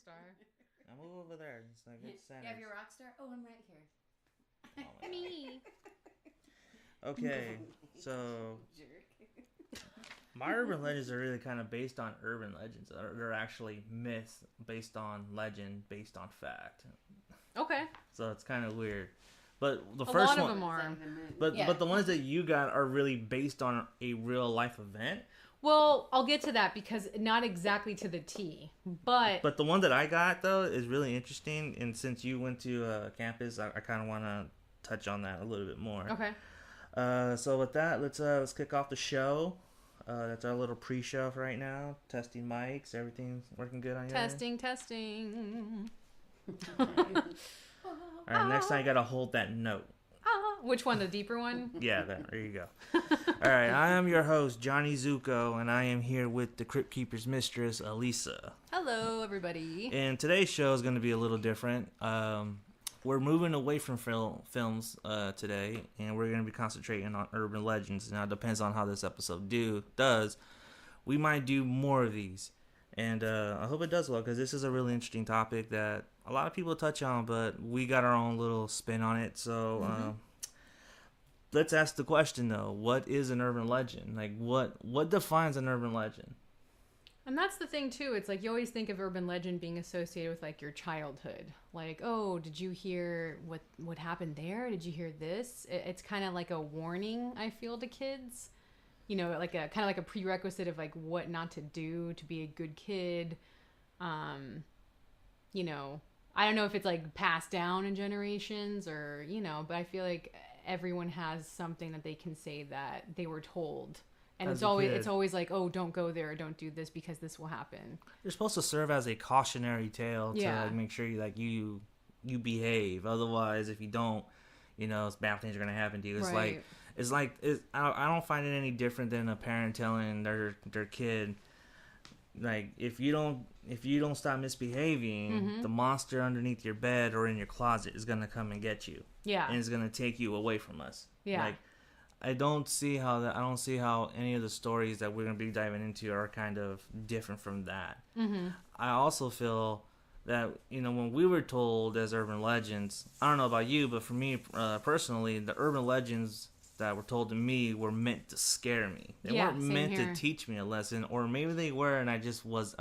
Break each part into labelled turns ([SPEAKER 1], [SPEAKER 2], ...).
[SPEAKER 1] star.
[SPEAKER 2] I move over there. It's like it's
[SPEAKER 3] You have your rock star? Oh, I'm right here.
[SPEAKER 2] Oh
[SPEAKER 1] Me.
[SPEAKER 2] Okay, so my urban legends are really kind of based on urban legends. They're actually myths based on legend, based on fact.
[SPEAKER 1] Okay.
[SPEAKER 2] So it's kind of weird. But the
[SPEAKER 1] A
[SPEAKER 2] first
[SPEAKER 1] lot of
[SPEAKER 2] one,
[SPEAKER 1] them are.
[SPEAKER 2] but the ones that you got are really based on a real life event.
[SPEAKER 1] Well, I'll get to that because not exactly to the T, but
[SPEAKER 2] the one that I got though is really interesting, and since you went to campus, I kind of want to touch on that a little bit more.
[SPEAKER 1] okay.
[SPEAKER 2] So with that, let's kick off the show. That's our little pre-show for right now. Testing mics, everything's working good on your end?
[SPEAKER 1] Testing.
[SPEAKER 2] All right, next time you gotta hold that note.
[SPEAKER 1] Which one? The deeper one?
[SPEAKER 2] Yeah, there you go. All right, I am your host, Johnny Zuko, and I am here with the Crypt Keeper's mistress, Elysa.
[SPEAKER 1] Hello, everybody.
[SPEAKER 2] And today's show is going to be a little different. We're moving away from films today, and we're going to be concentrating on urban legends. Now, it depends on how this episode does. We might do more of these, and I hope it does well, because this is a really interesting topic that a lot of people touch on, but we got our own little spin on it. So let's ask the question, though. What is an urban legend? Like, what defines an urban legend?
[SPEAKER 1] And that's the thing, too. It's like you always think of urban legend being associated with, like, your childhood. Like, oh, did you hear what happened there? Did you hear this? It's kind of like a warning, I feel, to kids. You know, like a kind of like a prerequisite of, like, what not to do to be a good kid. You know, I don't know if it's, like, passed down in generations or, you know, but I feel like everyone has something that they can say that they were told. And it's always like, oh, don't go there or don't do this because this will happen. You're
[SPEAKER 2] supposed to serve as a cautionary tale to like, make sure you behave. Otherwise, if you don't, you know, bad things are gonna happen to you. It's like I don't find it any different than a parent telling their kid, like, if you don't stop misbehaving, the monster underneath your bed or in your closet is gonna come and get you.
[SPEAKER 1] Yeah,
[SPEAKER 2] and it's gonna take you away from us.
[SPEAKER 1] Yeah.
[SPEAKER 2] Like, I don't see how any of the stories that we're going to be diving into are kind of different from that. Mm-hmm. I also feel that, you know, when we were told as urban legends, I don't know about you, but for me personally, the urban legends that were told to me were meant to scare me. They weren't meant to teach me a lesson, or maybe they were, and I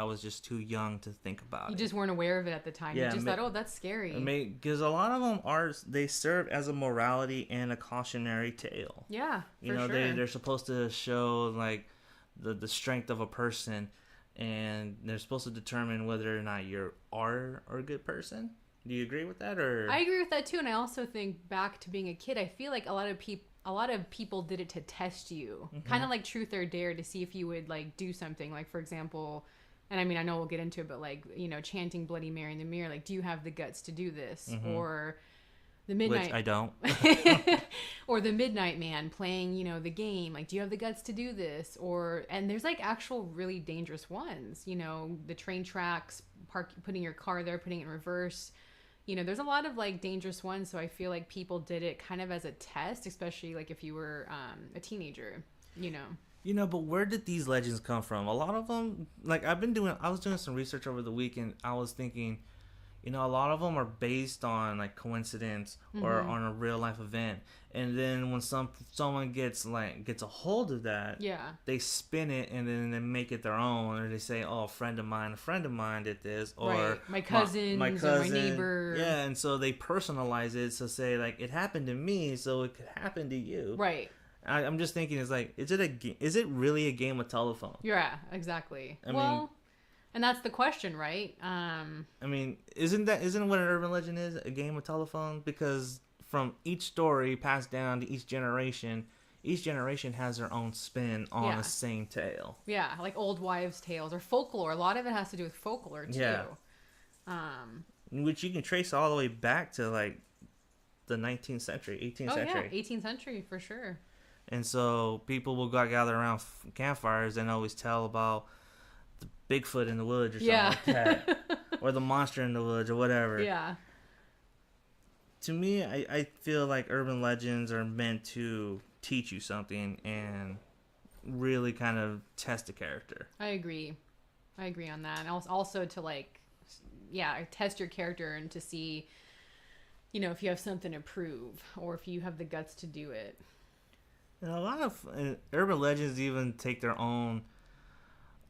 [SPEAKER 2] was just too young to think about it.
[SPEAKER 1] You just weren't aware of it at the time. You just thought, oh, that's scary.
[SPEAKER 2] Because a lot of them they serve as a morality and a cautionary tale.
[SPEAKER 1] Yeah,
[SPEAKER 2] you know, sure. They're supposed to show like the strength of a person, and they're supposed to determine whether or not you are a good person. Do you agree with that? Or
[SPEAKER 1] I agree with that too, and I also think back to being a kid. I feel like a lot of people did it to test you, kind of like truth or dare, to see if you would like do something. Like, for example, and I mean, I know we'll get into it, but like, you know, chanting Bloody Mary in the mirror, like, do you have the guts to do this? Or the midnight,
[SPEAKER 2] which I don't.
[SPEAKER 1] Or the Midnight Man playing, you know, the game, like, do you have the guts to do this? And there's like actual really dangerous ones, you know, the train tracks, putting your car there, putting it in reverse. You know, there's a lot of like dangerous ones, so I feel like people did it kind of as a test, especially like if you were a teenager, you know.
[SPEAKER 2] You know, but where did these legends come from? A lot of them, like, I was doing some research over the weekend. I was thinking, you know, a lot of them are based on like coincidence or on a real life event. And then when someone gets a hold of that, they spin it and then they make it their own, or they say, "Oh, a friend of mine did this," or
[SPEAKER 1] my cousin, or my neighbor.
[SPEAKER 2] Yeah, and so they personalize it to say like, it happened to me, so it could happen to you.
[SPEAKER 1] Right.
[SPEAKER 2] I'm just thinking, is it really a game of telephone?
[SPEAKER 1] Yeah, exactly. I mean, and that's the question, right? I
[SPEAKER 2] mean, isn't what an urban legend is, a game of telephone? Because from each story passed down to each generation has their own spin on the same tale.
[SPEAKER 1] Yeah, like old wives' tales or folklore. A lot of it has to do with folklore too. Yeah.
[SPEAKER 2] Which you can trace all the way back to like the 19th century, 18th century.
[SPEAKER 1] Yeah, 18th century for sure.
[SPEAKER 2] And so people will gather around campfires and always tell about the Bigfoot in the village or something like that. Or the monster in the village or whatever.
[SPEAKER 1] Yeah.
[SPEAKER 2] To me, I feel like urban legends are meant to teach you something and really kind of test a character.
[SPEAKER 1] I agree on that. And also to like test your character and to see, you know, if you have something to prove or if you have the guts to do it.
[SPEAKER 2] And a lot of urban legends even take their own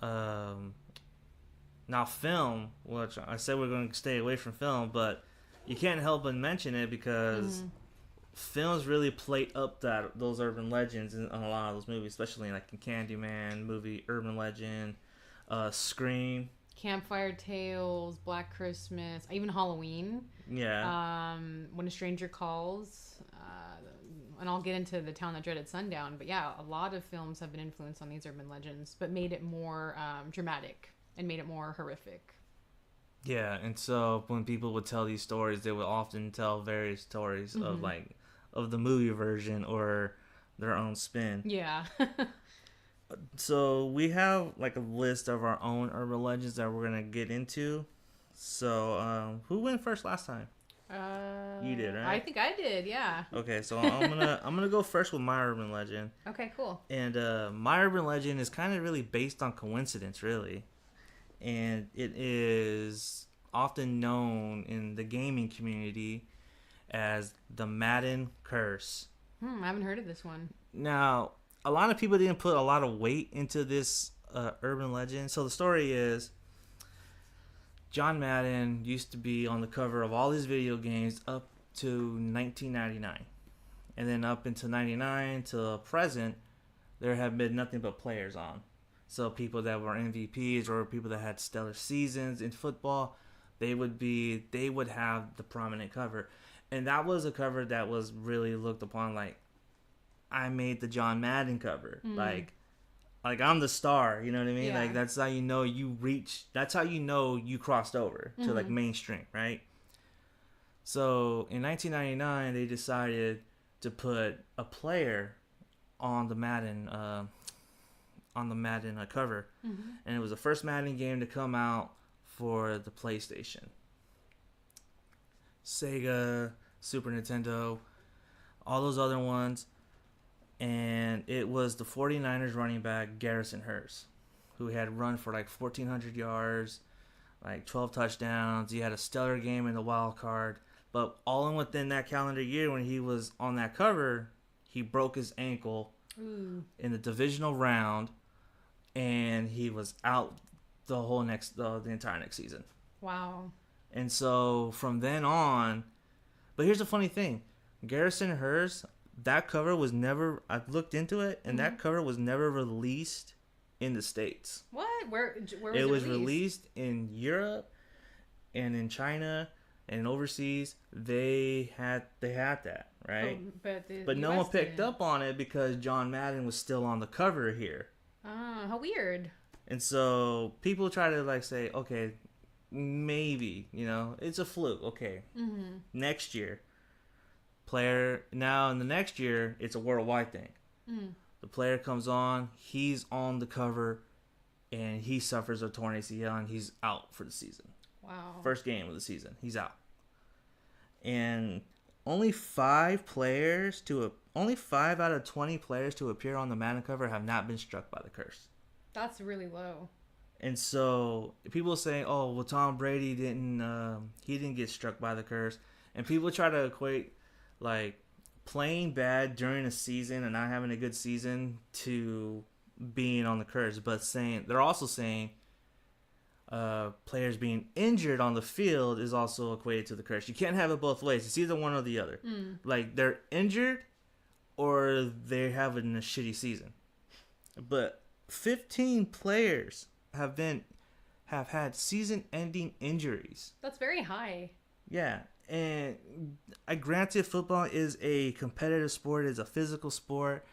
[SPEAKER 2] now film, which I said we're going to stay away from film, but you can't help but mention it because films really play up those urban legends in a lot of those movies, especially like in Candyman movie, Urban Legend, Scream,
[SPEAKER 1] Campfire Tales, Black Christmas, even Halloween.
[SPEAKER 2] Yeah.
[SPEAKER 1] When a Stranger Calls, and I'll get into The Town That Dreaded Sundown. But yeah, a lot of films have been influenced on these urban legends, but made it more dramatic and made it more horrific.
[SPEAKER 2] Yeah, and so when people would tell these stories, they would often tell various stories of the movie version or their own spin.
[SPEAKER 1] Yeah.
[SPEAKER 2] So we have like a list of our own urban legends that we're gonna get into. So who went first last time? You did, right?
[SPEAKER 1] I think I did. Yeah.
[SPEAKER 2] Okay, so I'm gonna go first with my urban legend.
[SPEAKER 1] Okay, cool.
[SPEAKER 2] And my urban legend is kind of really based on coincidence, really, and it is often known in the gaming community as the Madden curse.
[SPEAKER 1] I haven't heard of this one.
[SPEAKER 2] Now, a lot of people didn't put a lot of weight into this urban legend. So the story is John Madden used to be on the cover of all his video games up to 1999. And then up until 99 to present, there have been nothing but players on. So people that were MVPs or people that had stellar seasons in football, they would have the prominent cover. And that was a cover that was really looked upon like, I made the John Madden cover. Like I'm the star, you know what I mean?
[SPEAKER 1] Yeah.
[SPEAKER 2] Like that's how you know that's how you know you crossed over to like mainstream, right? So in 1999, they decided to put a player on the Madden cover. And it was the first Madden game to come out for the PlayStation. Sega, Super Nintendo, all those other ones. And it was the 49ers running back Garrison Hurst, who had run for like 1,400 yards, like 12 touchdowns. He had a stellar game in the wild card. But all in within that calendar year when he was on that cover, he broke his ankle in the divisional round, and he was out the entire next season.
[SPEAKER 1] Wow.
[SPEAKER 2] And so from then on, but here's the funny thing. Garrison Hurst, that cover was never, I looked into it, and that cover was never released in the States.
[SPEAKER 1] What? Where was
[SPEAKER 2] it
[SPEAKER 1] it
[SPEAKER 2] was released in Europe and in China and overseas. They had that, right?
[SPEAKER 1] But
[SPEAKER 2] no one picked up on it because John Madden was still on the cover here.
[SPEAKER 1] Oh, how weird.
[SPEAKER 2] And so people try to like say, okay, maybe, you know, it's a fluke. Okay. Next year. Now in the next year, it's a worldwide thing. The player comes on, he's on the cover, and he suffers a torn ACL, and he's out for the season.
[SPEAKER 1] Wow.
[SPEAKER 2] First game of the season, he's out. And only 5 out of 20 players to appear on the Madden cover have not been struck by the curse.
[SPEAKER 1] That's really low.
[SPEAKER 2] And so people say, "Oh, well, Tom Brady didn't get struck by the curse," and people try to equate like playing bad during a season and not having a good season to being on the curse, but they're also saying players being injured on the field is also equated to the curse. You can't have it both ways. It's either one or the other. Like they're injured or they're having a shitty season. But 15 players have had season-ending injuries.
[SPEAKER 1] That's very high.
[SPEAKER 2] Yeah. And granted, football is a competitive sport, it's a physical sport,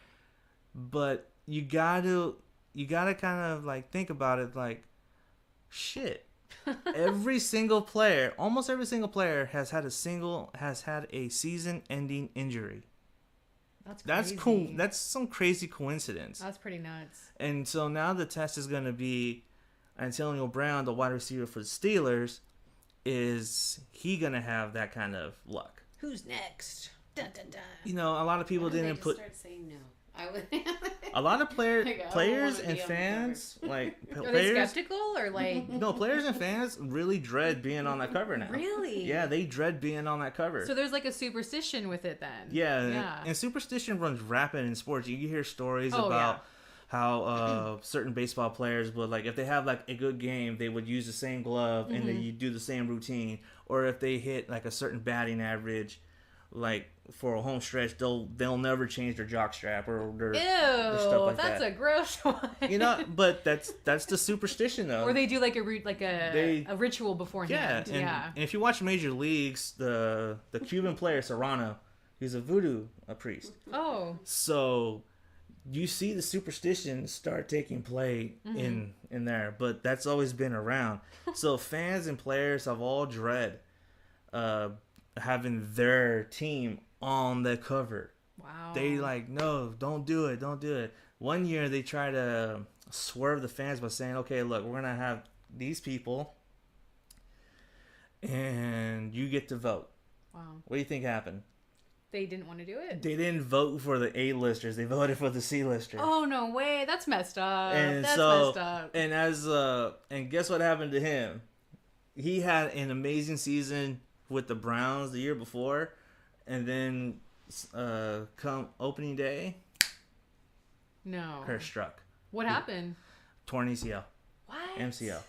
[SPEAKER 2] but you gotta kind of like think about it like, shit. Almost every single player has had a season-ending injury. That's cool. That's some crazy coincidence.
[SPEAKER 1] That's pretty nuts.
[SPEAKER 2] And so now the test is gonna be Antonio Brown, the wide receiver for the Steelers. Is he gonna have that kind of luck?
[SPEAKER 3] Who's next? Dun, dun, dun.
[SPEAKER 2] You know, a lot of people
[SPEAKER 3] Why don't
[SPEAKER 2] didn't
[SPEAKER 3] they
[SPEAKER 2] put.
[SPEAKER 3] just start saying no. I would.
[SPEAKER 2] A lot of
[SPEAKER 3] Like, I don't
[SPEAKER 2] players
[SPEAKER 3] wanna
[SPEAKER 2] and
[SPEAKER 3] be on the
[SPEAKER 2] fans, like
[SPEAKER 1] Are they
[SPEAKER 2] players.
[SPEAKER 1] skeptical or like?
[SPEAKER 2] No, players and fans really dread being on that cover now.
[SPEAKER 1] Really?
[SPEAKER 2] Yeah, they dread being on that cover.
[SPEAKER 1] So there's like a superstition with it then.
[SPEAKER 2] Yeah. And superstition runs rapid in sports. You hear stories
[SPEAKER 1] Oh,
[SPEAKER 2] about how certain baseball players would, like, if they have like a good game, they would use the same glove and then you do the same routine. Or if they hit like a certain batting average, like for a home stretch, they'll never change their jock strap or their stuff like
[SPEAKER 1] that's
[SPEAKER 2] that.
[SPEAKER 1] a gross one.
[SPEAKER 2] You know, but that's the superstition though.
[SPEAKER 1] Or they do like a ritual beforehand.
[SPEAKER 2] And if you watch Major Leagues, the Cuban player Serrano, he's a voodoo priest.
[SPEAKER 1] Oh.
[SPEAKER 2] So you see the superstition start taking play in there, but that's always been around. So fans and players have all dread having their team on the cover.
[SPEAKER 1] Wow.
[SPEAKER 2] They like, no, don't do it. One year they try to swerve the fans by saying, okay, look, we're gonna have these people and you get to vote.
[SPEAKER 1] Wow.
[SPEAKER 2] What do you think happened?
[SPEAKER 1] They didn't want to do it.
[SPEAKER 2] They didn't vote for the A-listers. They voted for the C-listers.
[SPEAKER 1] Oh no way! That's messed up.
[SPEAKER 2] And
[SPEAKER 1] That's
[SPEAKER 2] so,
[SPEAKER 1] messed up.
[SPEAKER 2] and guess what happened to him? He had an amazing season with the Browns the year before, and then come opening day,
[SPEAKER 1] No.
[SPEAKER 2] curse struck.
[SPEAKER 1] What happened?
[SPEAKER 2] Torn ACL,
[SPEAKER 1] What?
[SPEAKER 2] MCL.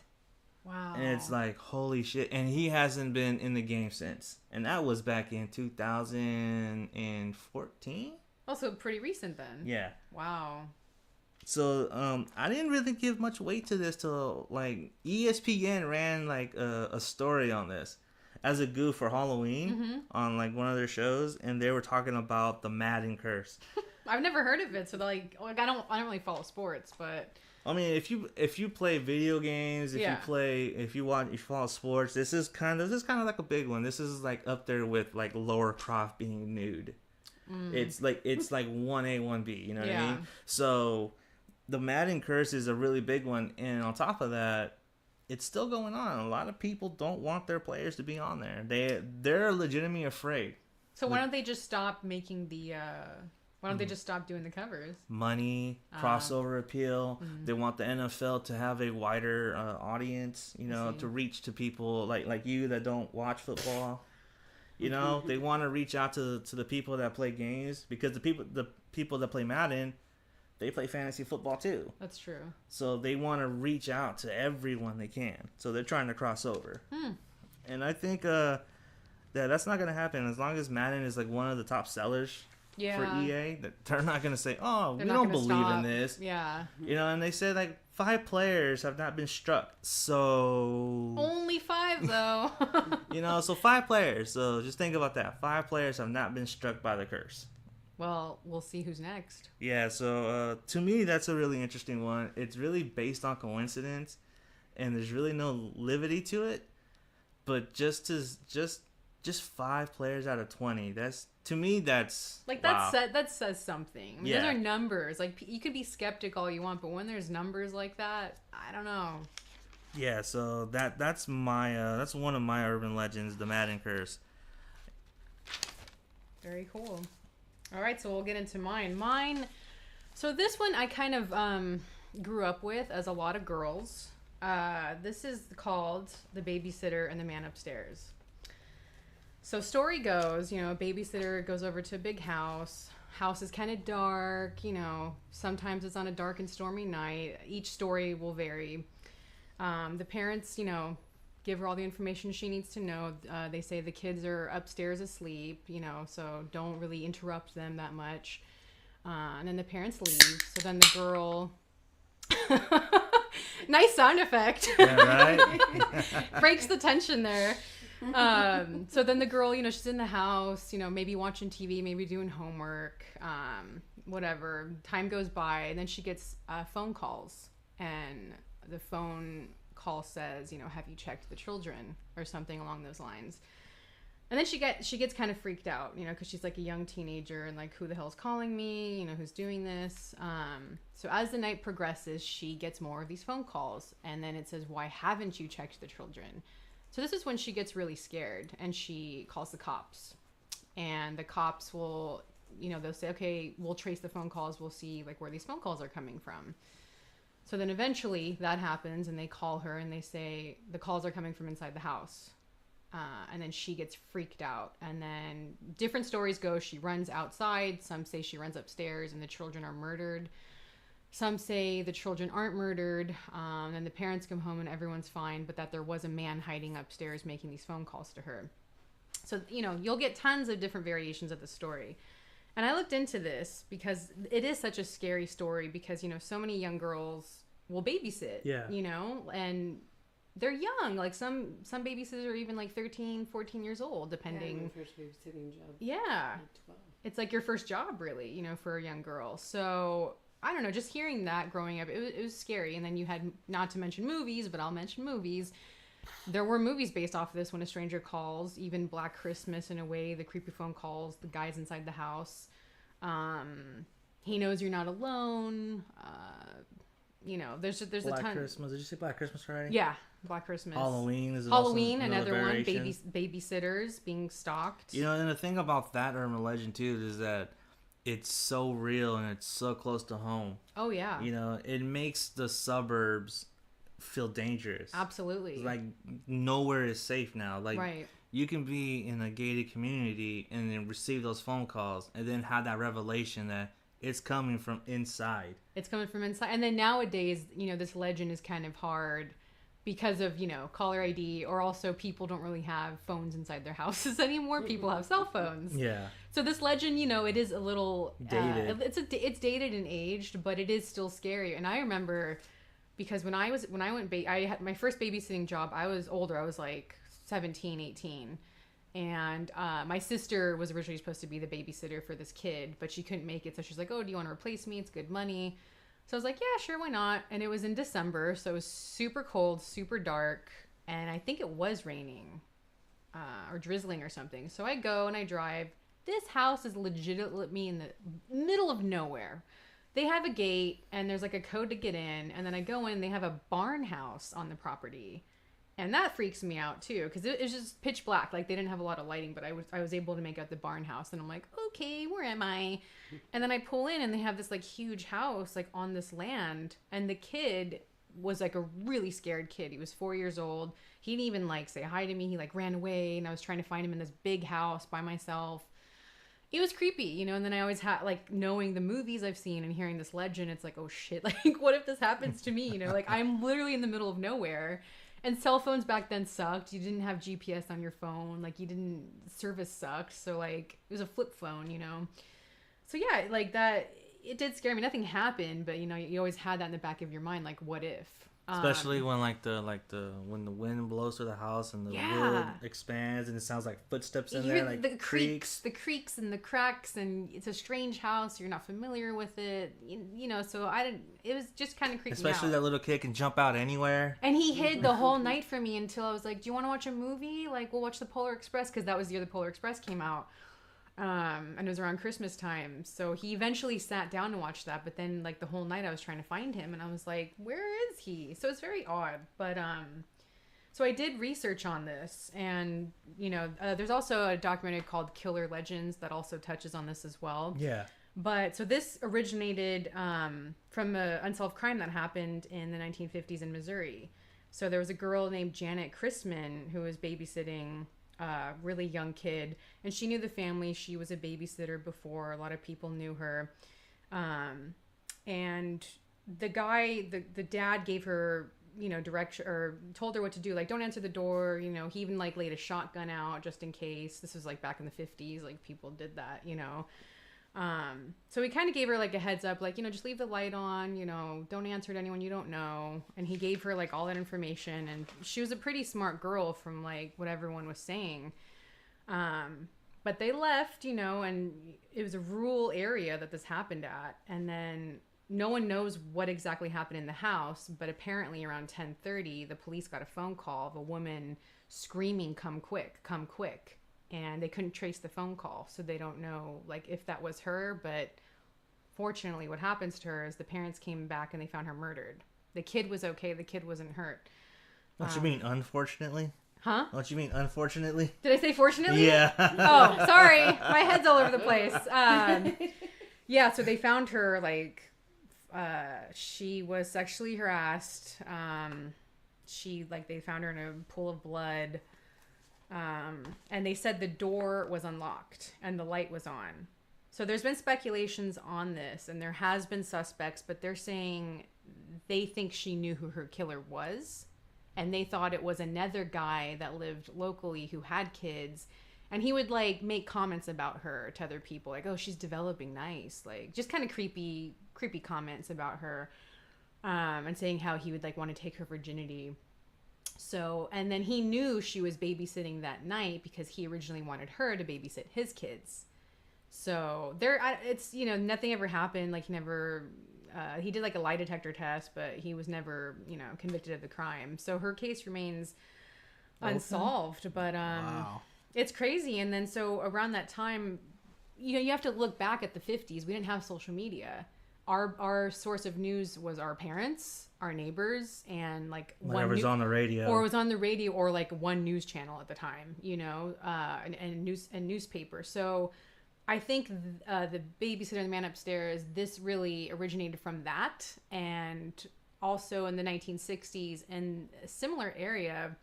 [SPEAKER 1] Wow.
[SPEAKER 2] And it's like, holy shit. And he hasn't been in the game since. And that was back in 2014?
[SPEAKER 1] Also pretty recent then.
[SPEAKER 2] Yeah.
[SPEAKER 1] Wow.
[SPEAKER 2] So I didn't really give much weight to this till like ESPN ran like a story on this as a goof for Halloween on like one of their shows, and they were talking about the Madden curse.
[SPEAKER 1] I've never heard of it, so like I don't really follow sports, but
[SPEAKER 2] I mean, if you play video games, if you follow sports, this is kind of like a big one. This is like up there with like Laura Croft being nude. It's like 1A, 1B, you know what I mean? So the Madden curse is a really big one, and on top of that, it's still going on. A lot of people don't want their players to be on there. They're legitimately afraid.
[SPEAKER 1] So why don't they just stop making the why don't they just stop doing the covers?
[SPEAKER 2] Money, crossover appeal. They want the NFL to have a wider audience, you know, to reach to people like you that don't watch football. You know, they want to reach out to the people that play games, because the people that play Madden, they play fantasy football too.
[SPEAKER 1] That's true.
[SPEAKER 2] So they want to reach out to everyone they can. So they're trying to cross over. And I think that's not going to happen as long as Madden is like one of the top sellers. For EA, they're not going to say, oh, we don't believe in this.
[SPEAKER 1] Yeah.
[SPEAKER 2] You know, and they said like 5 players have not been struck. So
[SPEAKER 1] Only 5 though.
[SPEAKER 2] you know, so 5 players. So just think about that. 5 players have not been struck by the curse.
[SPEAKER 1] Well, we'll see who's next.
[SPEAKER 2] Yeah, so to me, that's a really interesting one. It's really based on coincidence, and there's really no validity to it. But just 5 players out of 20. To me, that's
[SPEAKER 1] like
[SPEAKER 2] wow.
[SPEAKER 1] that says something. I mean, those are numbers. Like, you could be skeptical all you want, but when there's numbers like that, I don't know.
[SPEAKER 2] Yeah, so that's one of my urban legends, the Madden curse.
[SPEAKER 1] Very cool. All right, so we'll get into mine. So this one I kind of grew up with, as a lot of girls. This is called The Babysitter and the Man Upstairs. So story goes, you know, a babysitter goes over to a big house. House is kind of dark, you know. Sometimes it's on a dark and stormy night. Each story will vary. The parents, you know, give her all the information she needs to know. They say the kids are upstairs asleep, you know, so don't really interrupt them that much. And then the parents leave. So then the girl... Nice sound effect.
[SPEAKER 2] Yeah, right?
[SPEAKER 1] Breaks the tension there. So then the girl, you know, she's in the house, you know, maybe watching TV, maybe doing homework, whatever. Time goes by, and then she gets phone calls, and the phone call says, you know, have you checked the children, or something along those lines. And then she gets kind of freaked out, you know, because she's like a young teenager, and like, who the hell's calling me? You know, who's doing this? So as the night progresses, she gets more of these phone calls, and then it says, why haven't you checked the children? So this is when she gets really scared, and she calls the cops. And the cops will they'll say, okay, we'll trace the phone calls. We'll see like where these phone calls are coming from. So then eventually that happens and they call her and they say the calls are coming from inside the house. And then she gets freaked out. And then different stories go. She runs outside. Some say she runs upstairs and the children are murdered. Some say the children aren't murdered. And the parents come home and everyone's fine. But that there was a man hiding upstairs making these phone calls to her. So, you'll get tons of different variations of the story. And I looked into this because it is such a scary story because, so many young girls will babysit, and they're young. Like some babysitters are even like 13, 14 years old, depending.
[SPEAKER 3] Yeah, my first babysitting job.
[SPEAKER 1] Yeah.
[SPEAKER 3] Like 12.
[SPEAKER 1] It's like your first job, really, for a young girl. So, I don't know, just hearing that growing up, it was scary. And then you had, not to mention movies, but I'll mention movies. There were movies based off of this, When a Stranger Calls, even Black Christmas in a way, the creepy phone calls, the guys inside the house. He Knows You're Not Alone. There's a ton.
[SPEAKER 2] Black Christmas. Did you say Black Christmas already?
[SPEAKER 1] Yeah, Black Christmas.
[SPEAKER 2] Halloween is
[SPEAKER 1] another one.
[SPEAKER 2] Variation.
[SPEAKER 1] Babysitters being stalked.
[SPEAKER 2] And the thing about that urban legend too is that it's so real and it's so close to home.
[SPEAKER 1] Oh yeah.
[SPEAKER 2] It makes the suburbs feel dangerous.
[SPEAKER 1] Absolutely.
[SPEAKER 2] It's like nowhere is safe now. Like
[SPEAKER 1] right.
[SPEAKER 2] You can be in a gated community and then receive those phone calls and then have that revelation that it's coming from inside.
[SPEAKER 1] It's coming from inside. And then nowadays, this legend is kind of hard because of, caller ID, or also people don't really have phones inside their houses anymore. People have cell phones.
[SPEAKER 2] Yeah.
[SPEAKER 1] So this legend, it is a little
[SPEAKER 2] dated.
[SPEAKER 1] It's dated and aged, but it is still scary. And I remember because when I had my first babysitting job, I was older. I was like 17, 18. And my sister was originally supposed to be the babysitter for this kid, but she couldn't make it. So she's like, oh, do you want to replace me? It's good money. So I was like, yeah, sure, why not? And it was in December, so it was super cold, super dark. And I think it was raining or drizzling or something. So I go and I drive. This house is legitimately in the middle of nowhere. They have a gate and there's like a code to get in. And then I go in, they have a barn house on the property. And that freaks me out too, because it was just pitch black. Like they didn't have a lot of lighting, but I was able to make out the barn house. And I'm like, okay, where am I? And then I pull in and they have this like huge house like on this land. And the kid was like a really scared kid. He was 4 years old. He didn't even like say hi to me. He like ran away and I was trying to find him in this big house by myself. It was creepy, and then I always had, like, knowing the movies I've seen and hearing this legend, it's like, oh shit, like, what if this happens to me, like, I'm literally in the middle of nowhere, and cell phones back then sucked. You didn't have GPS on your phone, like, service sucked, so, like, it was a flip phone, so yeah, like, that, it did scare me. Nothing happened, but, you always had that in the back of your mind, like, what if?
[SPEAKER 2] Especially when when the wind blows through the house and the wood expands and it sounds like footsteps in there, like
[SPEAKER 1] the creaks and the cracks, and it's a strange house. You're not familiar with it, So it was just kind of creepy.
[SPEAKER 2] Especially that little kid can jump out anywhere.
[SPEAKER 1] And he hid the whole night from me until I was like, "Do you want to watch a movie? Like, we'll watch the Polar Express," because that was the year the Polar Express came out. And it was around Christmas time. So he eventually sat down to watch that. But then like the whole night I was trying to find him and I was like, where is he? So it's very odd. But so I did research on this. And, there's also a documentary called Killer Legends that also touches on this as well.
[SPEAKER 2] Yeah.
[SPEAKER 1] But so this originated from an unsolved crime that happened in the 1950s in Missouri. So there was a girl named Janet Christman who was babysitting really young kid, and she knew the family. She was a babysitter before. A lot of people knew her, and the dad gave her direction, or told her what to do, like don't answer the door. He even like laid a shotgun out just in case. This was like back in the 50s, like people did that. So he kind of gave her like a heads up, like just leave the light on, don't answer to anyone you don't know. And he gave her like all that information, and she was a pretty smart girl from like what everyone was saying. But they left, and it was a rural area that this happened at, and then no one knows what exactly happened in the house, but apparently around 10:30 the police got a phone call of a woman screaming, come quick, come quick. And they couldn't trace the phone call, so they don't know like if that was her. But fortunately, what happens to her is the parents came back and they found her murdered. The kid was okay. The kid wasn't hurt.
[SPEAKER 2] What you mean, unfortunately?
[SPEAKER 1] Huh?
[SPEAKER 2] Don't you mean unfortunately?
[SPEAKER 1] Did I say fortunately?
[SPEAKER 2] Yeah.
[SPEAKER 1] Oh, sorry. My head's all over the place. Yeah, so they found her, like, she was sexually harassed. They found her in a pool of blood. And they said the door was unlocked and the light was on. So there's been speculations on this, and there has been suspects, but they're saying they think she knew who her killer was, and they thought it was another guy that lived locally who had kids, and he would like make comments about her to other people, like, "Oh, she's developing nice," like just kind of creepy comments about her, and saying how he would like want to take her virginity. So, and then he knew she was babysitting that night because he originally wanted her to babysit his kids. So it's, you know, nothing ever happened. Like he did like a lie detector test, but he was never, you know, convicted of the crime. So her case remains unsolved, but
[SPEAKER 2] Wow.
[SPEAKER 1] it's crazy. And then so around that time, you know, you have to look back at the 50s. We didn't have social media. Our source of news was our parents, our neighbors, and like
[SPEAKER 2] whatever's on the radio,
[SPEAKER 1] or it was on the radio, or like one news channel at the time, you know, and newspaper. So I think the babysitter and the man upstairs, this really originated from that. And also in the 1960s, in a similar area,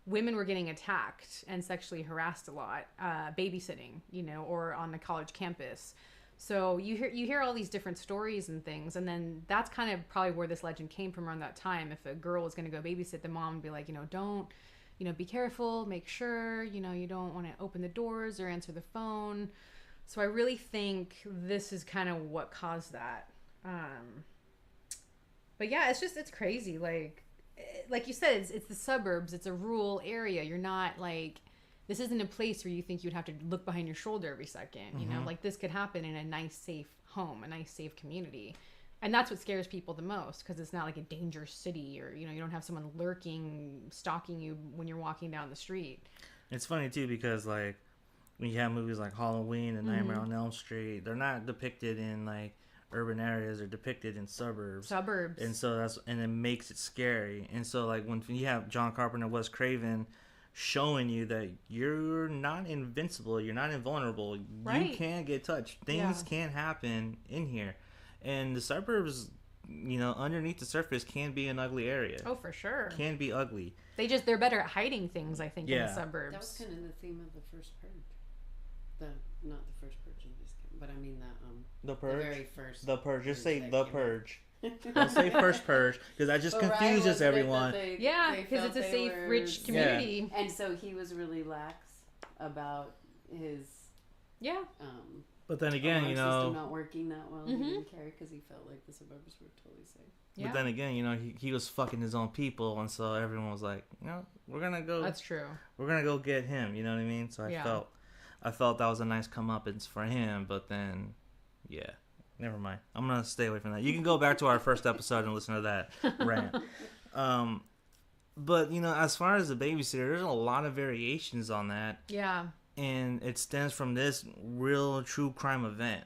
[SPEAKER 1] women were getting attacked and sexually harassed a lot, babysitting, you know, or on the college campus. So you hear all these different stories and things, and then that's kind of probably where this legend came from around that time. If a girl was going to go babysit, the mom would be like, you know, don't, you know, be careful, make sure, you know, you don't want to open the doors or answer the phone. So I really think this is kind of what caused that. But yeah, it's crazy. Like you said, it's the suburbs. It's a rural area. You're not like, this isn't a place where you think you'd have to look behind your shoulder every second. You know, like this could happen in a nice, safe home, a nice, safe community. And that's what scares people the most, because it's not like a dangerous city, or, you know, you don't have someone lurking, stalking you when you're walking down the street.
[SPEAKER 2] It's funny too, because like when you have movies like Halloween and Nightmare on Elm Street, they're not depicted in like urban areas, they're depicted in suburbs. And so and it makes it scary. And so like when you have John Carpenter, Wes Craven showing you that you're not invincible, you're not invulnerable,
[SPEAKER 1] right.
[SPEAKER 2] You can get touched, things can happen in here. And the suburbs, you know, underneath the surface can be an ugly area.
[SPEAKER 1] Oh, for sure.
[SPEAKER 2] Can be ugly.
[SPEAKER 1] They're better at hiding things, I think, in the suburbs.
[SPEAKER 3] That was kind of the theme of the first Purge. Not the first Purge, I'm just kidding, but I mean
[SPEAKER 2] the Purge?
[SPEAKER 3] The very first.
[SPEAKER 2] The Purge. Just say The Purge. Don't say first Purge, because that just confuses everyone.
[SPEAKER 1] Because it's a safe, rich community.
[SPEAKER 3] And so he was really lax about his
[SPEAKER 2] but then again, you know,
[SPEAKER 3] system not working that well. He didn't care because he felt like the suburbs were totally safe.
[SPEAKER 2] But then again, you know, he was fucking his own people, and so everyone was like, you know, we're gonna go.
[SPEAKER 1] That's true.
[SPEAKER 2] We're gonna go get him. You know what I mean? So I felt that was a nice comeuppance for him. But then, never mind. I'm gonna stay away from that. You can go back to our first episode and listen to that rant. But you know, as far as the babysitter, there's a lot of variations on that.
[SPEAKER 1] Yeah.
[SPEAKER 2] And it stems from this real true crime event.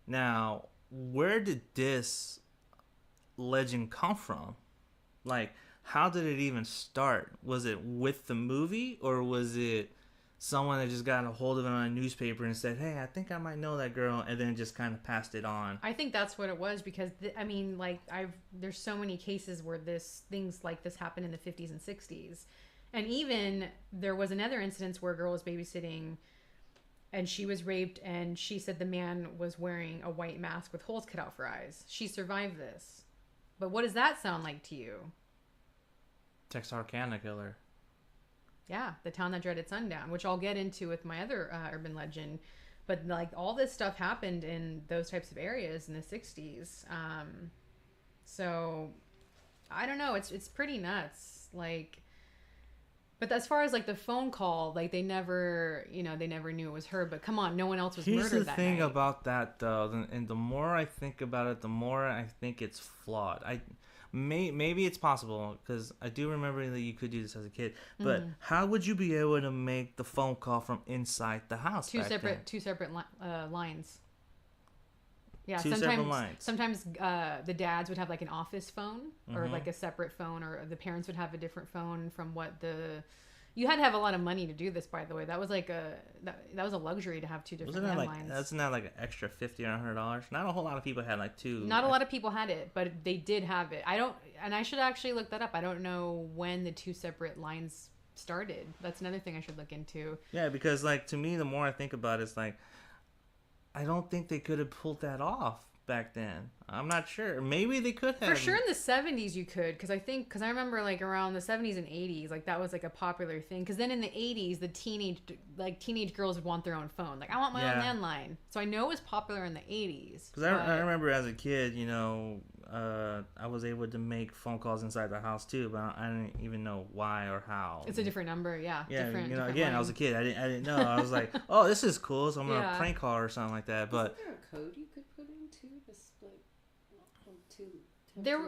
[SPEAKER 2] Now, where did this legend come from? Like, how did it even start? Was it with the movie, or was it someone that just got a hold of it on a newspaper and said, hey, I think I might know that girl, and then just kind of passed it on?
[SPEAKER 1] I think that's what it was, because I mean, like, there's so many cases where things like this happened in the 50s and 60s. And even there was another instance where a girl was babysitting and she was raped, and she said the man was wearing a white mask with holes cut out for eyes. She survived this. But what does that sound like to you?
[SPEAKER 2] Texarkana killer.
[SPEAKER 1] Yeah, the town that dreaded sundown, which I'll get into with my other urban legend. But like all this stuff happened in those types of areas in the 60s. So I don't know. It's pretty nuts. Like, but as far as like the phone call, like they never knew it was her. But come on, no one else was murdered that night. Here's the thing
[SPEAKER 2] about that though, and the more I think about it, the more I think it's flawed. Maybe it's possible, because I do remember that you could do this as a kid. But how would you be able to make the phone call from inside the house? Two
[SPEAKER 1] separate lines. Yeah,
[SPEAKER 2] separate lines.
[SPEAKER 1] Sometimes the dads would have like an office phone, or like a separate phone, or the parents would have a different phone from what the You had to have a lot of money to do this, by the way. That was like that was a luxury to have two different landlines.
[SPEAKER 2] That's not like an extra $50 or $100. Not a whole lot of people had like two.
[SPEAKER 1] Not a lot of people had it, but they did have it. I should actually look that up. I don't know when the two separate lines started. That's another thing I should look into.
[SPEAKER 2] Yeah, because like to me, the more I think about it, it's like I don't think they could have pulled that off back then. I'm not sure. Maybe they could have.
[SPEAKER 1] For sure in the 70s you could, because I remember like around the 70s and 80s, like that was like a popular thing. Because then in the 80s, the teenage girls would want their own phone. Like, I want my own landline. So I know it was popular in the 80s.
[SPEAKER 2] Because I remember as a kid, you know, I was able to make phone calls inside the house too, but I didn't even know why or how.
[SPEAKER 1] It's a different number, yeah.
[SPEAKER 2] Yeah,
[SPEAKER 1] different,
[SPEAKER 2] you know,
[SPEAKER 1] different
[SPEAKER 2] again,
[SPEAKER 1] line.
[SPEAKER 2] I was a kid. I didn't know. I was like, oh, this is cool. So I'm gonna prank call or something like that. But
[SPEAKER 3] isn't there a code you could put in too to split two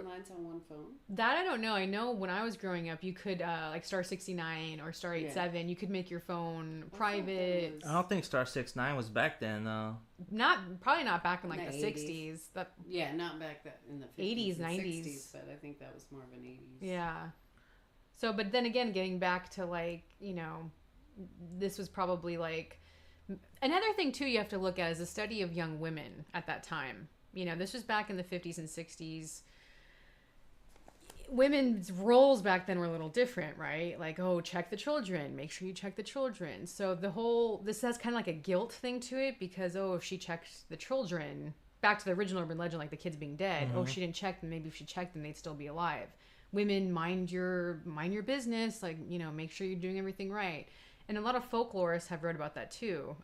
[SPEAKER 3] lines on one phone?
[SPEAKER 1] That I don't know. I know when I was growing up, you could like star 69 or star 87. You could make your phone private.
[SPEAKER 2] I don't think star 69 was back then though.
[SPEAKER 1] Probably not back in like the
[SPEAKER 3] 80s.
[SPEAKER 1] 60s.
[SPEAKER 3] Not back in the 50s
[SPEAKER 1] 80s, 90s.
[SPEAKER 3] 60s, but I think that was more of an 80s.
[SPEAKER 1] Yeah. So, but then again, getting back to like, you know, this was probably like another thing too you have to look at is the study of young women at that time. You know, this was back in the 50s and 60s. Women's roles back then were a little different, right? Like, oh, check the children. Make sure you check the children. So this has kind of like a guilt thing to it because, oh, if she checked the children, back to the original urban legend, like the kids being dead. Oh, if she didn't check them, maybe if she checked them, they'd still be alive. Women, mind your business. Like, you know, make sure you're doing everything right. And a lot of folklorists have wrote about that too.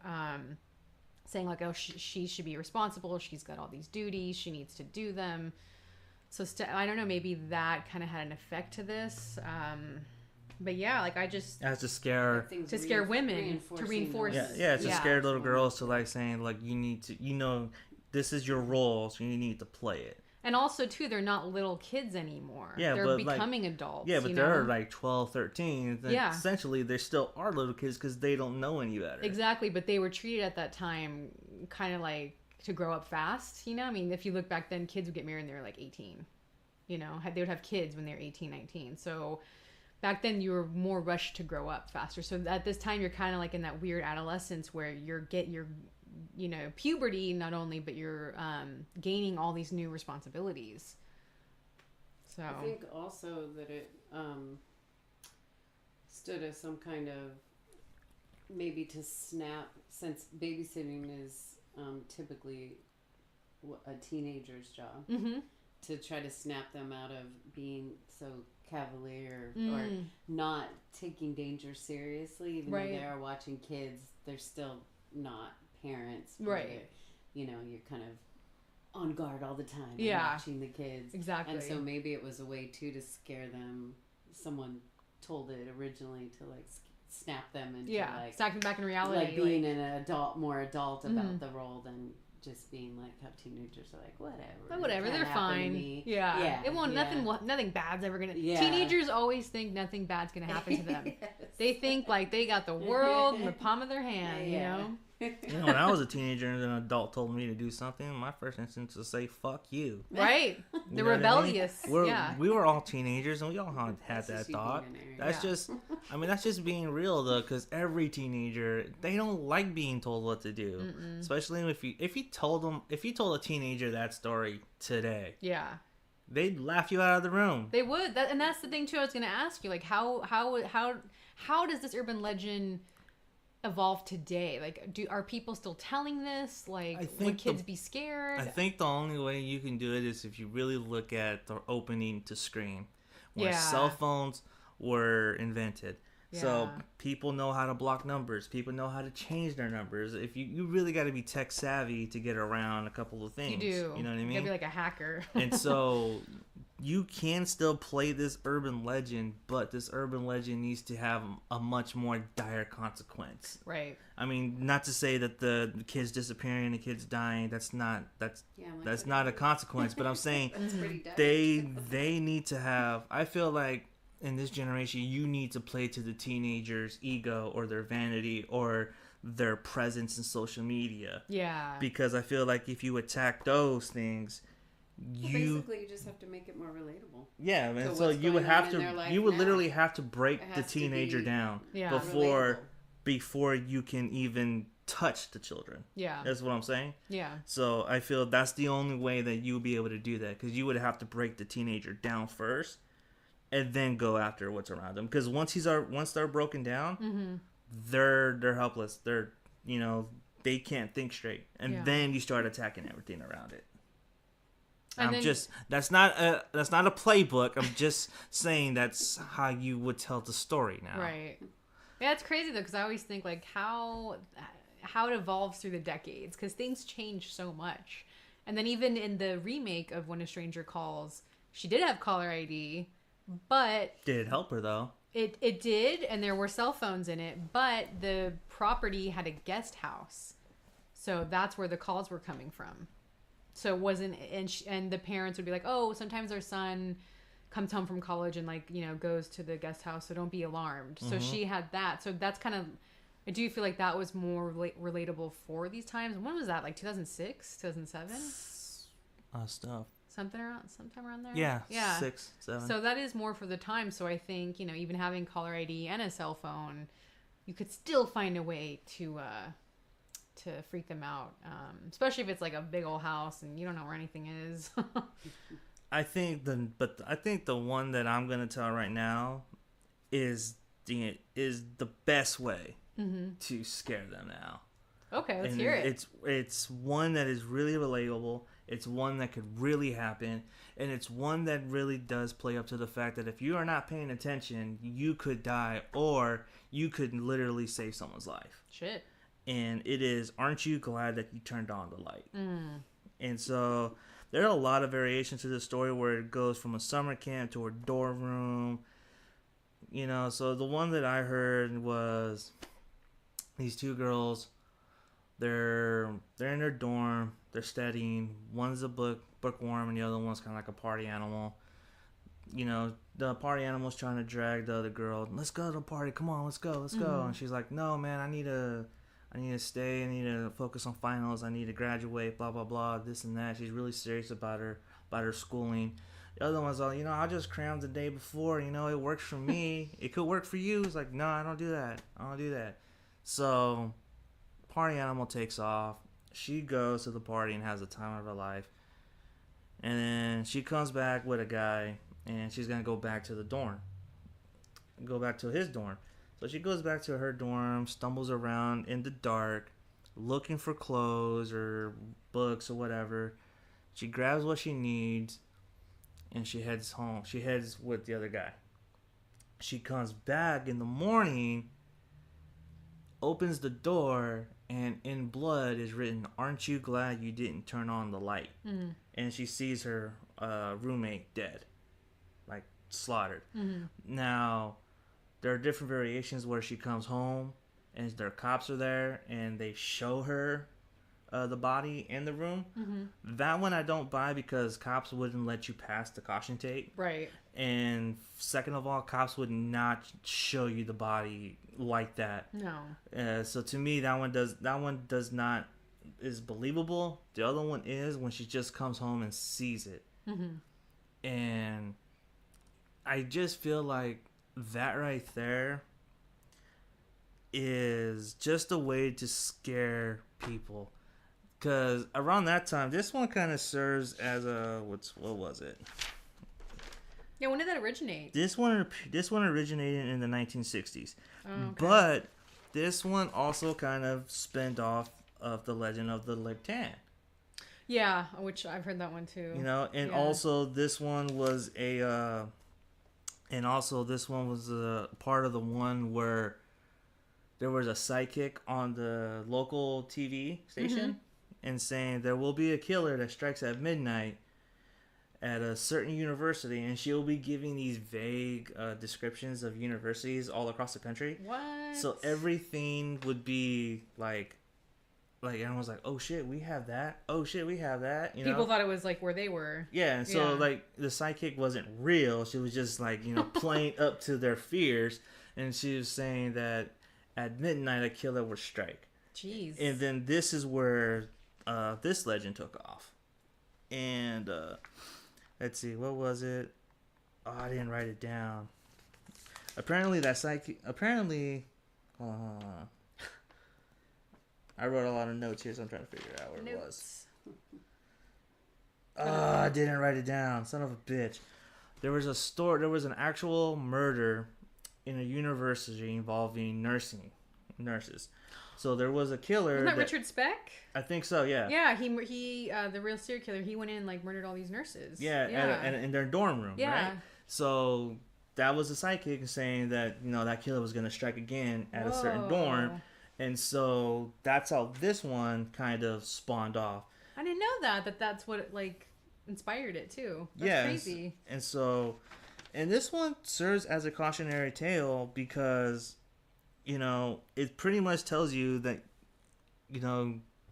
[SPEAKER 1] Saying like, oh, she should be responsible. She's got all these duties. She needs to do them. So I don't know, maybe that kind of had an effect to this. But yeah, like
[SPEAKER 2] as to scare
[SPEAKER 1] women, to reinforce.
[SPEAKER 2] Yeah, to scare little girls to like saying like you need to, you know, this is your role, so you need to play it.
[SPEAKER 1] And also too, they're not little kids anymore.
[SPEAKER 2] Yeah,
[SPEAKER 1] they're becoming adults.
[SPEAKER 2] Yeah, but they're like 12, 13.
[SPEAKER 1] Yeah.
[SPEAKER 2] Essentially, they still are little kids because they don't know any better.
[SPEAKER 1] Exactly, but they were treated at that time kind of like to grow up fast, you know? I mean, if you look back then, kids would get married when they were like 18, you know? They would have kids when they were 18, 19. So back then you were more rushed to grow up faster. So at this time, you're kind of like in that weird adolescence where you're you know, puberty not only, but you're gaining all these new responsibilities. So
[SPEAKER 3] I think also that it stood as some kind of maybe to snap, since babysitting is typically a teenager's job, to try to snap them out of being so cavalier or not taking danger seriously, even though they are watching kids. They're still not parents,
[SPEAKER 1] right?
[SPEAKER 3] You know, you're kind of on guard all the time, watching the kids.
[SPEAKER 1] Exactly.
[SPEAKER 3] And so maybe it was a way too to scare them. Someone told it originally to like snap them into like
[SPEAKER 1] snap them back in reality,
[SPEAKER 3] like being an more adult about the role than just being like how teenagers are like whatever,
[SPEAKER 1] they're fine. Yeah, it won't. Nothing bad's ever gonna. Teenagers always think nothing bad's gonna happen to them.
[SPEAKER 3] Yes.
[SPEAKER 1] They think like they got the world in the palm of their hand. You know.
[SPEAKER 2] You know, when I was a teenager and an adult told me to do something, my first instinct was to say "fuck you."
[SPEAKER 1] Right, they're rebellious.
[SPEAKER 2] I mean? We were all teenagers, and we all had that thought. That's that's just being real though, because every teenager, they don't like being told what to do. Especially if you told a teenager that story today, they'd laugh you out of the room.
[SPEAKER 1] They would, and that's the thing too. I was going to ask you, like, how does this urban legend evolve today? Like, are people still telling this? Like, would kids be scared?
[SPEAKER 2] I think the only way you can do it is if you really look at the opening to Scream, where cell phones were invented. So people know how to block numbers. People know how to change their numbers. If you really got to be tech savvy to get around a couple of things.
[SPEAKER 1] You do.
[SPEAKER 2] You know what I mean?
[SPEAKER 1] You got to be like a hacker.
[SPEAKER 2] And so you can still play this urban legend, but this urban legend needs to have a much more dire consequence.
[SPEAKER 1] Right.
[SPEAKER 2] I mean, not to say that the kids disappearing, the kids dying, that's not a consequence, but I'm saying they need to have, I feel like in this generation, you need to play to the teenagers' ego or their vanity or their presence in social media. Yeah. Because I feel like if you attack those things,
[SPEAKER 3] Basically, you just have to make it more relatable.
[SPEAKER 2] Yeah, and
[SPEAKER 3] to
[SPEAKER 2] so
[SPEAKER 3] what's
[SPEAKER 2] you would
[SPEAKER 3] going on
[SPEAKER 2] have
[SPEAKER 3] in their
[SPEAKER 2] to,
[SPEAKER 3] life
[SPEAKER 2] you would
[SPEAKER 3] now.
[SPEAKER 2] literally have to break
[SPEAKER 3] It
[SPEAKER 2] the
[SPEAKER 3] has to
[SPEAKER 2] teenager
[SPEAKER 3] be
[SPEAKER 2] down
[SPEAKER 1] Yeah.
[SPEAKER 2] before
[SPEAKER 3] relatable.
[SPEAKER 2] before you can even touch the children.
[SPEAKER 1] Yeah.
[SPEAKER 2] That's what I'm saying.
[SPEAKER 1] Yeah.
[SPEAKER 2] So I feel that's the only way that you would be able to do that, because you would have to break the teenager down first, and then go after what's around them. Because once they're broken down,
[SPEAKER 1] Mm-hmm.
[SPEAKER 2] they're helpless. They're, they can't think straight, and
[SPEAKER 1] Yeah.
[SPEAKER 2] then you start attacking everything around it.
[SPEAKER 1] And then,
[SPEAKER 2] That's not a playbook. I'm just saying that's how you would tell the story now.
[SPEAKER 1] right. Yeah, it's crazy though, because I always think like how it evolves through the decades, because things change so much. And then even in the remake of When a Stranger Calls, she did have caller ID, but
[SPEAKER 2] Did it help her though?
[SPEAKER 1] it did, and there were cell phones in it, but the property had a guest house, so that's where the calls were coming from. So it wasn't, and the parents would be like, oh, sometimes our son comes home from college and goes to the guest house, so don't be alarmed. So she had that. So that's kind of, I do feel like that was more relatable for these times. When was that? Like 2006, 2007?
[SPEAKER 2] Stuff.
[SPEAKER 1] Sometime around there.
[SPEAKER 2] Yeah. 6, 7.
[SPEAKER 1] So that is more for the time. So I think, even having caller ID and a cell phone, you could still find a way to freak them out, especially if it's like a big old house and you don't know where anything is.
[SPEAKER 2] I think the one that I'm gonna tell right now is the best way to scare them now.
[SPEAKER 1] Okay, let's
[SPEAKER 2] And
[SPEAKER 1] hear it.
[SPEAKER 2] It's one that is really relatable. It's one that could really happen, and it's one that really does play up to the fact that if you are not paying attention, you could die, or you could literally save someone's life.
[SPEAKER 1] Shit.
[SPEAKER 2] And it is, aren't you glad that you turned on the light?
[SPEAKER 1] Mm.
[SPEAKER 2] And so there are a lot of variations to the story where it goes from a summer camp to a dorm room. So the one that I heard was these two girls. They're in their dorm. They're studying. One's a bookworm, and the other one's kind of like a party animal. The party animal's trying to drag the other girl. Let's go to the party. Come on, let's go. And she's like, no, man, I need to stay. I need to focus on finals. I need to graduate. Blah blah blah. This and that. She's really serious about her schooling. The other one's all, I just crammed the day before. It works for me. It could work for you. It's like, no, I don't do that. So, party animal takes off. She goes to the party and has the time of her life. And then she comes back with a guy, and she's gonna go back to the dorm. Go back to his dorm. So she goes back to her dorm, stumbles around in the dark, looking for clothes or books or whatever. She grabs what she needs, and she heads home. She heads with the other guy. She comes back in the morning, opens the door, and in blood is written, "Aren't you glad you didn't turn on the light?"
[SPEAKER 1] Mm.
[SPEAKER 2] And she sees her roommate dead, like slaughtered.
[SPEAKER 1] Mm-hmm.
[SPEAKER 2] Now, there are different variations where she comes home and their cops are there and they show her the body in the room.
[SPEAKER 1] Mm-hmm.
[SPEAKER 2] That one I don't buy, because cops wouldn't let you pass the caution tape.
[SPEAKER 1] Right.
[SPEAKER 2] And second of all, cops would not show you the body like that.
[SPEAKER 1] No.
[SPEAKER 2] So to me, that one does not is believable. The other one is when she just comes home and sees it.
[SPEAKER 1] Mm-hmm.
[SPEAKER 2] And I just feel like that right there is just a way to scare people. Because around that time, this one kind of serves as a what was it?
[SPEAKER 1] Yeah, when did that originate?
[SPEAKER 2] This one originated in the 1960s.
[SPEAKER 1] Oh, okay.
[SPEAKER 2] But this one also kind of spinned off of the legend of the Leg Tan.
[SPEAKER 1] Yeah, which I've heard that one too.
[SPEAKER 2] And
[SPEAKER 1] Yeah.
[SPEAKER 2] also this one was a part of the one where there was a sidekick on the local TV station and saying there will be a killer that strikes at midnight at a certain university, and she'll be giving these vague descriptions of universities all across the country.
[SPEAKER 1] What?
[SPEAKER 2] So everything would be like everyone was like, oh shit, we have that. Oh shit, we have that.
[SPEAKER 1] People thought it was like where they were.
[SPEAKER 2] Yeah, and so like the sidekick wasn't real. She was just like, playing up to their fears, and she was saying that at midnight a killer would strike.
[SPEAKER 1] Jeez.
[SPEAKER 2] And then this is where this legend took off. And let's see, what was it? Oh, I didn't write it down. Apparently that psychic. Apparently, I wrote a lot of notes here, so I'm trying to figure out where it was. I didn't write it down. Son of a bitch. There was an actual murder in a university involving nurses. So there was a killer.
[SPEAKER 1] Wasn't that Richard Speck?
[SPEAKER 2] I think so. Yeah.
[SPEAKER 1] Yeah, he the real serial killer. He went in and like murdered all these nurses.
[SPEAKER 2] Yeah, and in their dorm room.
[SPEAKER 1] Yeah.
[SPEAKER 2] Right? So that was a psychic saying that that killer was gonna strike again at a certain dorm, and so that's how this one kind of spawned off.
[SPEAKER 1] I didn't know that's what like inspired it too. That's crazy.
[SPEAKER 2] And so, and this one serves as a cautionary tale because, it pretty much tells you that,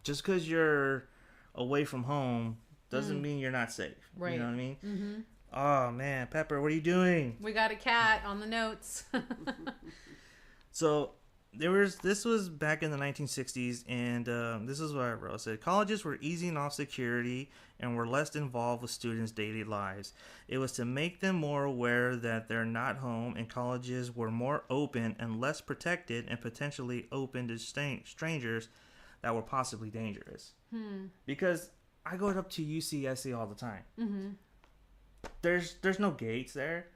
[SPEAKER 2] just because you're away from home doesn't mean you're not safe. Right. You know what I mean? Mm-hmm. Oh man, Pepper, what are you doing?
[SPEAKER 1] We got a cat on the notes.
[SPEAKER 2] So this was back in the 1960s, and this is what I wrote. It said, colleges were easing off security and were less involved with students' daily lives. It was to make them more aware that they're not home, and colleges were more open and less protected and potentially open to strangers that were possibly dangerous. Because I go up to UCSC all the time. Mm-hmm. There's no gates there.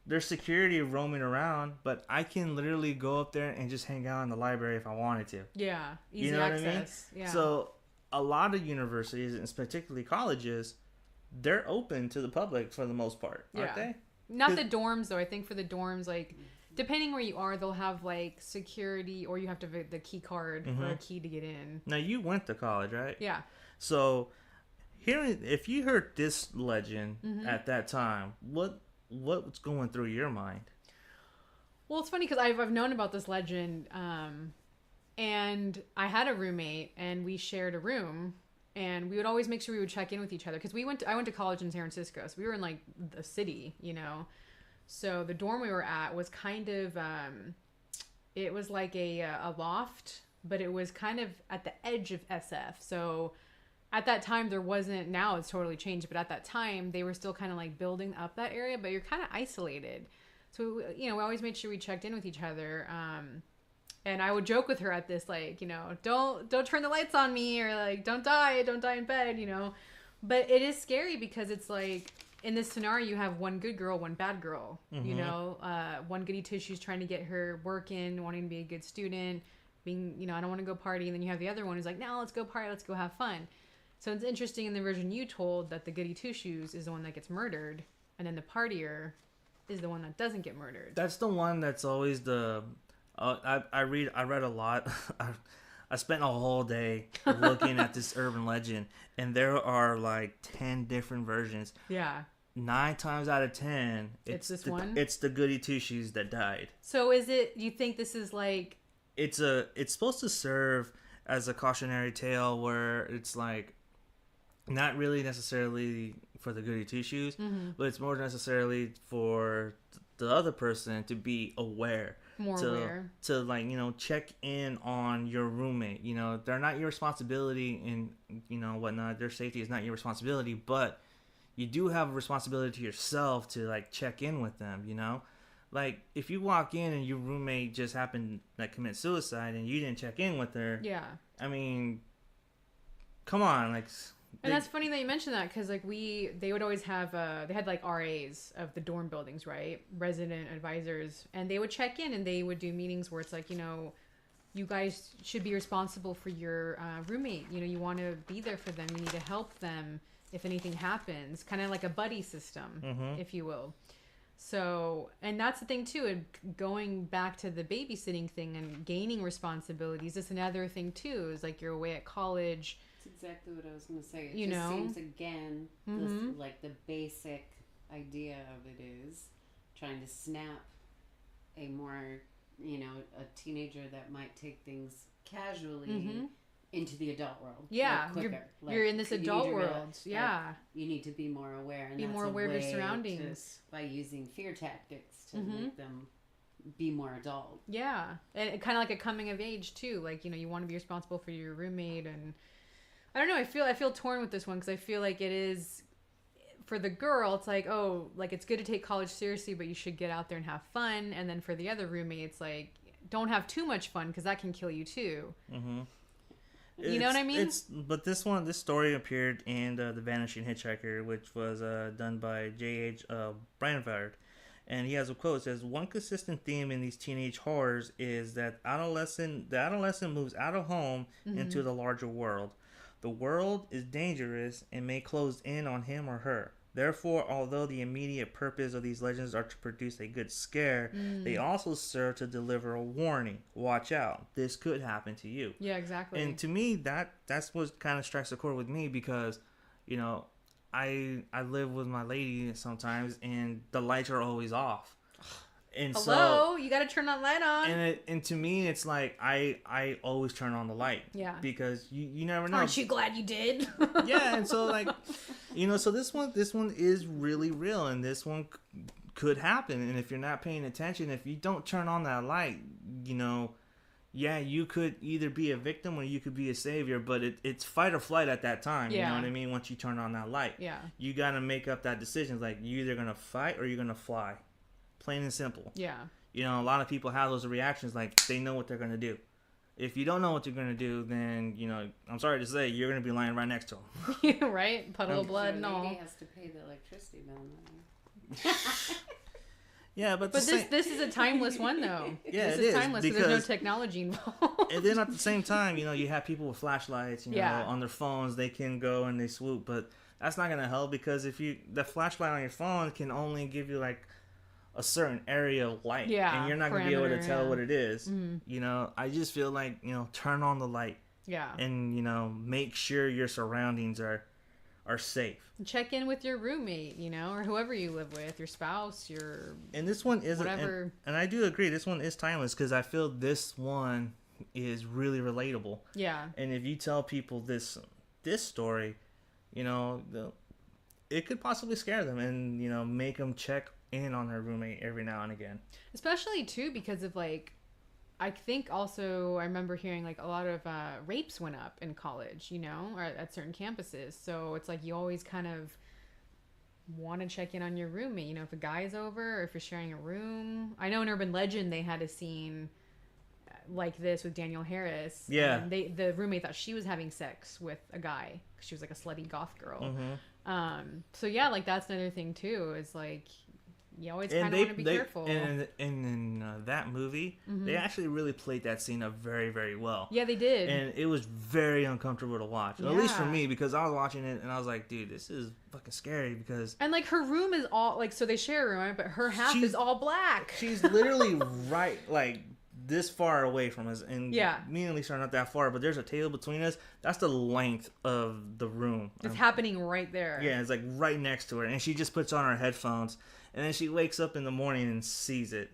[SPEAKER 2] There's security roaming around, but I can literally go up there and just hang out in the library if I wanted to.
[SPEAKER 1] Yeah, easy access. I mean? Yeah.
[SPEAKER 2] So a lot of universities, and particularly colleges, they're open to the public for the most part, aren't they?
[SPEAKER 1] Not the dorms though. I think for the dorms, like depending where you are, they'll have like security, or you have to have the key card or a key to get in.
[SPEAKER 2] Now you went to college, right?
[SPEAKER 1] Yeah.
[SPEAKER 2] So if you heard this legend at that time, what's going through your mind?
[SPEAKER 1] Well, it's funny because I've known about this legend, and I had a roommate, and we shared a room, and we would always make sure we would check in with each other because I went to college in San Francisco, so we were in like the city, So the dorm we were at was kind of, it was like a loft, but it was kind of at the edge of SF. So at that time there wasn't, now it's totally changed, but at that time they were still kind of like building up that area, but you're kind of isolated. So, we always made sure we checked in with each other. And I would joke with her at this, like, don't turn the lights on me, or like, don't die in bed, But it is scary because it's like, in this scenario, you have one good girl, one bad girl, one goody two-shoes trying to get her work in, wanting to be a good student, being, I don't want to go party. And then you have the other one who's like, no, let's go party, let's go have fun. So it's interesting in the version you told that the goody two-shoes is the one that gets murdered, and then the partier is the one that doesn't get murdered.
[SPEAKER 2] That's the one that's always the... I read a lot. I spent a whole day looking at this urban legend, and there are like 10 different versions.
[SPEAKER 1] Yeah.
[SPEAKER 2] 9 times out of 10,
[SPEAKER 1] it's this one?
[SPEAKER 2] It's the goody two-shoes that died.
[SPEAKER 1] So is it, you think this is like...
[SPEAKER 2] It's supposed to serve as a cautionary tale where it's like, not really necessarily for the goody two-shoes, but it's more necessarily for the other person to be aware.
[SPEAKER 1] Aware.
[SPEAKER 2] To like, check in on your roommate. They're not your responsibility, and, whatnot. Their safety is not your responsibility, but you do have a responsibility to yourself to like check in with them, Like, if you walk in and your roommate just happened to commit suicide and you didn't check in with her.
[SPEAKER 1] Yeah.
[SPEAKER 2] I mean, come on, like...
[SPEAKER 1] And that's funny that you mentioned that, because like they would always have they had like RAs of the dorm buildings, right? Resident advisors, and they would check in and they would do meetings where it's like, you guys should be responsible for your roommate. You want to be there for them. You need to help them if anything happens. Kind of like a buddy system, if you will. So, and that's the thing too. And going back to the babysitting thing and gaining responsibilities, that's another thing too. Is like you're away at college.
[SPEAKER 3] That's exactly what I was going to say. It just seems again, this, like the basic idea of it is trying to snap a more, a teenager that might take things casually into the adult world.
[SPEAKER 1] Yeah, you're in this adult world. Yeah,
[SPEAKER 3] you need to be more aware. And
[SPEAKER 1] be more aware of your surroundings
[SPEAKER 3] by using fear tactics to make them be more adult.
[SPEAKER 1] Yeah, and kind of like a coming of age too. Like you want to be responsible for your roommate and I don't know. I feel torn with this one because I feel like it is for the girl. It's like, oh, like it's good to take college seriously, but you should get out there and have fun. And then for the other roommate, it's like, don't have too much fun because that can kill you too. Mm-hmm. You know what I mean?
[SPEAKER 2] But this story appeared in the Vanishing Hitchhiker, which was done by J.H. Brandford. And he has a quote. It says, one consistent theme in these teenage horrors is that the adolescent moves out of home into the larger world. The world is dangerous and may close in on him or her. Therefore, although the immediate purpose of these legends are to produce a good scare, they also serve to deliver a warning. Watch out. This could happen to you.
[SPEAKER 1] Yeah, exactly.
[SPEAKER 2] And to me, that's what kind of strikes a chord with me because, you know, I live with my lady sometimes and the lights are always off. And
[SPEAKER 1] Hello, you got to turn that light on.
[SPEAKER 2] And to me, it's like I always turn on the light.
[SPEAKER 1] Yeah.
[SPEAKER 2] Because you never know.
[SPEAKER 1] Aren't you glad you did?
[SPEAKER 2] Yeah, and so like, you know, so this one is really real, and this one could happen. And if you're not paying attention, if you don't turn on that light, you know, yeah, you could either be a victim or you could be a savior, but it's fight or flight at that time.
[SPEAKER 1] Yeah.
[SPEAKER 2] You know what I mean? Once you turn on that light,
[SPEAKER 1] yeah,
[SPEAKER 2] you got to make up that decision. Like, you're either gonna fight or you're gonna fly. Plain and simple.
[SPEAKER 1] Yeah.
[SPEAKER 2] You know, a lot of people have those reactions like they know what they're going to do. If you don't know what you're going to do, then, you know, I'm sorry to say, you're going to be lying right next to them.
[SPEAKER 1] Right? Puddle of blood and all.
[SPEAKER 3] Lady has to pay the electricity bill.
[SPEAKER 2] Yeah, but
[SPEAKER 1] this is a timeless one, though.
[SPEAKER 2] Yeah,
[SPEAKER 1] this is timeless because there's no technology involved.
[SPEAKER 2] And then at the same time, you know, you have people with flashlights, you know, on their phones, they can go and they swoop, but that's not going to help because the flashlight on your phone can only give you like a certain area of light, and you're not going to be able to tell what it is. Mm-hmm. You know, I just feel like, you know, turn on the light, and, you know, make sure your surroundings are safe.
[SPEAKER 1] Check in with your roommate, you know, or whoever you live with, your spouse,
[SPEAKER 2] and this one is
[SPEAKER 1] whatever.
[SPEAKER 2] And I do agree, this one is timeless because I feel this one is really relatable.
[SPEAKER 1] Yeah.
[SPEAKER 2] And if you tell people this story, you know, it could possibly scare them and, you know, make them check in on their roommate every now and again.
[SPEAKER 1] Especially too because of like, I think also I remember hearing like a lot of rapes went up in college, you know, or at certain campuses. So it's like you always kind of want to check in on your roommate, you know, if a guy's over or if you're sharing a room. I know in Urban Legend they had a scene like this with Danielle Harris.
[SPEAKER 2] Yeah.
[SPEAKER 1] And the roommate thought she was having sex with a guy because she was like a slutty goth girl. Mm-hmm. So yeah, like that's another thing too, is like you always kind of want to be careful.
[SPEAKER 2] And in that movie, they actually really played that scene up very, very well.
[SPEAKER 1] Yeah, they did.
[SPEAKER 2] And it was very uncomfortable to watch. At least for me, because I was watching it and I was like, dude, this is fucking scary because...
[SPEAKER 1] And like her room is all, like, so they share a room, but her half is all black.
[SPEAKER 2] She's literally right, like, this far away from us. And me and Elysa are not that far, but there's a table between us. That's the length of the room.
[SPEAKER 1] It's happening right there.
[SPEAKER 2] Yeah, it's like right next to her. And she just puts on her headphones. And then she wakes up in the morning and sees it.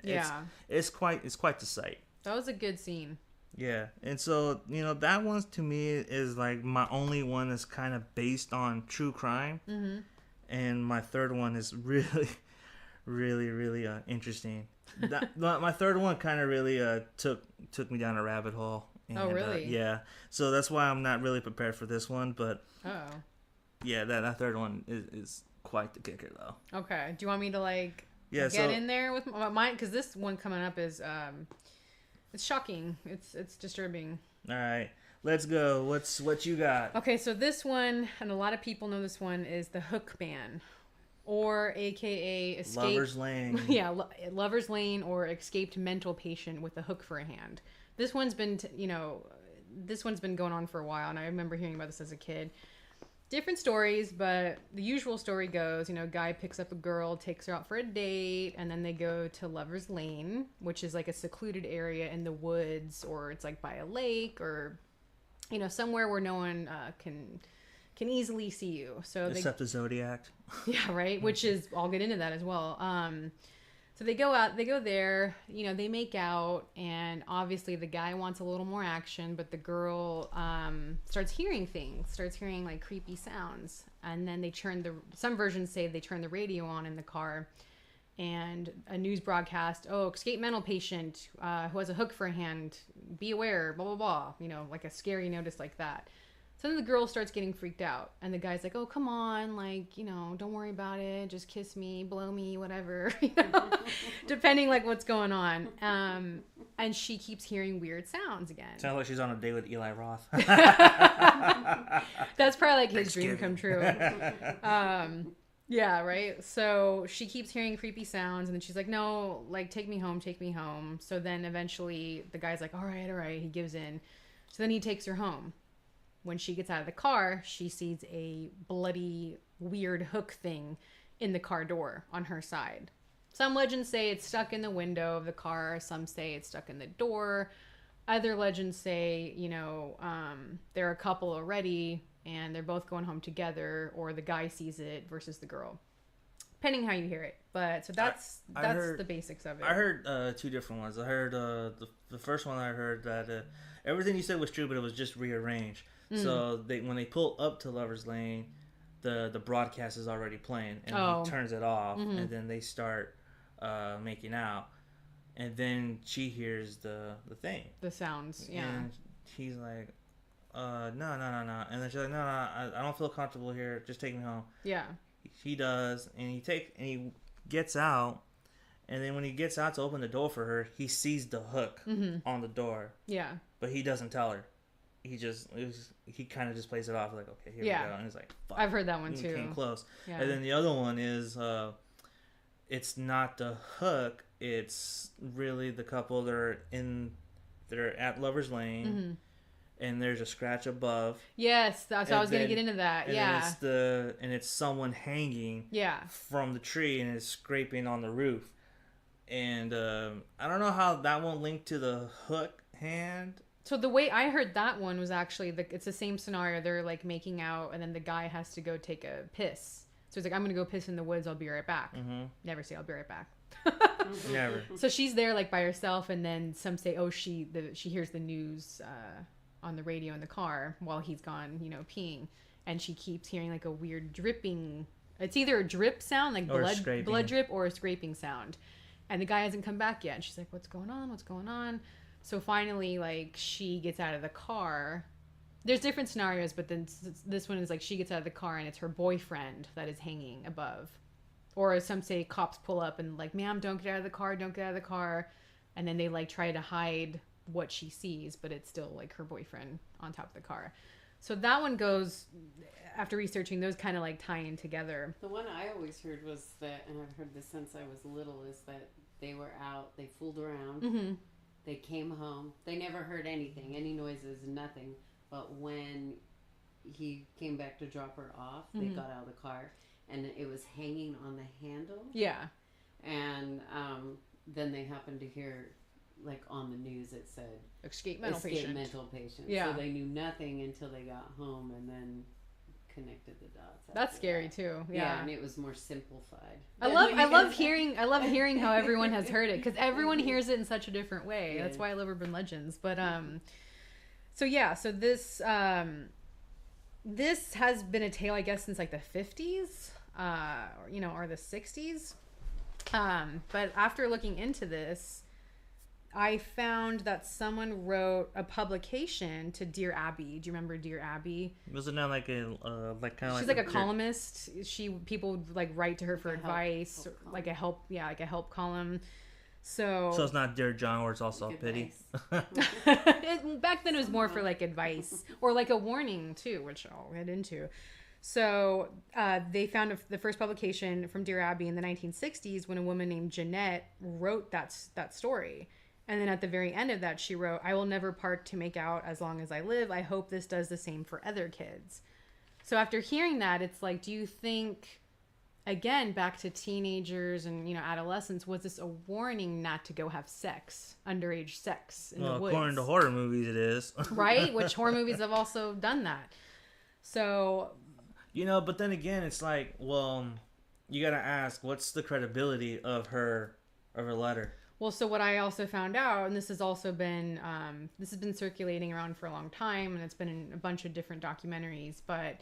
[SPEAKER 2] It's quite the sight.
[SPEAKER 1] That was a good scene.
[SPEAKER 2] Yeah. And so, you know, that one to me is like my only one that's kind of based on true crime. Mm-hmm. And my third one is really, really, really interesting. My third one kind of really took me down a rabbit hole. And,
[SPEAKER 1] oh, really?
[SPEAKER 2] Yeah. So that's why I'm not really prepared for this one. But yeah, that third one is quite the kicker though.
[SPEAKER 1] Okay. Do you want me to get in there with mine? Because this one coming up is it's shocking. It's disturbing.
[SPEAKER 2] All right, let's go. What you got?
[SPEAKER 1] Okay, so this one, and a lot of people know this one, is the Hook Man, or AKA escape.
[SPEAKER 2] Lover's Lane.
[SPEAKER 1] Yeah, Lover's Lane, or escaped mental patient with a hook for a hand. This one's been this one's been going on for a while, and I remember hearing about this as a kid. Different stories, but the usual story goes, you know, guy picks up a girl, takes her out for a date, and then they go to Lover's Lane, which is like a secluded area in the woods, or it's like by a lake, or, you know, somewhere where no one can easily see you. So
[SPEAKER 2] except the Zodiac.
[SPEAKER 1] Yeah, right. Which is, I'll get into that as well. So they go there, you know, they make out, and obviously the guy wants a little more action, but the girl starts hearing like creepy sounds. And then some versions say they turn the radio on in the car, and a news broadcast, escape mental patient who has a hook for a hand, be aware, blah, blah, blah, you know, like a scary notice like that. So then the girl starts getting freaked out, and the guy's like, "Oh, come on, like, you know, don't worry about it. Just kiss me, blow me, whatever, you know, depending like what's going on." And she keeps hearing weird sounds again.
[SPEAKER 2] Sounds like she's on a date with Eli Roth.
[SPEAKER 1] That's probably like his dream come true. Yeah, right. So she keeps hearing creepy sounds, and then she's like, "No, like, take me home, take me home." So then eventually the guy's like, all right. He gives in. So then he takes her home. When she gets out of the car, she sees a bloody, weird hook thing in the car door on her side. Some legends say it's stuck in the window of the car. Some say it's stuck in the door. Other legends say, you know, they're a couple already and they're both going home together, or the guy sees it versus the girl. Depending how you hear it. But so that's the basics of it.
[SPEAKER 2] I heard two different ones. I heard the first one I heard that everything you said was true, but it was just rearranged. So when they pull up to Lover's Lane, the broadcast is already playing, and he turns it off, and then they start making out, and then she hears the thing,
[SPEAKER 1] the sounds, yeah.
[SPEAKER 2] And he's like, no, and then she's like, no, I don't feel comfortable here. Just take me home.
[SPEAKER 1] Yeah.
[SPEAKER 2] He does, and he gets out, and then when he gets out to open the door for her, he sees the hook on the door. Yeah. But he doesn't tell her. He kind of just plays it off like, okay, here we go, and he's like, fuck.
[SPEAKER 1] I've heard that one too.
[SPEAKER 2] Came close. Yeah. And then the other one is, it's not the hook. It's really the couple they're at Lover's Lane, and there's a scratch above. Yes, that's how I was gonna get into that. And it's someone hanging. From the tree, and it's scraping on the roof. And I don't know how that one linked to the hook hand.
[SPEAKER 1] So the way I heard that one was actually it's the same scenario. They're like making out, and then the guy has to go take a piss. So he's like, "I'm gonna go piss in the woods. I'll be right back." Never say I'll be right back. Never. So she's there like by herself, and then some say, "Oh, she hears the news on the radio in the car while he's gone, you know, peeing," and she keeps hearing like a weird dripping. It's either a drip sound, like blood drip, or a scraping sound, and the guy hasn't come back yet. And she's like, "What's going on? What's going on?" So finally, like, she gets out of the car. There's different scenarios, but then this one is like she gets out of the car and it's her boyfriend that is hanging above. Or as some say, cops pull up and like, "Ma'am, don't get out of the car, don't get out of the car." And then they like try to hide what she sees, but it's still like her boyfriend on top of the car. So that one goes, after researching, those kind of like tie in together.
[SPEAKER 3] The one I always heard was that, and I've heard this since I was little, is that they were out, they fooled around. They came home. They never heard anything, any noises, nothing. But when he came back to drop her off, they got out of the car, and it was hanging on the handle. Yeah. And then they happened to hear, like on the news, it said
[SPEAKER 1] escape mental patient.
[SPEAKER 3] Yeah. So they knew nothing until they got home, and then connected the dots.
[SPEAKER 1] That's scary too. Yeah,
[SPEAKER 3] and it was more simplified.
[SPEAKER 1] I love hearing how everyone has heard it, because everyone hears it in such a different way. That's why I love urban legends. But so this this has been a tale, I guess, since like the 50s, or the 60s. But after looking into this, I found that someone wrote a publication to Dear Abby. Do you remember Dear Abby?
[SPEAKER 2] Wasn't that like a
[SPEAKER 1] She's like a columnist. People would like write to her for advice, like a help column. So
[SPEAKER 2] it's not Dear John, where it's also pity.
[SPEAKER 1] Back then it was more for like advice or like a warning too, which I'll get into. So they found the first publication from Dear Abby in the 1960s when a woman named Jeanette wrote that story. And then at the very end of that, she wrote, "I will never part to make out as long as I live. I hope this does the same for other kids." So after hearing that, it's like, do you think, again, back to teenagers and, adolescents, was this a warning not to go have sex, underage sex in the woods?
[SPEAKER 2] According to horror movies, it is.
[SPEAKER 1] Right? Which horror movies have also done that. So...
[SPEAKER 2] but then again, it's like, well, you got to ask, what's the credibility of her letter?
[SPEAKER 1] Well, so what I also found out, and this has also been, this has been circulating around for a long time, and it's been in a bunch of different documentaries, but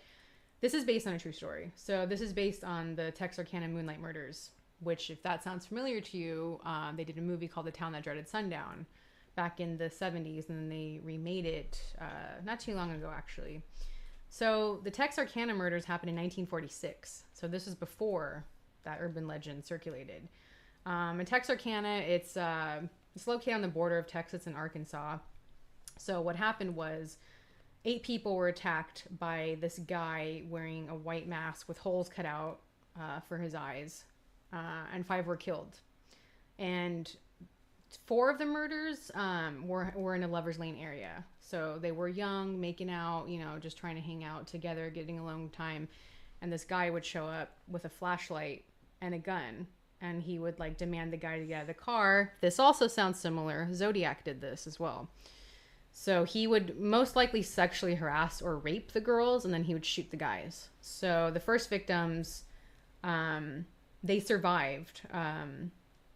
[SPEAKER 1] this is based on a true story. So this is based on the Texarkana Moonlight Murders, which, if that sounds familiar to you, they did a movie called The Town That Dreaded Sundown back in the 70s, and then they remade it not too long ago, actually. So the Texarkana murders happened in 1946. So this is before that urban legend circulated. In Texarkana, it's located on the border of Texas and Arkansas. So what happened was 8 people were attacked by this guy wearing a white mask with holes cut out for his eyes, and 5 were killed. And 4 of the murders were in a Lover's Lane area. So they were young, making out, just trying to hang out together, getting alone time. And this guy would show up with a flashlight and a gun, and he would demand the guy to get out of the car. This also sounds similar. Zodiac did this as well. So he would most likely sexually harass or rape the girls, and then he would shoot the guys. So the first victims, they survived.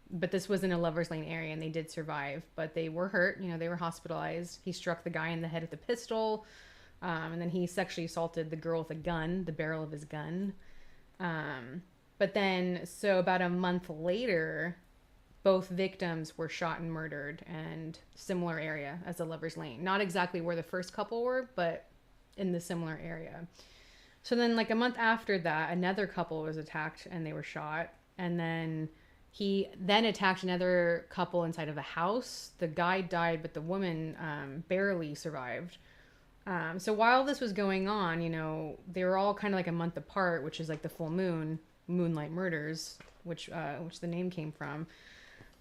[SPEAKER 1] But this was in a Lover's Lane area, and they did survive. But they were hurt. They were hospitalized. He struck the guy in the head with a pistol. And then he sexually assaulted the girl with a gun, the barrel of his gun. But then, so about a month later, both victims were shot and murdered in similar area as the Lover's Lane. Not exactly where the first couple were, but in the similar area. So then a month after that, another couple was attacked and they were shot. And then he then attacked another couple inside of a house. The guy died, but the woman barely survived. So while this was going on, they were all kind of a month apart, which is the full moon, moonlight murders, which the name came from.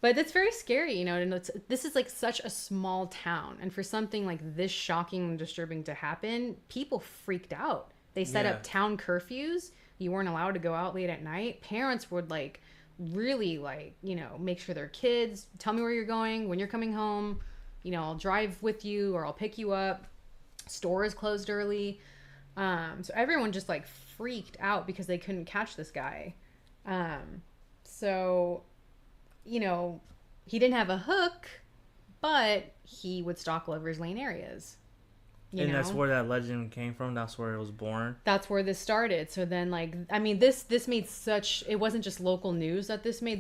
[SPEAKER 1] But it's very scary, and this is such a small town. And for something this shocking and disturbing to happen, people freaked out. They set up town curfews. You weren't allowed to go out late at night. Parents would really make sure their kids, tell me where you're going, when you're coming home, I'll drive with you or I'll pick you up. Stores closed early. So everyone just freaked out because they couldn't catch this guy. So he didn't have a hook, but he would stalk Lover's Lane areas.
[SPEAKER 2] That's where that legend came from. That's where it was born.
[SPEAKER 1] That's where this started. So then, this made it wasn't just local news that this made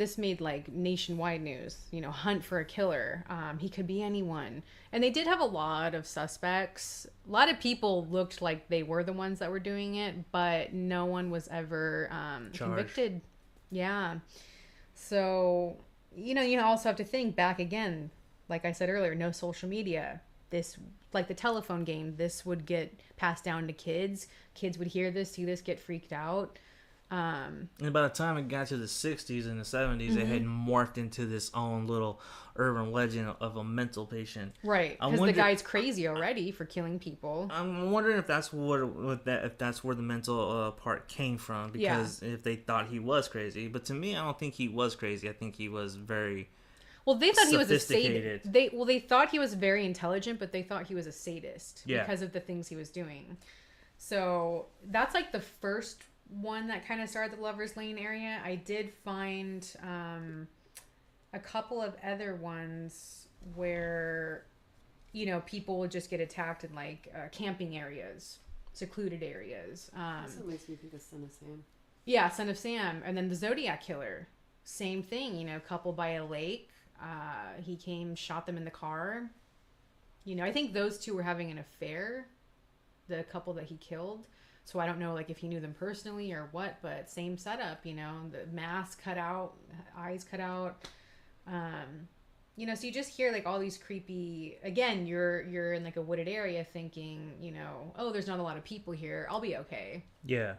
[SPEAKER 1] nationwide news. Hunt for a killer. He could be anyone. And they did have a lot of suspects. A lot of people looked like they were the ones that were doing it, but no one was ever convicted. Yeah. So, you also have to think back again. Like I said earlier, no social media. This, the telephone game, this would get passed down to kids. Kids would hear this, see this, get freaked out.
[SPEAKER 2] And by the time it got to the 60s and the 70s, it had morphed into this own little urban legend of a mental patient.
[SPEAKER 1] Right, because the guy's crazy already for killing people.
[SPEAKER 2] I'm wondering if that's if that's where the mental part came from, because if they thought he was crazy. But to me, I don't think he was crazy. I think he was very...
[SPEAKER 1] Well, they thought he was a sadist. They thought he was very intelligent, but they thought he was a sadist because of the things he was doing. So that's the first one that kind of started the Lover's Lane area. I did find a couple of other ones where, people would just get attacked in camping areas, secluded areas.
[SPEAKER 3] That's what makes me think of Son of Sam.
[SPEAKER 1] Yeah, Son of Sam. And then the Zodiac Killer. Same thing, couple by a lake. He came, shot them in the car. I think those two were having an affair, the couple that he killed. So I don't know, if he knew them personally or what, but same setup, the mask cut out, eyes cut out. So you just hear all these creepy, again, you're in a wooded area thinking, oh, there's not a lot of people here. I'll be okay.
[SPEAKER 2] Yeah.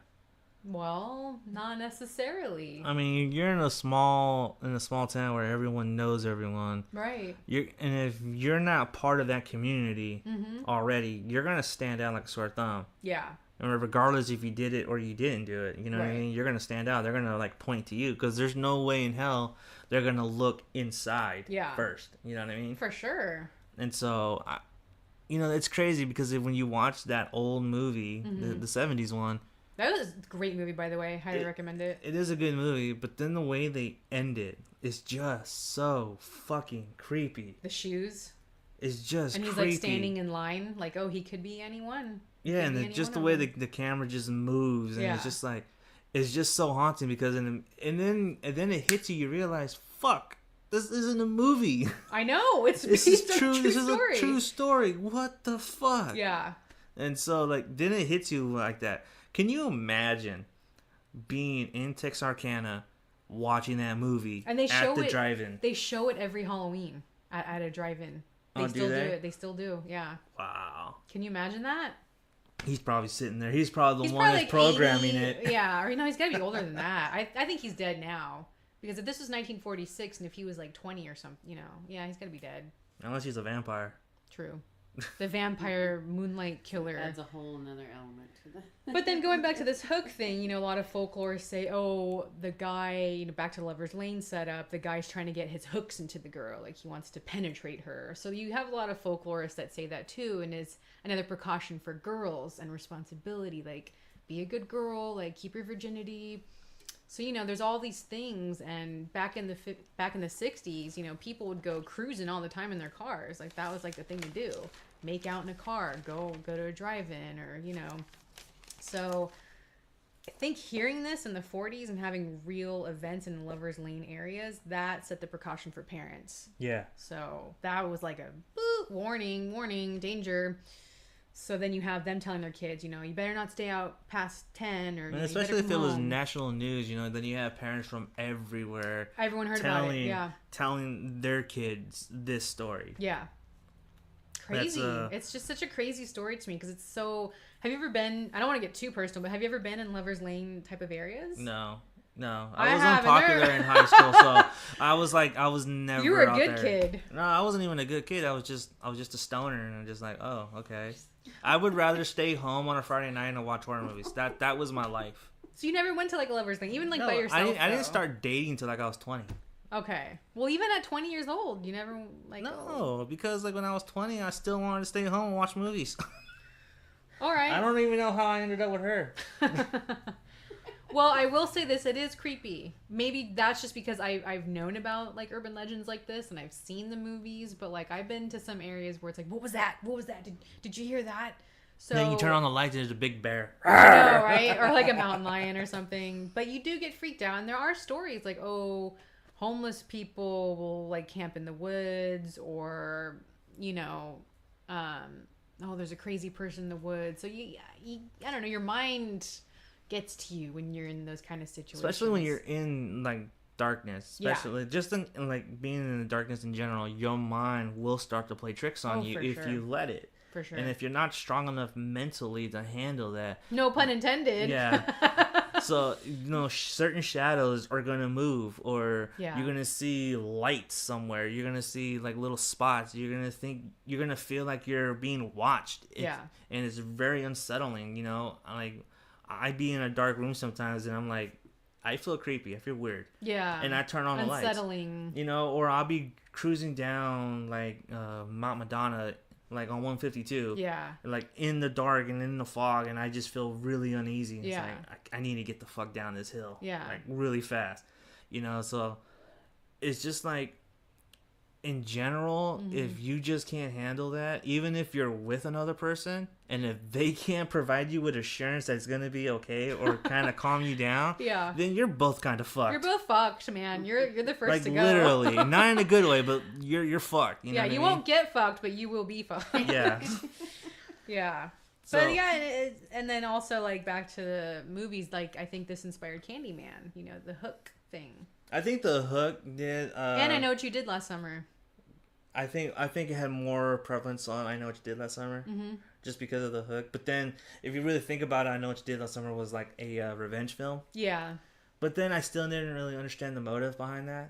[SPEAKER 1] Well, not necessarily.
[SPEAKER 2] I mean, you're in a small town where everyone knows everyone.
[SPEAKER 1] Right.
[SPEAKER 2] And if you're not part of that community already, you're gonna stand out like a sore thumb.
[SPEAKER 1] Yeah.
[SPEAKER 2] And regardless if you did it or you didn't do it, what I mean? You're gonna stand out. They're gonna point to you because there's no way in hell they're gonna look inside first. You know what I mean?
[SPEAKER 1] For sure.
[SPEAKER 2] And so, it's crazy because when you watch that old movie, the 70s one.
[SPEAKER 1] That was a great movie, by the way. I highly recommend it.
[SPEAKER 2] It is a good movie, but then the way they end it is just so fucking creepy.
[SPEAKER 1] The shoes.
[SPEAKER 2] It's just
[SPEAKER 1] creepy. And he's standing in line, oh, he could be anyone.
[SPEAKER 2] Yeah, and just the way the camera just moves, and it's just it's just so haunting because and then it hits you. You realize, fuck, this isn't a movie.
[SPEAKER 1] I know it's
[SPEAKER 2] this is true. This
[SPEAKER 1] story.
[SPEAKER 2] is a true story. What the fuck?
[SPEAKER 1] Yeah.
[SPEAKER 2] And so, like, then it hits you like that. Can you imagine being in Texarkana watching that movie
[SPEAKER 1] And they show
[SPEAKER 2] at the
[SPEAKER 1] it,
[SPEAKER 2] drive-in?
[SPEAKER 1] They show it every Halloween at a drive-in. They still do it. They still do. Yeah.
[SPEAKER 2] Wow.
[SPEAKER 1] Can you imagine that?
[SPEAKER 2] He's probably sitting there. He's probably the one
[SPEAKER 1] probably
[SPEAKER 2] that's programming
[SPEAKER 1] 80,
[SPEAKER 2] it.
[SPEAKER 1] Yeah. Or, he's got to be older than that. I think he's dead now. Because if this was 1946 and if he was like 20 or something, yeah, he's got to be dead.
[SPEAKER 2] Unless he's a vampire.
[SPEAKER 1] True. The vampire moonlight killer.
[SPEAKER 3] Adds a whole another element to that.
[SPEAKER 1] But then going back to this hook thing, a lot of folklore say, oh, the guy, back to Lover's Lane setup, the guy's trying to get his hooks into the girl, like he wants to penetrate her. So you have a lot of folklorists that say that too, and it's another precaution for girls and responsibility, like be a good girl, like keep your virginity. So there's all these things, and back in the 60s, people would go cruising all the time in their cars, like that was like the thing to do, make out in a car, go to a drive-in, or So I think hearing this in the 40s and having real events in Lover's Lane areas, that set the precaution for parents.
[SPEAKER 2] Yeah.
[SPEAKER 1] So that was like a boop, warning, danger. So then you have them telling their kids, you better not stay out past 10, or
[SPEAKER 2] and especially if it was national news, then you have parents from everywhere.
[SPEAKER 1] Everyone heard about it, yeah.
[SPEAKER 2] Telling their kids this story.
[SPEAKER 1] Yeah. Crazy. It's just such a crazy story to me because it's so... Have you ever been... I don't want to get too personal, but have you ever been in Lover's Lane type of areas?
[SPEAKER 2] No. I was unpopular in high school, so I was never.
[SPEAKER 1] You were a
[SPEAKER 2] out
[SPEAKER 1] good
[SPEAKER 2] there.
[SPEAKER 1] kid.
[SPEAKER 2] No, I wasn't even a good kid. I was just a stoner, and I'm just like, oh, okay. I would rather stay home on a Friday night and watch horror movies. That was my life.
[SPEAKER 1] So you never went to like a Lover's Lane, even like by yourself?
[SPEAKER 2] I didn't start dating until like I was 20.
[SPEAKER 1] Okay. Well, even at 20 years old, you never like.
[SPEAKER 2] No, because like when I was 20, I still wanted to stay home and watch movies.
[SPEAKER 1] All right.
[SPEAKER 2] I don't even know how I ended up with her.
[SPEAKER 1] Well, I will say this, it is creepy. Maybe that's just because I've known about like urban legends like this and I've seen the movies, but like I've been to some areas where it's like, what was that? Did you hear that? So
[SPEAKER 2] then you turn on the lights and there's a big bear.
[SPEAKER 1] I know, right? Or like a mountain lion or something. But you do get freaked out, and there are stories like, oh, homeless people will like camp in the woods, or oh, there's a crazy person in the woods. So you I don't know, your mind gets to you when you're in those kind of situations,
[SPEAKER 2] especially when you're in like darkness, especially just in like being in the darkness in general. Your mind will start to play tricks on you if you let it,
[SPEAKER 1] for sure.
[SPEAKER 2] And if you're not strong enough mentally to handle that,
[SPEAKER 1] no pun intended,
[SPEAKER 2] so certain shadows are gonna move, or you're gonna see lights somewhere, you're gonna see like little spots, you're gonna feel like you're being watched, and it's very unsettling. Like I'd be in a dark room sometimes and I'm like, I feel creepy, I feel weird, and I turn on the lights, unsettling, or I'll be cruising down like Mount Madonna, like on 152, like in the dark and in the fog, and I just feel really uneasy. It's like I need to get the fuck down this hill, like really fast, so it's just like, in general, if you just can't handle that, even if you're with another person, and if they can't provide you with assurance that it's gonna be okay or kind of calm you down, then you're both kind of fucked.
[SPEAKER 1] You're both fucked, man. You're the first to go.
[SPEAKER 2] Like literally, not in a good way, but you're fucked. You know what I mean?
[SPEAKER 1] Won't get fucked, but you will be fucked. Yeah. So, but and then also like back to the movies, like I think this inspired Candyman. The hook thing.
[SPEAKER 2] I think the hook did.
[SPEAKER 1] And I Know What You Did Last Summer.
[SPEAKER 2] I think it had more prevalence on I Know What You Did Last Summer, just because of the hook. But then, if you really think about it, I Know What You Did Last Summer was like a revenge film. Yeah. But then I still didn't really understand the motive behind that.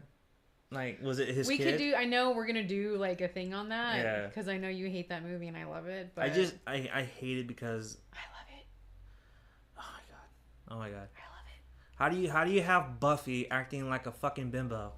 [SPEAKER 2] Like, was it his kid?
[SPEAKER 1] Could do. I know we're gonna do like a thing on that. Yeah. Because I know you hate that movie and I love it. But
[SPEAKER 2] I hate it because
[SPEAKER 1] I love it.
[SPEAKER 2] Oh my god. I love it. How do you have Buffy acting like a fucking bimbo?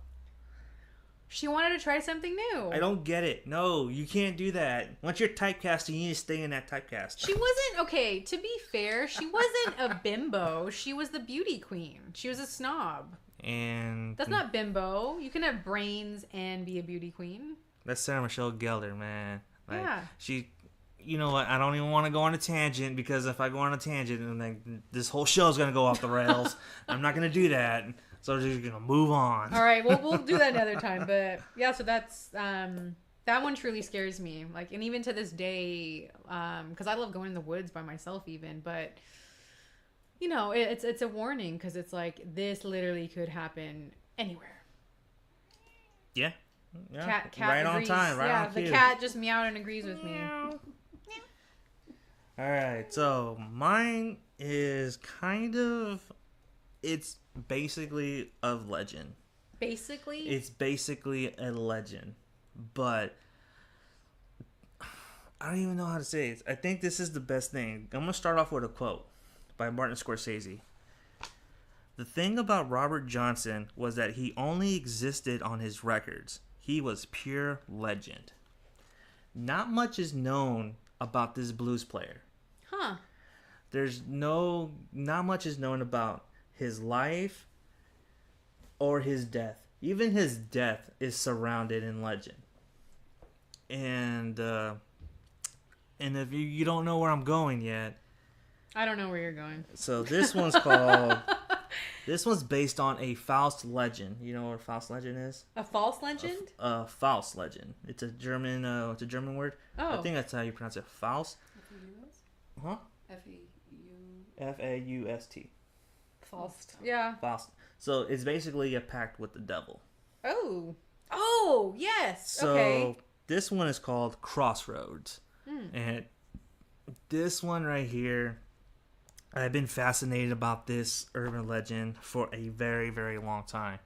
[SPEAKER 1] She wanted to try something new.
[SPEAKER 2] I don't get it. No, you can't do that. Once you're typecasting, you need to stay in that typecast.
[SPEAKER 1] She wasn't, okay, to be fair, she wasn't a bimbo. She was the beauty queen. She was a snob.
[SPEAKER 2] And
[SPEAKER 1] that's not bimbo. You can have brains and be a beauty queen.
[SPEAKER 2] That's Sarah Michelle Gellar, man. Like, she, you know what? I don't even want to go on a tangent, because if I go on a tangent, and like this whole show's going to go off the rails. I'm not going to do that. So we're just gonna move on.
[SPEAKER 1] All right, we'll do that another time. But yeah, so that's That one truly scares me. Like, and even to this day, because I love going in the woods by myself, even, but you know, it's a warning because it's like this literally could happen anywhere.
[SPEAKER 2] Yeah.
[SPEAKER 1] Cat
[SPEAKER 2] right
[SPEAKER 1] agrees.
[SPEAKER 2] on time, right
[SPEAKER 1] yeah,
[SPEAKER 2] on cue.
[SPEAKER 1] the cat just meowed and agrees with me.
[SPEAKER 2] All right, so mine is it's basically a legend.
[SPEAKER 1] Basically?
[SPEAKER 2] It's basically a legend, but I don't even know how to say it. I think this is the best thing. I'm going to start off with a quote by Martin Scorsese. The thing about Robert Johnson was that he only existed on his records. He was pure legend. Not much is known about this blues player.
[SPEAKER 1] Huh.
[SPEAKER 2] Not much is known about his life or his death. Even his death is surrounded in legend. And if you don't know where I'm going yet,
[SPEAKER 1] I don't know where you're going.
[SPEAKER 2] so this one's called. This one's based on a Faust legend. You know what a Faust legend is?
[SPEAKER 1] A false legend?
[SPEAKER 2] A Faust legend. It's a German. It's a German word.
[SPEAKER 1] Oh.
[SPEAKER 2] I think that's how you pronounce it. Faust. Huh? Faust.
[SPEAKER 1] Faust. Yeah.
[SPEAKER 2] Faust. So it's basically a pact with the devil.
[SPEAKER 1] Oh. Oh, yes.
[SPEAKER 2] So
[SPEAKER 1] okay.
[SPEAKER 2] this one is called Crossroads. And this one right here, I've been fascinated about this urban legend for a very, very long time.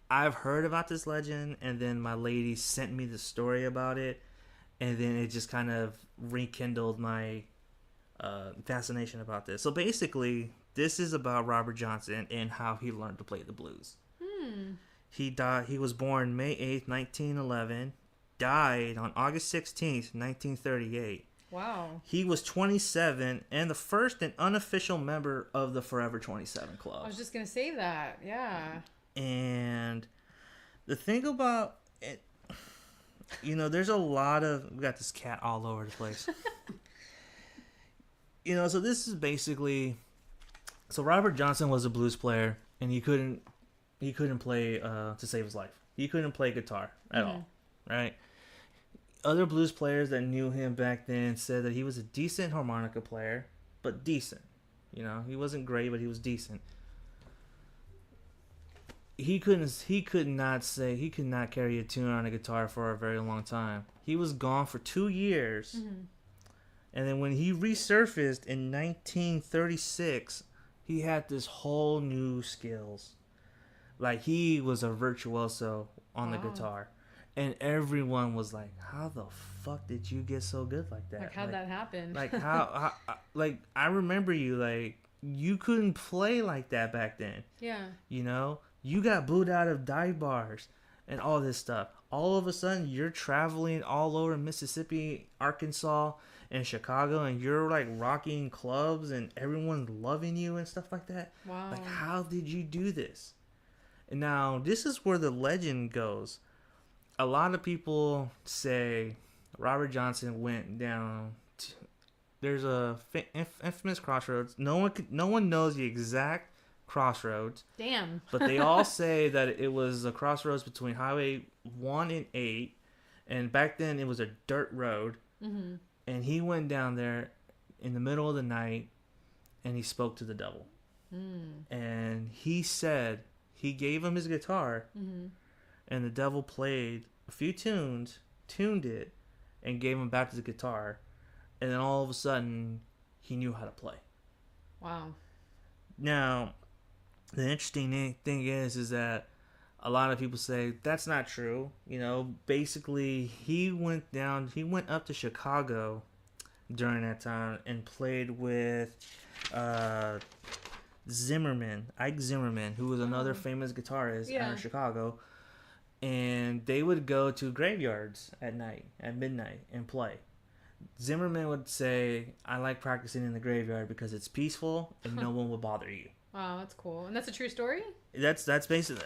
[SPEAKER 2] I've heard about this legend, and then my lady sent me the story about it, and then it just kind of rekindled my fascination about this. So basically, this is about Robert Johnson and how he learned to play the blues. He was born May 8th, 1911, died on August 16th, 1938.
[SPEAKER 1] Wow.
[SPEAKER 2] He was 27 and the first and unofficial member of the Forever 27 Club.
[SPEAKER 1] I was just going to say that. Yeah.
[SPEAKER 2] And the thing about it, you know, there's a lot of... We got this cat all over the place. You know, so this is basically... So Robert Johnson was a blues player, and he couldn't play to save his life. He couldn't play guitar at all, right? Other blues players that knew him back then said that he was a decent harmonica player, but decent. You know, he wasn't great, but he was decent. He could not carry a tune on a guitar for a very long time. He was gone for 2 years. And then when he resurfaced in 1936, he had this whole new skills. Like, he was a virtuoso on the guitar. And everyone was like, how the fuck did you get so good like that?
[SPEAKER 1] Like, how'd that happen?
[SPEAKER 2] Like, how like, I remember you, like, you couldn't play like that back then.
[SPEAKER 1] Yeah.
[SPEAKER 2] You know? You got booed out of dive bars and all this stuff. All of a sudden, you're traveling all over Mississippi, Arkansas, and Chicago, and you're, like, rocking clubs, and everyone's loving you and stuff like that.
[SPEAKER 1] Wow.
[SPEAKER 2] Like, how did you do this? And now, this is where the legend goes. A lot of people say Robert Johnson went down to, there's a infamous crossroads. No one knows the exact crossroads.
[SPEAKER 1] Damn.
[SPEAKER 2] But they all say that it was a crossroads between Highway 1 and 8. And back then it was a dirt road. And he went down there in the middle of the night and he spoke to the devil. And he said, he gave him his guitar. And the devil played a few tunes, tuned it, and gave him back his guitar. And then all of a sudden, he knew how to play.
[SPEAKER 1] Wow. Now,
[SPEAKER 2] the interesting thing is that a lot of people say that's not true. You know, basically, he went up to Chicago during that time and played with Ike Zimmerman, who was another famous guitarist out of Chicago. And they would go to graveyards at midnight, and play. Zimmerman would say, I like practicing in the graveyard because it's peaceful and no one will bother you.
[SPEAKER 1] Wow, that's cool. And that's a true story?
[SPEAKER 2] That's basically,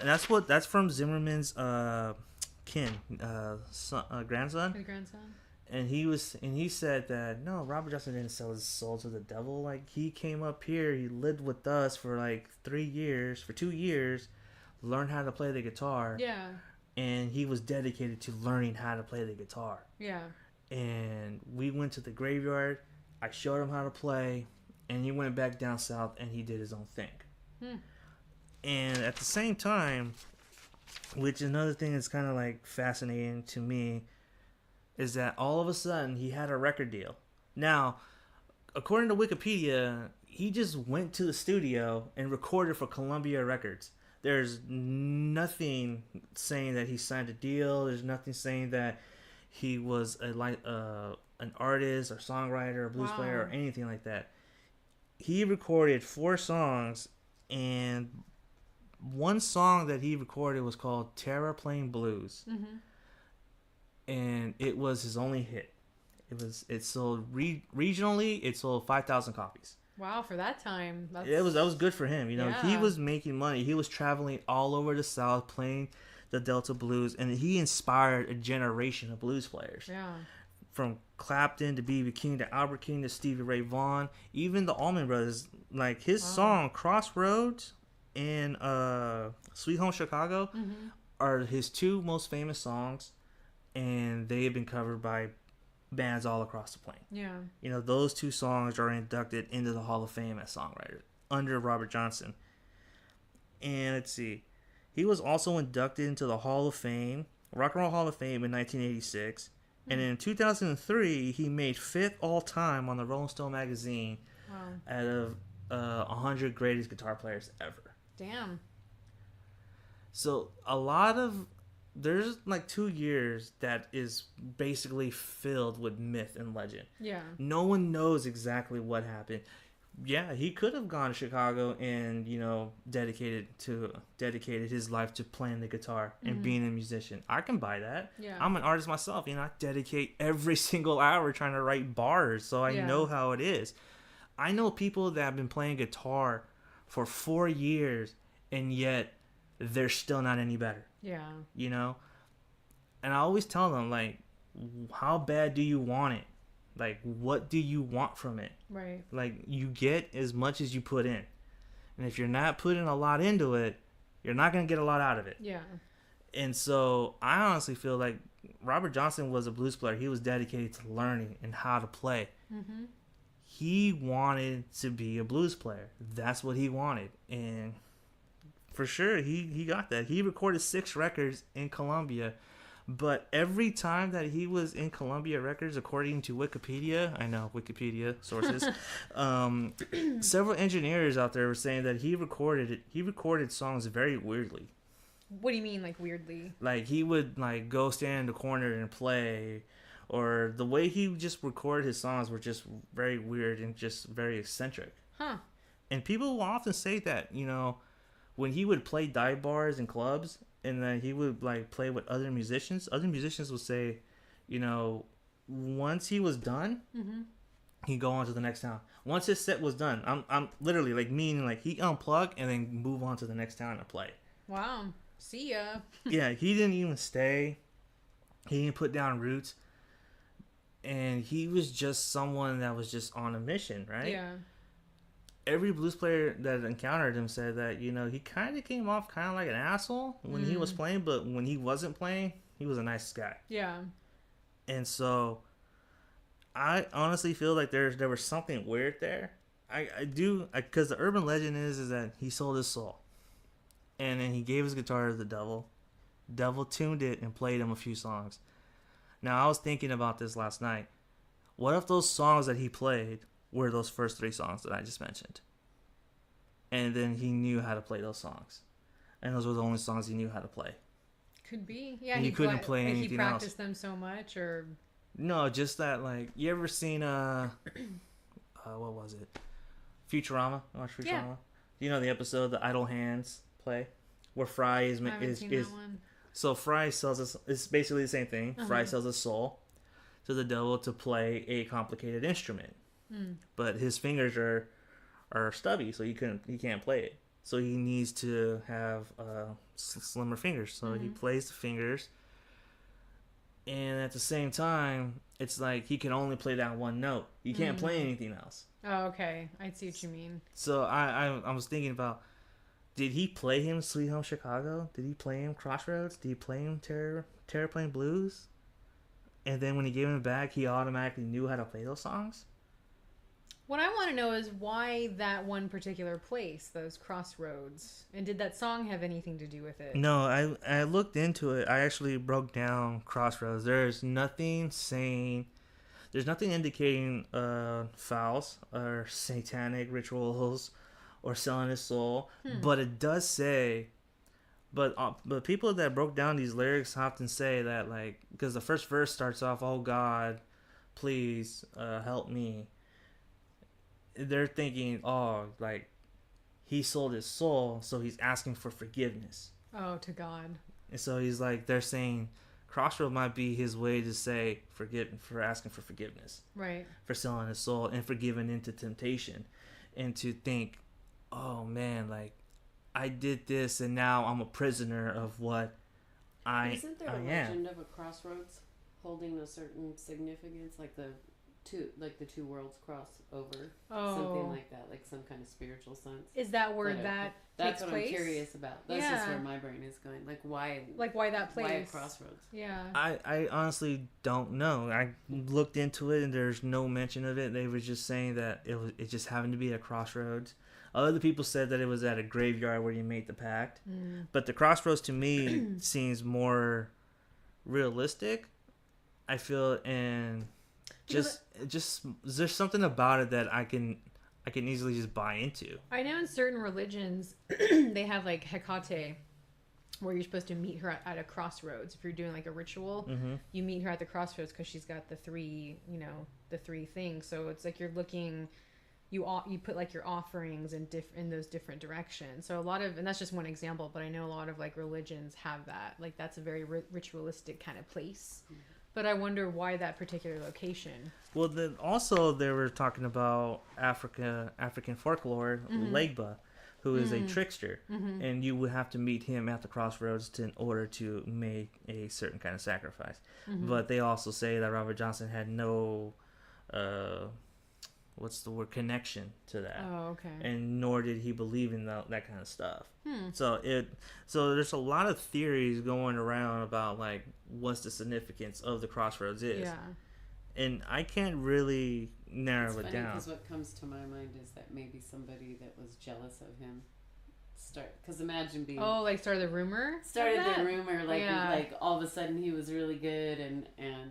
[SPEAKER 2] that's from Zimmerman's grandson.
[SPEAKER 1] His grandson.
[SPEAKER 2] And he said that, no, Robert Johnson didn't sell his soul to the devil. Like, he came up here, he lived with us for like 2 years, learned how to play the guitar.
[SPEAKER 1] Yeah.
[SPEAKER 2] and he was dedicated to learning how to play the guitar.
[SPEAKER 1] Yeah.
[SPEAKER 2] And we went to the graveyard. I showed him how to play, and he went back down south and he did his own thing. And at the same time, which is another thing that's kind of like fascinating to me, is that all of a sudden he had a record deal. Now, according to Wikipedia, he just went to the studio and recorded for Columbia Records. There's nothing saying that he signed a deal. There's nothing saying that he was an artist or songwriter or blues player or anything like that. He recorded 4 songs, and one song that he recorded was called Terra Plain Blues. And it was his only hit. It sold regionally, it sold 5,000 copies.
[SPEAKER 1] Wow, for that time. That
[SPEAKER 2] was good for him. You know,
[SPEAKER 1] Yeah.
[SPEAKER 2] He was making money. He was traveling all over the South playing the Delta blues, and he inspired a generation of blues players.
[SPEAKER 1] Yeah.
[SPEAKER 2] From Clapton to B.B. King to Albert King to Stevie Ray Vaughan, even the Allman Brothers. Like his song Crossroads and Sweet Home Chicago are his 2 most famous songs, and they have been covered by bands all across the plain.
[SPEAKER 1] Yeah.
[SPEAKER 2] You know, those 2 songs are inducted into the Hall of Fame as songwriters under Robert Johnson. And let's see, he was also inducted into the Hall of Fame, Rock and Roll Hall of Fame in 1986. And in 2003, he made 5th all time on the Rolling Stone magazine out of 100 greatest guitar players ever.
[SPEAKER 1] Damn.
[SPEAKER 2] So there's like 2 years that is basically filled with myth and legend.
[SPEAKER 1] Yeah.
[SPEAKER 2] No one knows exactly what happened. Yeah, he could have gone to Chicago and, you know, dedicated his life to playing the guitar and being a musician. I can buy that.
[SPEAKER 1] Yeah.
[SPEAKER 2] I'm an artist myself. You know, I dedicate every single hour trying to write bars, so I know how it is. I know people that have been playing guitar for 4 years, and yet they're still not any better.
[SPEAKER 1] Yeah.
[SPEAKER 2] You know? And I always tell them, like, how bad do you want it? Like, what do you want from it?
[SPEAKER 1] Right.
[SPEAKER 2] Like, you get as much as you put in. And if you're not putting a lot into it, you're not going to get a lot out of it.
[SPEAKER 1] Yeah.
[SPEAKER 2] And so I honestly feel like Robert Johnson was a blues player. He was dedicated to learning and how to play. He wanted to be a blues player. That's what he wanted. And for sure, he got that. He recorded 6 records in Columbia. But every time that he was in Columbia Records, according to Wikipedia, I know Wikipedia sources, several engineers out there were saying that he recorded songs very weirdly.
[SPEAKER 1] What do you mean, like, weirdly?
[SPEAKER 2] Like, he would, like, go stand in the corner and play, or the way he just recorded his songs were just very weird and just very eccentric.
[SPEAKER 1] Huh.
[SPEAKER 2] And people will often say that, you know, when he would play dive bars and clubs, and then he would like play with other musicians would say, you know, once he was done, he'd go on to the next town. Once his set was done, I'm literally like meaning like he unplug and then move on to the next town to play.
[SPEAKER 1] Wow. See ya.
[SPEAKER 2] Yeah, he didn't even stay. He didn't put down roots. And he was just someone that was just on a mission, right?
[SPEAKER 1] Yeah.
[SPEAKER 2] Every blues player that encountered him said that, you know, he kind of came off kind of like an asshole when he was playing, but when he wasn't playing, he was a nice guy.
[SPEAKER 1] Yeah.
[SPEAKER 2] And so I honestly feel like there was something weird there. I do, because the urban legend is that he sold his soul. And then he gave his guitar to the devil. Devil tuned it and played him a few songs. Now, I was thinking about this last night. What if those songs that he played were those first 3 songs that I just mentioned? And then he knew how to play those songs. And those were the only songs he knew how to play.
[SPEAKER 1] Could be. Yeah.
[SPEAKER 2] And he couldn't play anything else.
[SPEAKER 1] He practiced them so much, or...
[SPEAKER 2] No, just that, like, you ever seen, what was it? Futurama? You watch Futurama?
[SPEAKER 1] Yeah.
[SPEAKER 2] You know the episode, The Idle Hands play? Where Fry is...
[SPEAKER 1] I haven't seen that one.
[SPEAKER 2] So Fry sells us... It's basically the same thing. Fry sells his soul to the devil to play a complicated instrument. But his fingers are stubby, so he can't play it. So he needs to have slimmer fingers. So he plays the fingers, and at the same time, it's like he can only play that one note. He can't play anything else.
[SPEAKER 1] Oh, okay. I see what you mean.
[SPEAKER 2] So I was thinking about, did he play him Sweet Home Chicago? Did he play him Crossroads? Did he play him Terraplane Blues? And then when he gave him back, he automatically knew how to play those songs?
[SPEAKER 1] What I want to know is why that one particular place, those crossroads, and did that song have anything to do with it?
[SPEAKER 2] No, I looked into it. I actually broke down Crossroads. There's nothing indicating fouls or satanic rituals or selling his soul. But it does say, but people that broke down these lyrics often say that, like, because the first verse starts off, "Oh God, please help me." They're thinking, oh, like, he sold his soul, so he's asking for forgiveness.
[SPEAKER 1] Oh, to God.
[SPEAKER 2] And so he's like, they're saying Crossroad might be his way to say for asking for forgiveness.
[SPEAKER 1] Right.
[SPEAKER 2] For selling his soul and for giving into temptation. And to think, oh man, like, I did this and now I'm a prisoner of what I am.
[SPEAKER 3] Isn't there a legend of a crossroads holding a certain significance, like the two worlds cross over, something like that, like some kind of spiritual sense?
[SPEAKER 1] Is that where that
[SPEAKER 3] that's
[SPEAKER 1] takes
[SPEAKER 3] what
[SPEAKER 1] place?
[SPEAKER 3] I'm curious about. That's just where my brain is going. Like why
[SPEAKER 1] that place?
[SPEAKER 3] Why a crossroads?
[SPEAKER 1] Yeah.
[SPEAKER 2] I honestly don't know. I looked into it and there's no mention of it. They were just saying that it just happened to be a crossroads. Other people said that it was at a graveyard where you made the pact. But the crossroads to me seems more realistic, I feel, and just there's something about it that I can easily just buy into.
[SPEAKER 1] I know in certain religions they have like Hecate, where you're supposed to meet her at a crossroads. If you're doing like a ritual, you meet her at the crossroads because she's got the three things. So it's like you're looking, you put like your offerings in those different directions. So a lot of, and that's just one example, but I know a lot of like religions have that. Like that's a very ritualistic kind of place. But I wonder why that particular location.
[SPEAKER 2] Well, then also they were talking about African folklore, Legba, who is a trickster, and you would have to meet him at the crossroads in order to make a certain kind of sacrifice. But they also say that Robert Johnson had no, connection to that.
[SPEAKER 1] Oh, okay.
[SPEAKER 2] And nor did he believe in that kind of stuff. So there's a lot of theories going around about like what's the significance of the crossroads is.
[SPEAKER 1] Yeah.
[SPEAKER 2] And I can't really narrow it down.
[SPEAKER 3] Because what comes to my mind is that maybe somebody that was jealous of him because imagine being
[SPEAKER 1] started the rumor,
[SPEAKER 3] like all of a sudden he was really good and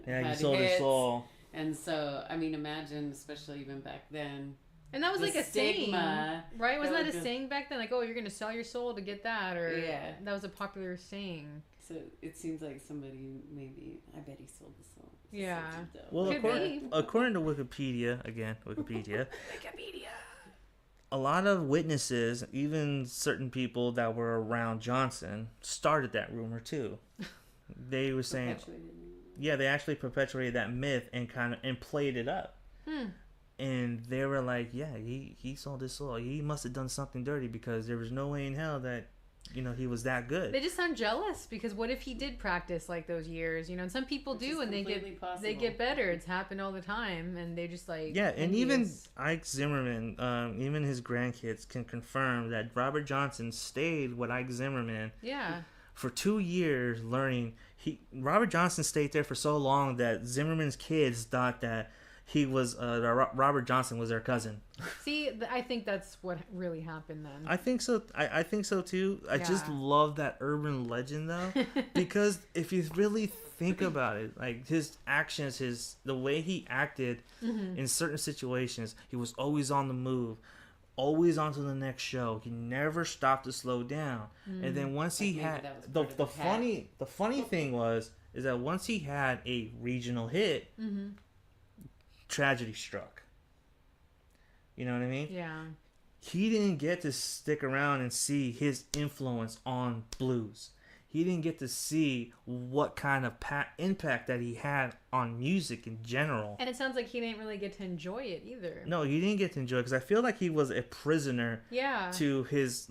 [SPEAKER 3] had
[SPEAKER 2] he sold
[SPEAKER 3] hits.
[SPEAKER 2] his soul.
[SPEAKER 3] And so, I mean, imagine, especially even back then.
[SPEAKER 1] And that was like a
[SPEAKER 3] stigma,
[SPEAKER 1] saying, right? Wasn't that a saying back then? Like, oh, you're going to sell your soul to get that? Or
[SPEAKER 3] yeah.
[SPEAKER 1] That was a popular saying.
[SPEAKER 3] So it seems like somebody I bet he sold the soul.
[SPEAKER 1] Yeah.
[SPEAKER 2] Well, according to Wikipedia, Wikipedia, a lot of witnesses, even certain people that were around Johnson, started that rumor too. They were saying... Yeah, they actually perpetuated that myth and played it up. And they were like, yeah, he sold his soul. He must have done something dirty because there was no way in hell that, he was that good.
[SPEAKER 1] They just sound jealous because what if he did practice like those years, and some people do and they get better. It's happened all the time and they just like... Yeah,
[SPEAKER 2] and even Ike Zimmerman, even his grandkids can confirm that Robert Johnson stayed with Ike Zimmerman.
[SPEAKER 1] Yeah.
[SPEAKER 2] For 2 years learning. Robert Johnson stayed there for so long that Zimmerman's kids thought that he was Robert Johnson was their cousin.
[SPEAKER 1] See, I think that's what really happened then.
[SPEAKER 2] I think so. I think so too. I just love that urban legend though, because if you really think about it, like his actions, the way he acted in certain situations, he was always on the move. Always on to the next show. He never stopped to slow down. And then once he had the funny thing is that once he had a regional hit, tragedy struck. You know what I mean?
[SPEAKER 1] Yeah.
[SPEAKER 2] He didn't get to stick around and see his influence on blues. He didn't get to see what kind of impact that he had on music in general.
[SPEAKER 1] And it sounds like he didn't really get to enjoy it either.
[SPEAKER 2] No, he didn't get to enjoy it because I feel like he was a prisoner to his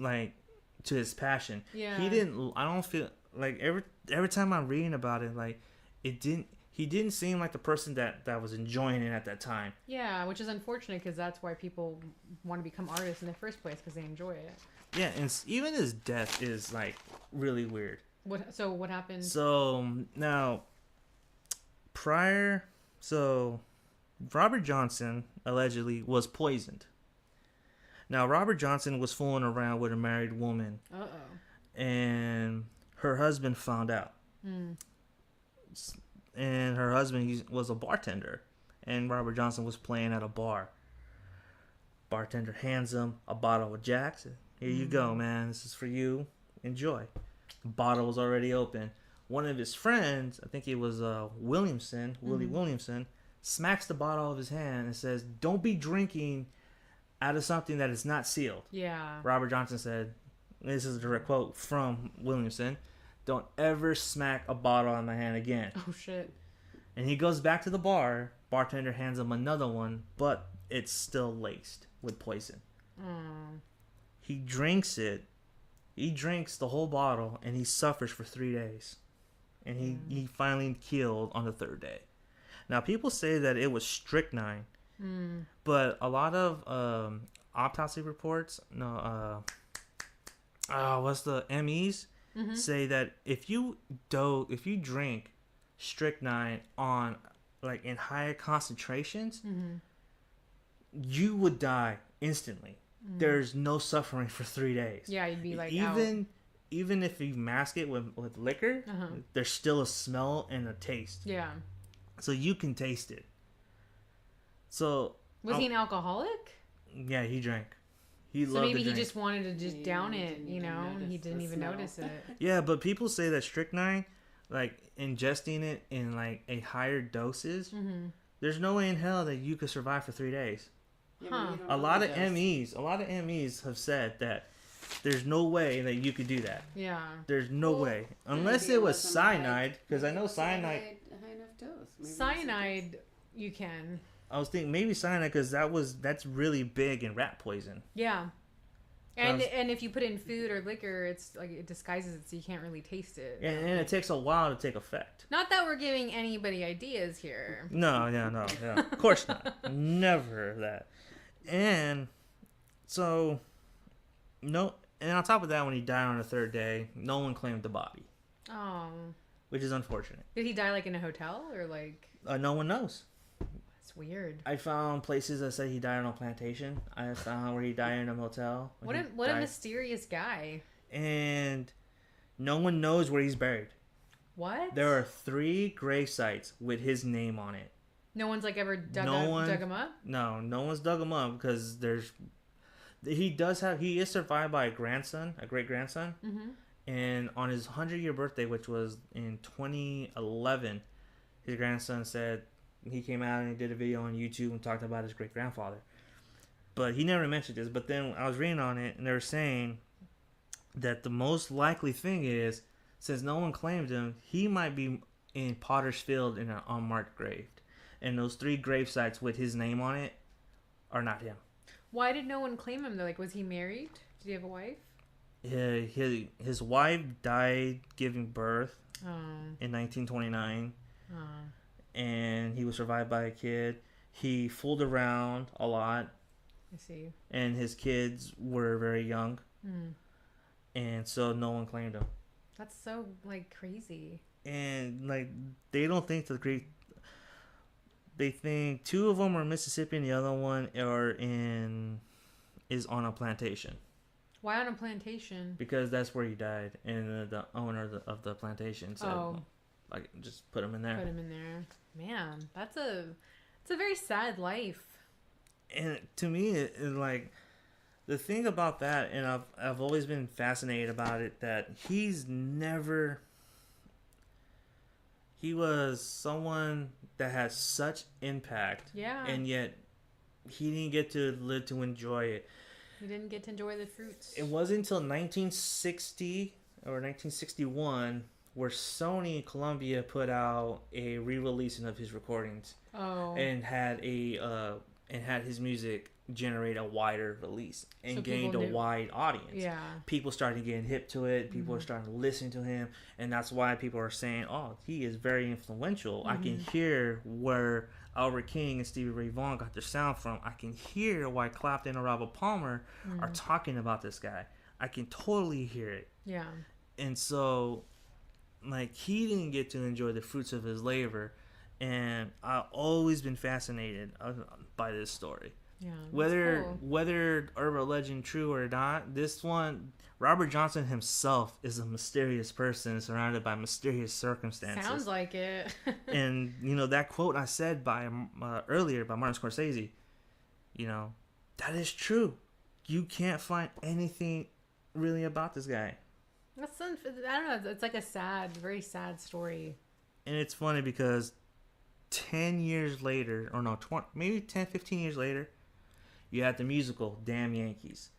[SPEAKER 2] passion.
[SPEAKER 1] Yeah.
[SPEAKER 2] He didn't. I don't feel like every time I'm reading about it, like it didn't. he didn't seem like the person that was enjoying it at that time.
[SPEAKER 1] Yeah, which is unfortunate because that's why people want to become artists in the first place, because they enjoy it.
[SPEAKER 2] Yeah, and even his death is like really weird.
[SPEAKER 1] So what happened?
[SPEAKER 2] So now, Robert Johnson allegedly was poisoned. Now, Robert Johnson was fooling around with a married woman. And her husband found out. And her husband was a bartender. And Robert Johnson was playing at a bar. Bartender hands him a bottle of Jack's. Here you go, man. This is for you. Enjoy. Bottle was already open. One of his friends, I think it was Willie Williamson, smacks the bottle out of his hand and says, "Don't be drinking out of something that is not sealed."
[SPEAKER 1] Yeah.
[SPEAKER 2] Robert Johnson said, this is a direct quote from Williamson, "Don't ever smack a bottle in my hand again."
[SPEAKER 1] Oh, shit.
[SPEAKER 2] And he goes back to the bar. Bartender hands him another one, but it's still laced with poison. He drinks it. He drinks the whole bottle, and he suffers for 3 days. And he finally killed on the third day. Now, people say that it was strychnine, but a lot of autopsy reports, what's the MEs, say that if you drink strychnine on like in higher concentrations, you would die instantly. There's no suffering for 3 days.
[SPEAKER 1] Yeah, you'd be like
[SPEAKER 2] even if you mask it with liquor, there's still a smell and a taste.
[SPEAKER 1] Yeah.
[SPEAKER 2] So you can taste it. So
[SPEAKER 1] was he an alcoholic?
[SPEAKER 2] Yeah, he drank. He
[SPEAKER 1] so
[SPEAKER 2] loved
[SPEAKER 1] maybe
[SPEAKER 2] to drink.
[SPEAKER 1] he just wanted to just down it, you know, and he didn't even notice it.
[SPEAKER 2] Yeah, but people say that strychnine, like ingesting it in like a higher doses, there's no way in hell that you could survive for 3 days.
[SPEAKER 1] Huh.
[SPEAKER 2] A lot of MEs have said that there's no way that you could do that.
[SPEAKER 1] Yeah.
[SPEAKER 2] There's no way. Unless it was cyanide, because I know cyanide.
[SPEAKER 3] High enough dose. Maybe
[SPEAKER 1] cyanide, you can.
[SPEAKER 2] I was thinking maybe cyanide because that's really big in rat poison.
[SPEAKER 1] Yeah. And if you put it in food or liquor, it's like it disguises it so you can't really taste it.
[SPEAKER 2] And it takes a while to take effect.
[SPEAKER 1] Not that we're giving anybody ideas here.
[SPEAKER 2] No. Of course not. Never that. And so, no. And on top of that, when he died on the third day, no one claimed the body.
[SPEAKER 1] Oh.
[SPEAKER 2] Which is unfortunate.
[SPEAKER 1] Did he die like in a hotel or like?
[SPEAKER 2] No one knows.
[SPEAKER 1] That's weird.
[SPEAKER 2] I found places that said he died on a plantation. I found where he died in a motel.
[SPEAKER 1] What a mysterious guy.
[SPEAKER 2] And no one knows where he's buried.
[SPEAKER 1] What?
[SPEAKER 2] There are 3 grave sites with his name on it.
[SPEAKER 1] No one's like ever dug him up?
[SPEAKER 2] No one's dug him up because he is survived by a great grandson. And on his 100-year birthday, which was in 2011, his grandson said he came out and he did a video on YouTube and talked about his great grandfather. But he never mentioned this. But then I was reading on it and they were saying that the most likely thing is, since no one claimed him, he might be in Potter's Field in an unmarked grave. And those 3 grave sites with his name on it are not him.
[SPEAKER 1] Why did no one claim him though? Like, was he married? Did he have a wife?
[SPEAKER 2] His wife died giving birth in 1929. And he was survived by a kid. He fooled around a lot.
[SPEAKER 1] I see.
[SPEAKER 2] And his kids were very young. And so no one claimed him.
[SPEAKER 1] That's so, like, crazy.
[SPEAKER 2] And, like, they don't think they think 2 of them are in Mississippi and the other one is on a plantation.
[SPEAKER 1] Why on a plantation? Because
[SPEAKER 2] that's where he died. And the owner of the plantation said, like, just put him in there.
[SPEAKER 1] Put him in there. Man, it's a very sad life.
[SPEAKER 2] And to me, it like, the thing about that, and I've always been fascinated about it, that he was someone that has such impact.
[SPEAKER 1] Yeah.
[SPEAKER 2] And yet he didn't get to live to enjoy it.
[SPEAKER 1] He didn't get to enjoy the fruits.
[SPEAKER 2] It wasn't until 1960 or 1961 where Sony Columbia put out a re-releasing of his recordings.
[SPEAKER 1] Oh.
[SPEAKER 2] And had his music generate a wider release and
[SPEAKER 1] So
[SPEAKER 2] gained a
[SPEAKER 1] people knew.
[SPEAKER 2] wide audience.
[SPEAKER 1] Yeah.
[SPEAKER 2] People started getting hip to it. People are starting to listen to him, and that's why people are saying, "Oh, he is very influential." I can hear where Albert King and Stevie Ray Vaughan got their sound from. I can hear why Clapton and Robert Palmer are talking about this guy. I can totally hear it.
[SPEAKER 1] Yeah.
[SPEAKER 2] And so, like, he didn't get to enjoy the fruits of his labor, and I've always been fascinated by this story.
[SPEAKER 1] Yeah.
[SPEAKER 2] Whether
[SPEAKER 1] Cool.
[SPEAKER 2] whether urban legend true or not, this one, Robert Johnson himself is a mysterious person surrounded by mysterious circumstances.
[SPEAKER 1] Sounds like it.
[SPEAKER 2] And that quote I said by earlier by Martin Scorsese, that is true. You can't find anything really about this guy.
[SPEAKER 1] I don't know. It's like a sad, very sad story.
[SPEAKER 2] And it's funny because 10 years later, or no, 20, maybe 10, 15 years later, you had the musical Damn Yankees,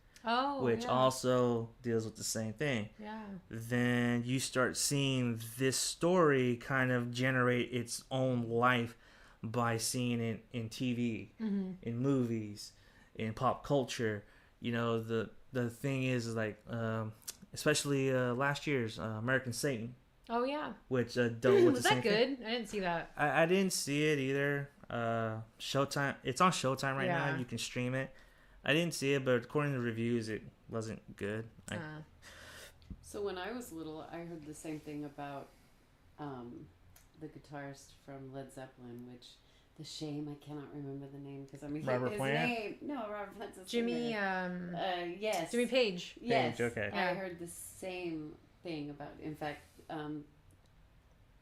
[SPEAKER 2] which
[SPEAKER 1] yeah.
[SPEAKER 2] also deals with the same thing.
[SPEAKER 1] Yeah.
[SPEAKER 2] Then you start seeing this story kind of generate its own life by seeing it in TV, in movies, in pop culture. The thing is like, especially last year's American Satan.
[SPEAKER 1] Oh yeah.
[SPEAKER 2] Which dealt with
[SPEAKER 1] Was
[SPEAKER 2] the same
[SPEAKER 1] that
[SPEAKER 2] thing.
[SPEAKER 1] good? I didn't see that.
[SPEAKER 2] I didn't see it either. Showtime. It's on Showtime right now.
[SPEAKER 1] Yeah.
[SPEAKER 2] You can stream it. I didn't see it, but according to reviews, it wasn't good.
[SPEAKER 3] So when I was little, I heard the same thing about the guitarist from Led Zeppelin, which the shame I cannot remember the name because
[SPEAKER 2] Robert
[SPEAKER 3] his
[SPEAKER 2] Plant?
[SPEAKER 3] name. No, Robert Plant's a
[SPEAKER 1] Jimmy.
[SPEAKER 3] singer. Yes.
[SPEAKER 1] Jimmy Page.
[SPEAKER 3] Yes.
[SPEAKER 2] Page, okay.
[SPEAKER 3] I heard the same thing about. In fact,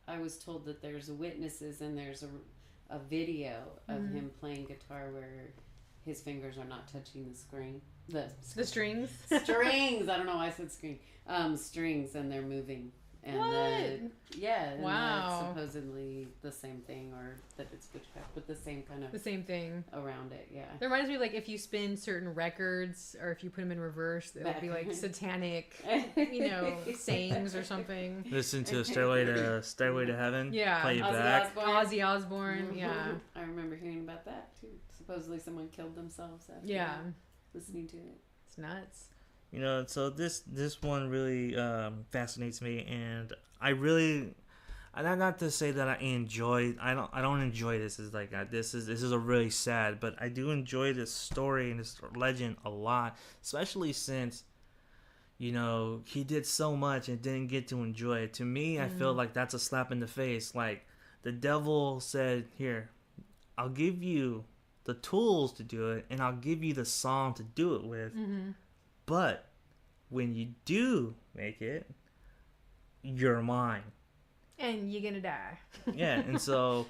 [SPEAKER 3] I was told that there's witnesses and there's a video of him playing guitar where his fingers are not touching the screen. The
[SPEAKER 1] strings.
[SPEAKER 3] Strings. I don't know why I said screen. Strings, and they're moving. And
[SPEAKER 1] What?
[SPEAKER 3] and
[SPEAKER 1] Wow.
[SPEAKER 3] that's supposedly the same thing, or that it's witchcraft, but the same kind
[SPEAKER 1] The
[SPEAKER 3] of
[SPEAKER 1] same thing.
[SPEAKER 3] around it. Yeah.
[SPEAKER 1] It reminds me of, like, if you spin certain records or if you put them in reverse, it would be like satanic, sayings or something.
[SPEAKER 2] Listen to Stairway to Heaven.
[SPEAKER 1] Yeah.
[SPEAKER 2] Play it
[SPEAKER 3] Ozzy
[SPEAKER 2] back.
[SPEAKER 3] Osbourne.
[SPEAKER 1] Ozzy Osbourne. Yeah.
[SPEAKER 3] I remember hearing about that too. Supposedly someone killed themselves after
[SPEAKER 1] Yeah.
[SPEAKER 3] listening to it.
[SPEAKER 1] It's nuts.
[SPEAKER 2] So this one really fascinates me, and I really, not to say that I don't enjoy this. Is like this is a really sad, but I do enjoy this story and this legend a lot, especially since he did so much and didn't get to enjoy it. To me, I feel like that's a slap in the face. Like the devil said, "Here, I'll give you the tools to do it, and I'll give you the song to do it with." But when you do make it, you're mine.
[SPEAKER 1] And you're gonna die.
[SPEAKER 2] Yeah, and so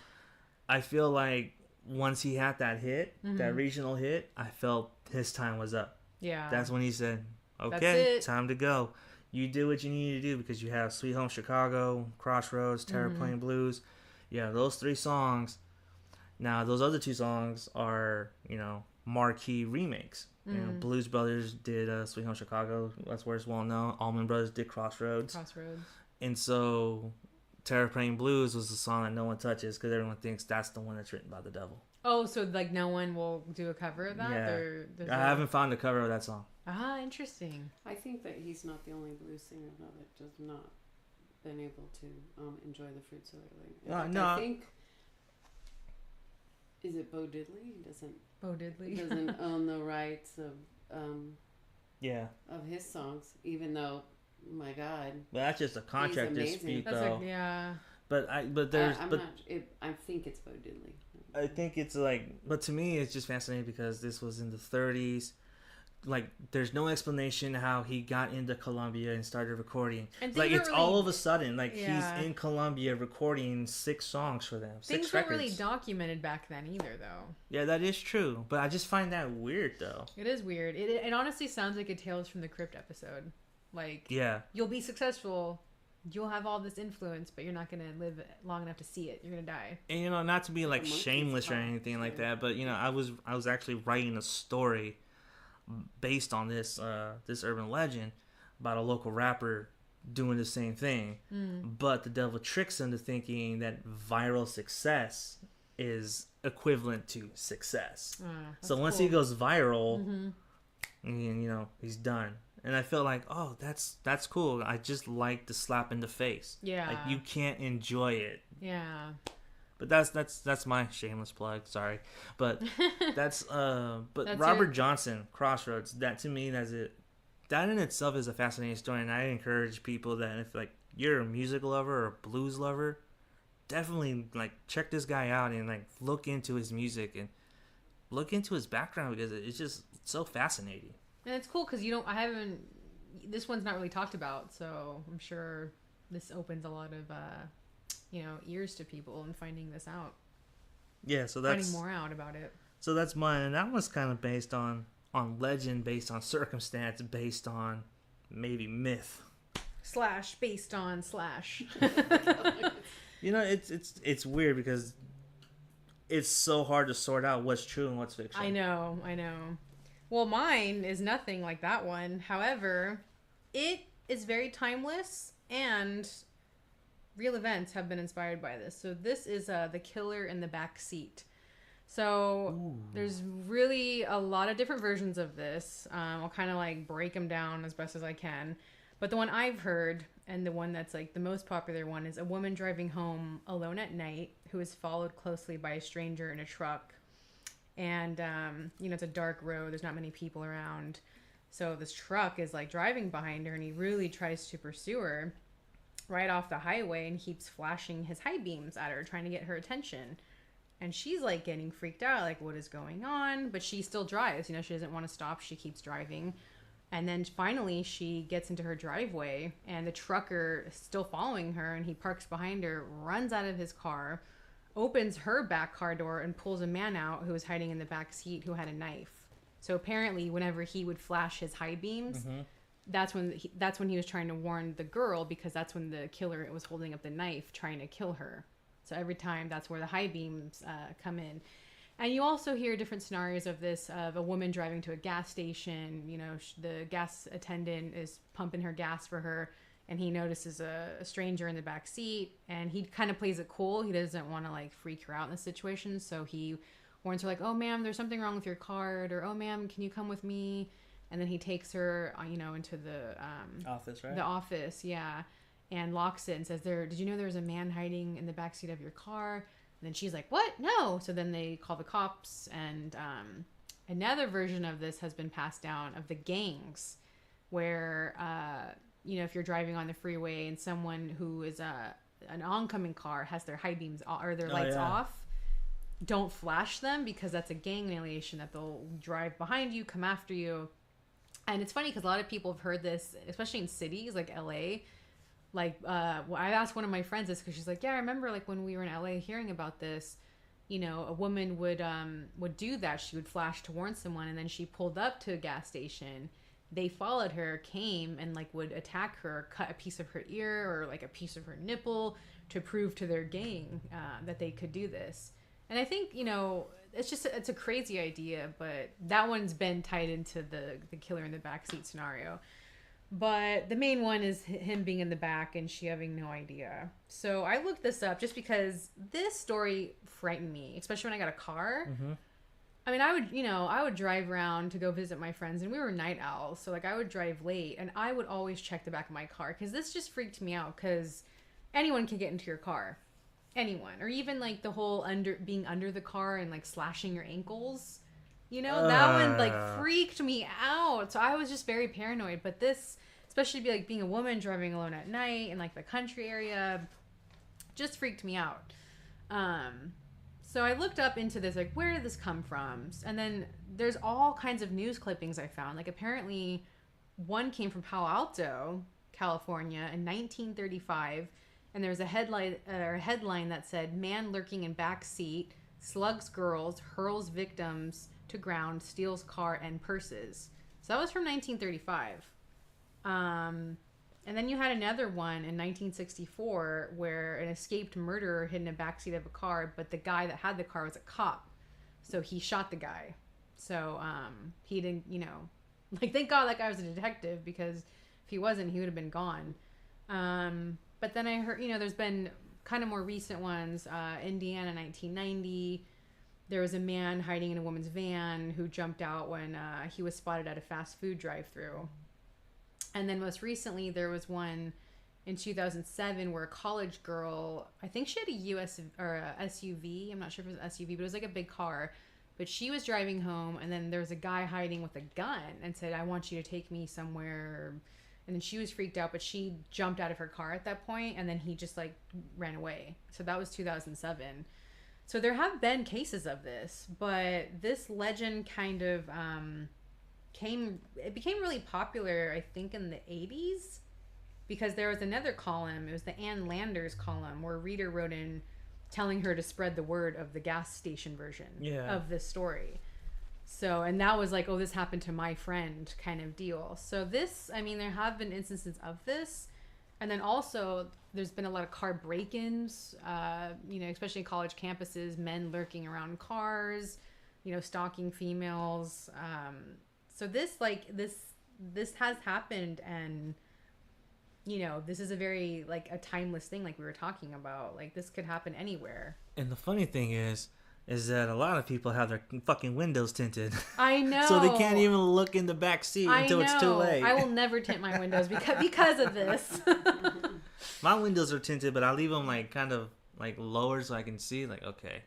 [SPEAKER 2] I feel like once he had that hit, that regional hit, I felt his time was up.
[SPEAKER 1] Yeah.
[SPEAKER 2] That's when he said,
[SPEAKER 1] That's
[SPEAKER 2] okay,
[SPEAKER 1] it.
[SPEAKER 2] time to go. You do what you need to do because you have Sweet Home Chicago, Crossroads, Terraplane Blues. Yeah, those 3 songs. Now, those other 2 songs are, marquee remakes. Blues Brothers did Sweet Home Chicago. That's where it's well known. Allman Brothers did Crossroads. And so Terraplane Blues was the song that no one touches because everyone thinks that's the one that's written by the devil.
[SPEAKER 1] Oh, so like no one will do a cover of that?
[SPEAKER 2] Yeah. I haven't found a cover of that song.
[SPEAKER 1] Ah, interesting.
[SPEAKER 3] I think that he's not the only blues singer though that does not been able to enjoy the fruits of their labor.
[SPEAKER 2] No.
[SPEAKER 3] I think is it Bo Diddley?
[SPEAKER 1] Bo Diddley
[SPEAKER 3] doesn't own the rights of
[SPEAKER 2] of
[SPEAKER 3] his songs, even though, my God,
[SPEAKER 2] but that's just a contract dispute,
[SPEAKER 1] That's
[SPEAKER 2] though.
[SPEAKER 1] like, yeah.
[SPEAKER 2] But I
[SPEAKER 3] think it's Bo Diddley.
[SPEAKER 2] I think it's like, but to me, it's just fascinating because this was in the 30s. Like, there's no explanation how he got into Columbia and started recording.
[SPEAKER 1] And
[SPEAKER 2] like, it's
[SPEAKER 1] really,
[SPEAKER 2] all of a sudden, like,
[SPEAKER 1] yeah.
[SPEAKER 2] he's in Columbia recording 6 songs for them. 6
[SPEAKER 1] Things
[SPEAKER 2] records.
[SPEAKER 1] weren't really documented back then either, though.
[SPEAKER 2] Yeah, that is true. But I just find that weird, though.
[SPEAKER 1] It is weird. It honestly sounds like a Tales from the Crypt episode. Like,
[SPEAKER 2] yeah,
[SPEAKER 1] you'll be successful, you'll have all this influence, but you're not going to live long enough to see it. You're going to die.
[SPEAKER 2] And, not to be, like, shameless or anything like that, but, I was actually writing a story based on this urban legend about a local rapper doing the same thing, but the devil tricks him to thinking that viral success is equivalent to success. So
[SPEAKER 1] That's
[SPEAKER 2] once
[SPEAKER 1] cool.
[SPEAKER 2] he goes viral, and, you know, he's done. And I feel like, oh, that's cool. I just like the slap in the face.
[SPEAKER 1] Yeah.
[SPEAKER 2] Like, you can't enjoy it.
[SPEAKER 1] Yeah.
[SPEAKER 2] But that's my shameless plug. Sorry, but that's
[SPEAKER 1] That's
[SPEAKER 2] Robert
[SPEAKER 1] your-
[SPEAKER 2] Johnson, Crossroads. That to me, that in itself is a fascinating story, and I encourage people that if like you're a music lover or a blues lover, definitely like check this guy out and like look into his music and look into his background because it's just so fascinating.
[SPEAKER 1] And it's cool because this one's not really talked about, so I'm sure this opens a lot of, ears to people and finding this out.
[SPEAKER 2] Yeah, so
[SPEAKER 1] Finding more out about it.
[SPEAKER 2] So that's mine, and that was kind of based on legend, based on circumstance, based on maybe myth.
[SPEAKER 1] / based on /
[SPEAKER 2] You know, it's weird because it's so hard to sort out what's true and what's fiction.
[SPEAKER 1] I know. Well, mine is nothing like that one. However, it is very timeless, and real events have been inspired by this. So this is The Killer in the Back Seat. So there's really a lot of different versions of this. I'll kind of like break them down as best as I can. But the one I've heard, and the one that's like the most popular one, is a woman driving home alone at night who is followed closely by a stranger in a truck. And, it's a dark road. There's not many people around. So this truck is like driving behind her, and he really tries to pursue her right off the highway and keeps flashing his high beams at her, trying to get her attention. And she's like getting freaked out, like, what is going on? But she still drives. She doesn't want to stop. She keeps driving. And then finally she gets into her driveway, and the trucker is still following her, and he parks behind her, runs out of his car, opens her back car door, and pulls a man out who was hiding in the back seat who had a knife. So apparently whenever he would flash his high beams, that's when he was trying to warn the girl, because that's when the killer was holding up the knife trying to kill her. So every time, that's where the high beams come in. And you also hear different scenarios of this, of a woman driving to a gas station. The gas attendant is pumping her gas for her, and he notices a stranger in the back seat, and he kind of plays it cool. He doesn't want to like freak her out in the situation, so he warns her like, "Oh, ma'am, there's something wrong with your card," or "Oh, ma'am, can you come with me?" And then he takes her, into the
[SPEAKER 2] office, right?
[SPEAKER 1] The office, yeah, and locks it and says, "Did you know there was a man hiding in the backseat of your car?" And then she's like, "What? No." So then they call the cops, and another version of this has been passed down of the gangs, where if you're driving on the freeway and someone who is an oncoming car has their high beams or their lights off, don't flash them, because that's a gang annihilation, that they'll drive behind you, come after you. And it's funny because a lot of people have heard this, especially in cities like LA. Like, I asked one of my friends this because she's like, "Yeah, I remember like when we were in LA hearing about this, a woman would do that. She would flash to warn someone, and then she pulled up to a gas station. They followed her, came, and like would attack her, cut a piece of her ear or like a piece of her nipple to prove to their gang that they could do this." And I think, it's a crazy idea, but that one's been tied into the killer in the backseat scenario. But the main one is him being in the back and she having no idea. So I looked this up just because this story frightened me, especially when I got a car.
[SPEAKER 2] Mm-hmm.
[SPEAKER 1] I mean, I would drive around to go visit my friends, and we were night owls. So like I would drive late, and I would always check the back of my car, because this just freaked me out, because anyone can get into your car. Anyone. Or even like the whole being under the car and like slashing your ankles. That one like freaked me out. So I was just very paranoid. But this, especially being a woman driving alone at night in like the country area, just freaked me out. So I looked up into this, like, where did this come from? And then there's all kinds of news clippings I found. Like, apparently one came from Palo Alto, California in 1935. And there's a headline that said, "Man lurking in back seat, slugs girls, hurls victims to ground, steals car and purses." So that was from 1935. And then you had another one in 1964 where an escaped murderer hid in a backseat of a car, but the guy that had the car was a cop. So he shot the guy. So he didn't, thank God that guy was a detective, because if he wasn't, he would have been gone. But then I heard, there's been kind of more recent ones, Indiana, 1990. There was a man hiding in a woman's van who jumped out when he was spotted at a fast food drive-thru. And then most recently, there was one in 2007 where a college girl, I think she had a SUV. I'm not sure if it was an SUV, but it was like a big car. But she was driving home, and then there was a guy hiding with a gun and said, "I want you to take me somewhere." And then she was freaked out, but she jumped out of her car at that point, and then he just like ran away. So that was 2007. So there have been cases of this, but this legend kind of became really popular, I think, in the 80s, because there was another column. It was the Ann Landers column where a reader wrote in telling her to spread the word of the gas station version of this story. So, and that was like, oh, this happened to my friend kind of deal. So this, I mean, there have been instances of this. And then also there's been a lot of car break-ins, especially college campuses, men lurking around cars, stalking females. So this has happened, and this is a very like a timeless thing, like we were talking about. Like this could happen anywhere.
[SPEAKER 2] And the funny thing is that a lot of people have their fucking windows tinted.
[SPEAKER 1] I know.
[SPEAKER 2] So they can't even look in the back seat until it's too late.
[SPEAKER 1] I will never tint my windows because of this.
[SPEAKER 2] My windows are tinted, but I leave them like kind of like lower so I can see. Like, okay.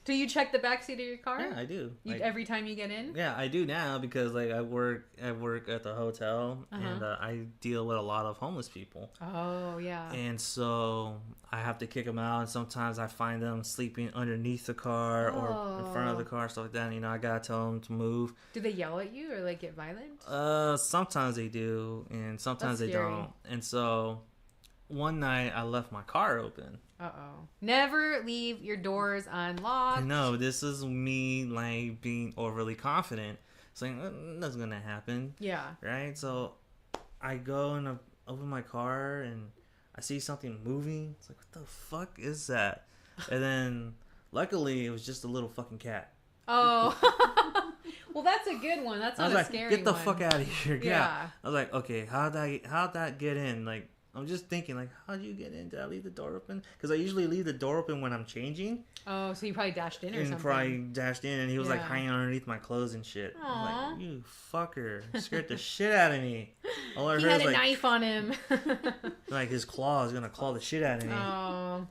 [SPEAKER 1] Do you check the back seat of your car?
[SPEAKER 2] Yeah, I do.
[SPEAKER 1] Every time you get in?
[SPEAKER 2] Yeah, I do now because like I work at the hotel, and I deal with a lot of homeless people.
[SPEAKER 1] Oh, yeah.
[SPEAKER 2] And so I have to kick them out, and sometimes I find them sleeping underneath the car or in front of the car, stuff like that. And, I gotta tell them to move.
[SPEAKER 1] Do they yell at you or like get violent?
[SPEAKER 2] Sometimes they do, and sometimes
[SPEAKER 1] That's
[SPEAKER 2] they
[SPEAKER 1] scary.
[SPEAKER 2] don't. And so one night I left my car open.
[SPEAKER 1] Uh-oh. Never leave your doors unlocked.
[SPEAKER 2] I know, this is me like being overly confident, saying nothing's gonna happen.
[SPEAKER 1] Yeah.
[SPEAKER 2] Right? So I go and open my car and I see something moving. It's like, what the fuck is that? And then luckily it was just a little fucking cat.
[SPEAKER 1] Oh. Well, that's a good one. That's not a scary one.
[SPEAKER 2] Get the fuck out of here.
[SPEAKER 1] Yeah.
[SPEAKER 2] I was like, okay, how'd that get in? Like, I'm just thinking, like, how'd you get in? Did I leave the door open? Because I usually leave the door open when I'm changing.
[SPEAKER 1] Oh, so you probably dashed in or something.
[SPEAKER 2] Probably dashed in, and he was, like, hanging underneath my clothes and shit.
[SPEAKER 1] Aww.
[SPEAKER 2] I'm like, you fucker. Scared the shit out of me. All I
[SPEAKER 1] he
[SPEAKER 2] heard
[SPEAKER 1] had
[SPEAKER 2] was,
[SPEAKER 1] a knife on him.
[SPEAKER 2] like, his claw is going to claw the shit out of me.
[SPEAKER 1] Oh.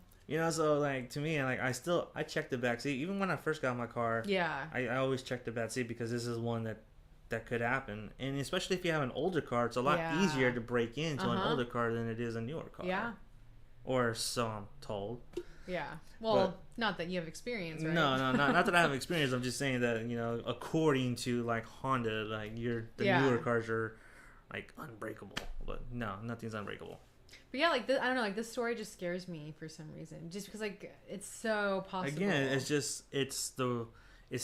[SPEAKER 2] So, like, to me, like, I check the back seat. Even when I first got in my car,
[SPEAKER 1] yeah,
[SPEAKER 2] I always check the back seat because this is one that could happen. And especially if you have an older car, it's a lot easier to break into an older car than it is a newer car.
[SPEAKER 1] Yeah.
[SPEAKER 2] Or so I'm told.
[SPEAKER 1] Yeah. Well, not that you have experience, right?
[SPEAKER 2] No, not that I have experience. I'm just saying that, according to, like, Honda, like, the newer cars are, like, unbreakable. But no, nothing's unbreakable.
[SPEAKER 1] But yeah, like, I don't know, like, this story just scares me for some reason. Just because, like, it's so possible.
[SPEAKER 2] Again, it's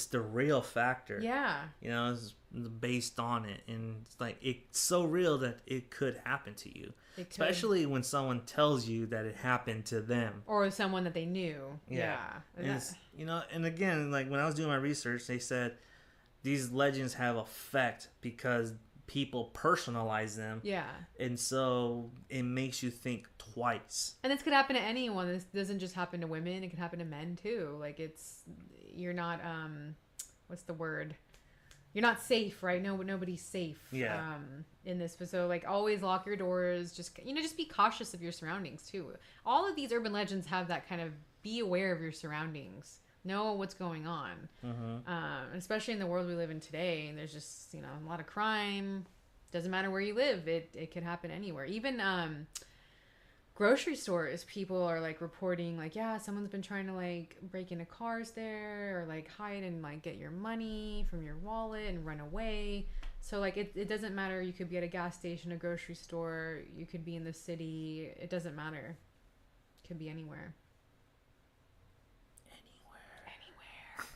[SPEAKER 2] the real factor.
[SPEAKER 1] Yeah.
[SPEAKER 2] It's based on it. And it's like, it's so real that it could happen to you. Especially when someone tells you that it happened to them.
[SPEAKER 1] Or someone that they knew. Yeah.
[SPEAKER 2] And and again, like, when I was doing my research, they said these legends have effect because people personalize them.
[SPEAKER 1] Yeah.
[SPEAKER 2] And so it makes you think twice.
[SPEAKER 1] And this could happen to anyone. This doesn't just happen to women. It could happen to men too. Like, you're not, what's the word? You're not safe, right? No, nobody's safe.
[SPEAKER 2] Yeah.
[SPEAKER 1] In this. So, like, always lock your doors. Just be cautious of your surroundings too. All of these urban legends have that kind of be aware of your surroundings. Know what's going on. Mm-hmm. Especially in the world we live in today. There's just, a lot of crime. Doesn't matter where you live. It could happen anywhere. Even grocery stores, people are, like, reporting, like, yeah, someone's been trying to, like, break into cars there, or, like, hide and, like, get your money from your wallet and run away. So, like, it doesn't matter. You could be at a gas station, a grocery store. You could be in the city. It doesn't matter. It could be anywhere.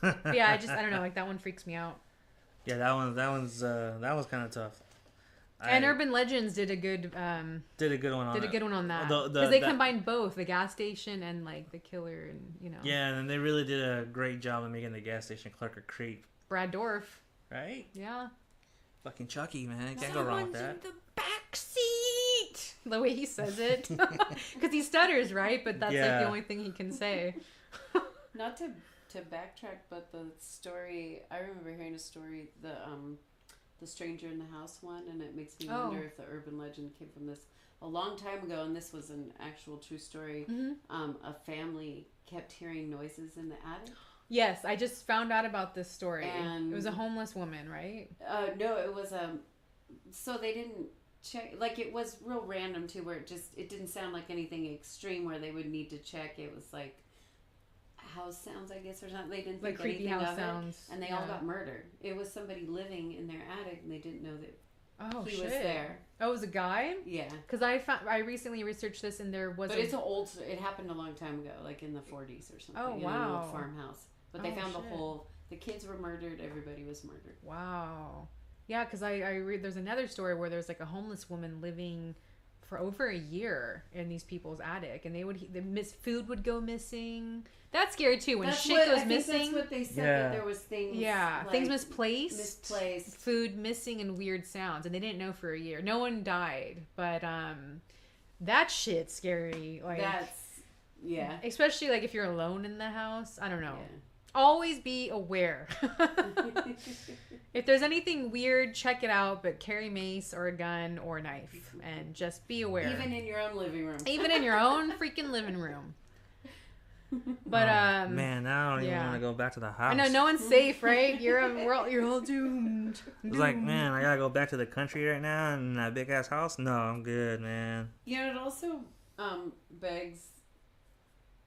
[SPEAKER 1] But yeah, I don't know, like, that one freaks me out.
[SPEAKER 2] Yeah, that was kind of tough.
[SPEAKER 1] And Urban Legends did a good one on that, because they combined both the gas station and, like, the killer, and
[SPEAKER 2] yeah, and they really did a great job of making the gas station clerk a creep.
[SPEAKER 1] Brad Dourif,
[SPEAKER 2] right?
[SPEAKER 1] Yeah,
[SPEAKER 2] fucking Chucky, man, can't go wrong with that.
[SPEAKER 1] In the back seat. the way he says it. Because he stutters, right? But that's like the only thing he can say.
[SPEAKER 3] Not to backtrack, but the story, I remember hearing a story, the stranger in the house one, and it makes me wonder if the urban legend came from this a long time ago, and this was an actual true story. A family kept hearing noises in the attic.
[SPEAKER 1] Yes, I just found out about this story. And it was a homeless woman, right?
[SPEAKER 3] No, it was so they didn't check, like it was real random too, where it didn't sound like anything extreme where they would need to check. It was like house sounds, I guess, or something. They didn't think
[SPEAKER 1] creepy
[SPEAKER 3] anything
[SPEAKER 1] house
[SPEAKER 3] of
[SPEAKER 1] sounds.
[SPEAKER 3] It, and they all got murdered. It was somebody living in their attic, and they didn't know that he was there.
[SPEAKER 1] Oh, it was a guy?
[SPEAKER 3] Yeah.
[SPEAKER 1] Because I recently researched this, and there was.
[SPEAKER 3] But it's it happened a long time ago, like in the 40s or something.
[SPEAKER 1] Oh,
[SPEAKER 3] in
[SPEAKER 1] wow.
[SPEAKER 3] an old farmhouse. But they found the kids were murdered. Everybody was murdered.
[SPEAKER 1] Wow. Yeah, because I read there's another story where there's like a homeless woman living for over a year in these people's attic, and food would go missing. That's scary too when shit goes missing.
[SPEAKER 3] That's what they said. That there was things.
[SPEAKER 1] Yeah,
[SPEAKER 3] like
[SPEAKER 1] things misplaced, food missing, and weird sounds, and they didn't know for a year. No one died, but that shit's scary. Like especially like if you're alone in the house. I don't know. Yeah. Always be aware. If there's anything weird, check it out, but carry mace or a gun or a knife, and just be aware.
[SPEAKER 3] Even in your own living room.
[SPEAKER 1] Even in your own freaking living room. But
[SPEAKER 2] man, now I don't even want to go back to the house.
[SPEAKER 1] I know, no one's safe, right? You're all doomed.
[SPEAKER 2] It's like, man, I gotta go back to the country right now in that big ass house. No, I'm good, man.
[SPEAKER 3] You know, it also begs,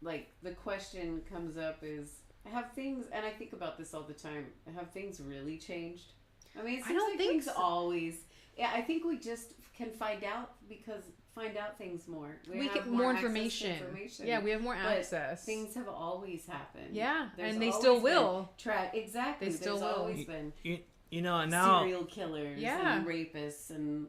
[SPEAKER 3] like, the question comes up is, have things, and I think about this all the time, have things really changed? I mean, it seems like things always, I think we just can find out things more. We
[SPEAKER 1] get more information. Yeah, we have more access.
[SPEAKER 3] Things have always happened.
[SPEAKER 1] Yeah, and they still will.
[SPEAKER 3] Exactly.
[SPEAKER 1] They still
[SPEAKER 3] There's
[SPEAKER 1] will.
[SPEAKER 3] always been
[SPEAKER 2] you know, now
[SPEAKER 3] serial killers and rapists and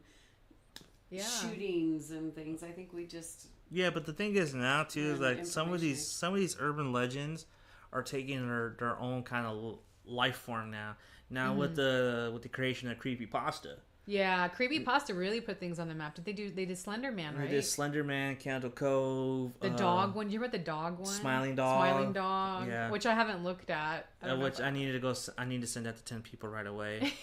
[SPEAKER 3] shootings and things. I think we just
[SPEAKER 2] but the thing is now too is like some of these urban legends are taking their own kind of life form now. Now with the creation of creepypasta.
[SPEAKER 1] Yeah, creepypasta really put things on the map. They did Slender Man, right?
[SPEAKER 2] They did Slender Man, Candle Cove.
[SPEAKER 1] The dog one. Did you read the dog one?
[SPEAKER 2] Smiling Dog.
[SPEAKER 1] Yeah. Which I haven't looked at.
[SPEAKER 2] I need to send that to 10 people right away.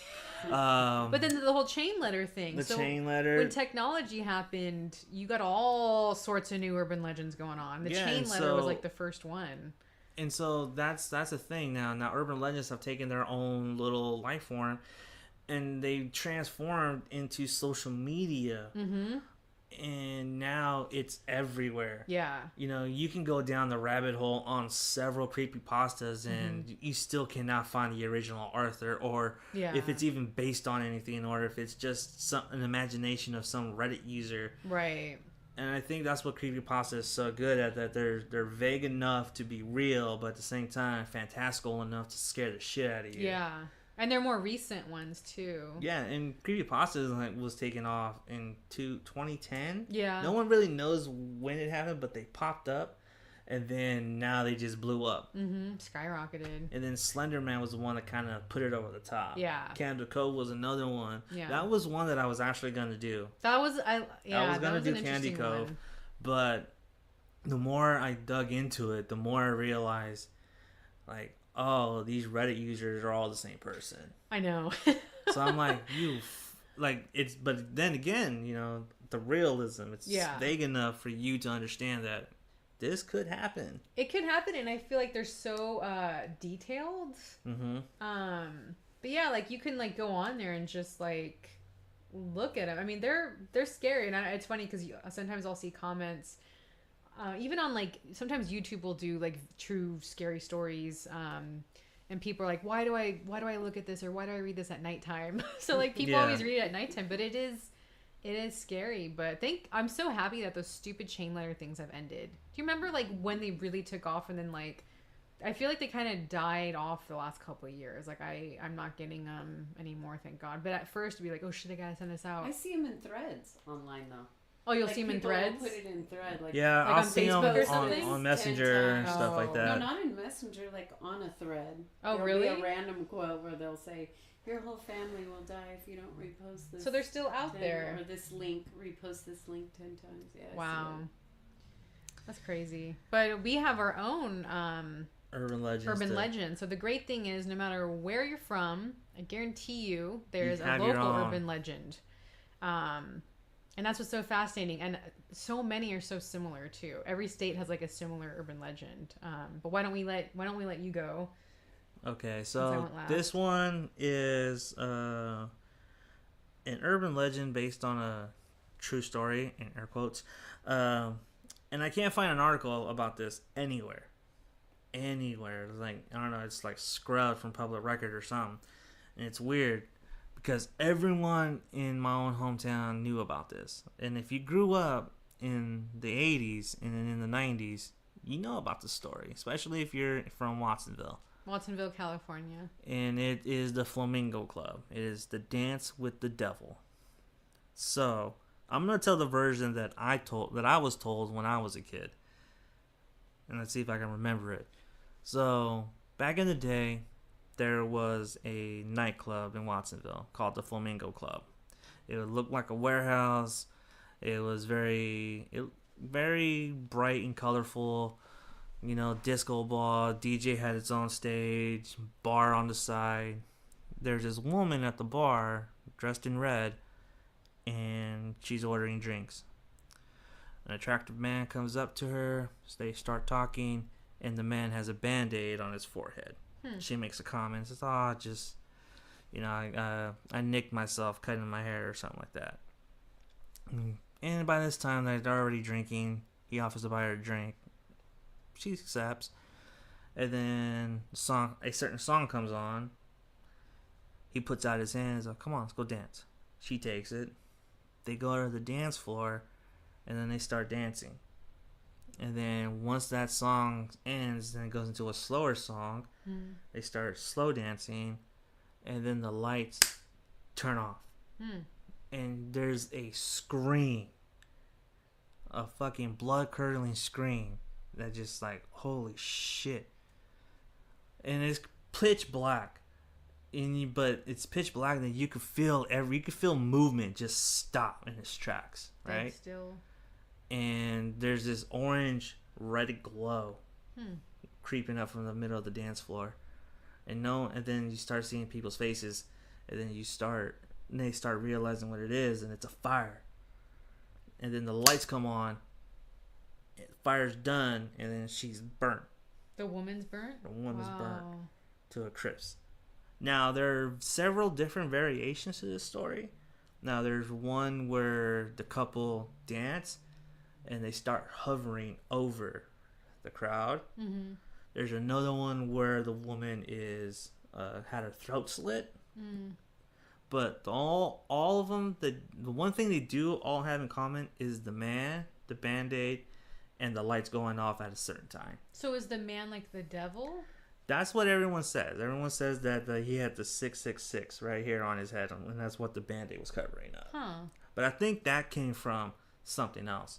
[SPEAKER 1] But then the whole chain letter thing.
[SPEAKER 2] Chain letter.
[SPEAKER 1] When technology happened, you got all sorts of new urban legends going on. The chain letter was like the first one.
[SPEAKER 2] And so that's the thing now. Now urban legends have taken their own little life form, and they transformed into social media. Mm-hmm. And now it's everywhere. Yeah. You know, you can go down the rabbit hole on several creepypastas and you still cannot find the original Arthur, or if it's even based on anything, or if it's just an imagination of some Reddit user. Right. And I think that's what creepypasta is so good at, that they're vague enough to be real, but at the same time fantastical enough to scare the shit out of you.
[SPEAKER 1] Yeah. And they're more recent ones too.
[SPEAKER 2] Yeah, and creepypasta was taken off in 2010. Yeah. No one really knows when it happened, but they popped up, and then now they just blew up.
[SPEAKER 1] Mm-hmm. Skyrocketed.
[SPEAKER 2] And then Slender Man was the one that kind of put it over the top. Yeah. Candle Cove was another one. Yeah. That was one that I was actually gonna do.
[SPEAKER 1] I was gonna
[SPEAKER 2] do Candy Cove, but the more I dug into it, the more I realized, like, oh, these Reddit users are all the same person. I know. So I'm like, but then again, you know, the realism, it's vague enough for you to understand that this could happen. It could happen, and I feel like they're so detailed. Mm-hmm.
[SPEAKER 1] But yeah, like you can like go on there and just like look at them. I mean, they're scary, and it's funny because sometimes I'll see comments. Even on like sometimes YouTube will do like true scary stories, and people are like, why do I look at this, or why do I read this at nighttime? So like people always read it at nighttime, but it is scary. But I'm so happy that those stupid chain letter things have ended. Do you remember like when they really took off, and then like I feel like they kind of died off the last couple of years. Like I'm not getting them anymore, thank God. But at first it'd be like, oh shit, I gotta send this out.
[SPEAKER 3] I see them in threads online though.
[SPEAKER 1] Oh, you'll
[SPEAKER 3] Like,
[SPEAKER 1] see them in
[SPEAKER 3] people will
[SPEAKER 1] threads?
[SPEAKER 3] put it in thread. Like,
[SPEAKER 2] Yeah,
[SPEAKER 1] Like
[SPEAKER 2] I'll
[SPEAKER 1] on
[SPEAKER 2] see them
[SPEAKER 1] Facebook or something?
[SPEAKER 2] on Messenger and
[SPEAKER 3] 10
[SPEAKER 2] stuff like
[SPEAKER 1] Oh.
[SPEAKER 3] No,
[SPEAKER 2] that.
[SPEAKER 3] not in Messenger, like on a thread.
[SPEAKER 1] Oh,
[SPEAKER 3] There'll
[SPEAKER 1] really?
[SPEAKER 3] be a random quote where they'll say, your whole family will die if you don't repost this.
[SPEAKER 1] So they're still out
[SPEAKER 3] 10
[SPEAKER 1] there.
[SPEAKER 3] Or this link, repost this link 10 times. Yeah. I
[SPEAKER 1] Wow.
[SPEAKER 3] see it.
[SPEAKER 1] That's crazy. But we have our own
[SPEAKER 2] Urban legends.
[SPEAKER 1] urban legend. So the great thing is, no matter where you're from, I guarantee you there's
[SPEAKER 2] You
[SPEAKER 1] a
[SPEAKER 2] have your
[SPEAKER 1] local
[SPEAKER 2] own.
[SPEAKER 1] urban legend. And that's what's so fascinating. And so many are so similar too. Every state has like a similar urban legend. But why don't we let you go?
[SPEAKER 2] Okay,
[SPEAKER 1] I
[SPEAKER 2] so
[SPEAKER 1] went last.
[SPEAKER 2] this one is an urban legend based on a true story, in air quotes. And I can't find an article about this anywhere. It's like, I don't know, it's like scrubbed from public record or something. And it's weird because everyone in my own hometown knew about this. And if you grew up in the 80s and in the 90s, you know about the story, especially if you're from Watsonville.
[SPEAKER 1] Watsonville, California.
[SPEAKER 2] And it is the Flamingo Club. It is the dance with the devil. So I'm gonna tell the version that I was told when I was a kid, and let's see if I can remember it. So back in the day, there was a nightclub in Watsonville called the Flamingo Club. It looked like a warehouse. It was very bright and colorful. You know, disco ball, DJ had its own stage, bar on the side. There's this woman at the bar dressed in red, and she's ordering drinks. An attractive man comes up to her, they start talking, and the man has a Band-Aid on his forehead. She makes a comment, says, just, I nicked myself cutting my hair or something like that. And by this time, they're already drinking. He offers to buy her a drink. She accepts, and then a certain song comes on. He puts out his hands, like, come on, let's go dance. She takes it. They go to the dance floor, and then they start dancing. And then once that song ends, then it goes into a slower song. They start slow dancing, and then the lights turn off. And there's a scream, a fucking blood-curdling scream. That just like, holy shit. And it's pitch black. But it's pitch black, and then you could feel movement just stop in its tracks, right?
[SPEAKER 1] Dead still.
[SPEAKER 2] And there's this orange red glow creeping up from the middle of the dance floor. And then you start seeing people's faces, and then they start realizing what it is, and it's a fire. And then the lights come on. Fire's done, and then she's burnt.
[SPEAKER 1] The woman's burnt?
[SPEAKER 2] The woman's burnt to a crisp. Now, there are several different variations to this story. Now, there's one where the couple dance, and they start hovering over the crowd. Mm-hmm. There's another one where the woman is had her throat slit. But all of them, the one thing they do all have in common is the man, the Band-Aid, and the lights going off at a certain time.
[SPEAKER 1] So is the man like the devil?
[SPEAKER 2] That's what everyone says. Everyone says that he had the 666 right here on his head, and that's what the Band-Aid was covering up.
[SPEAKER 1] Huh.
[SPEAKER 2] But I think that came from something else.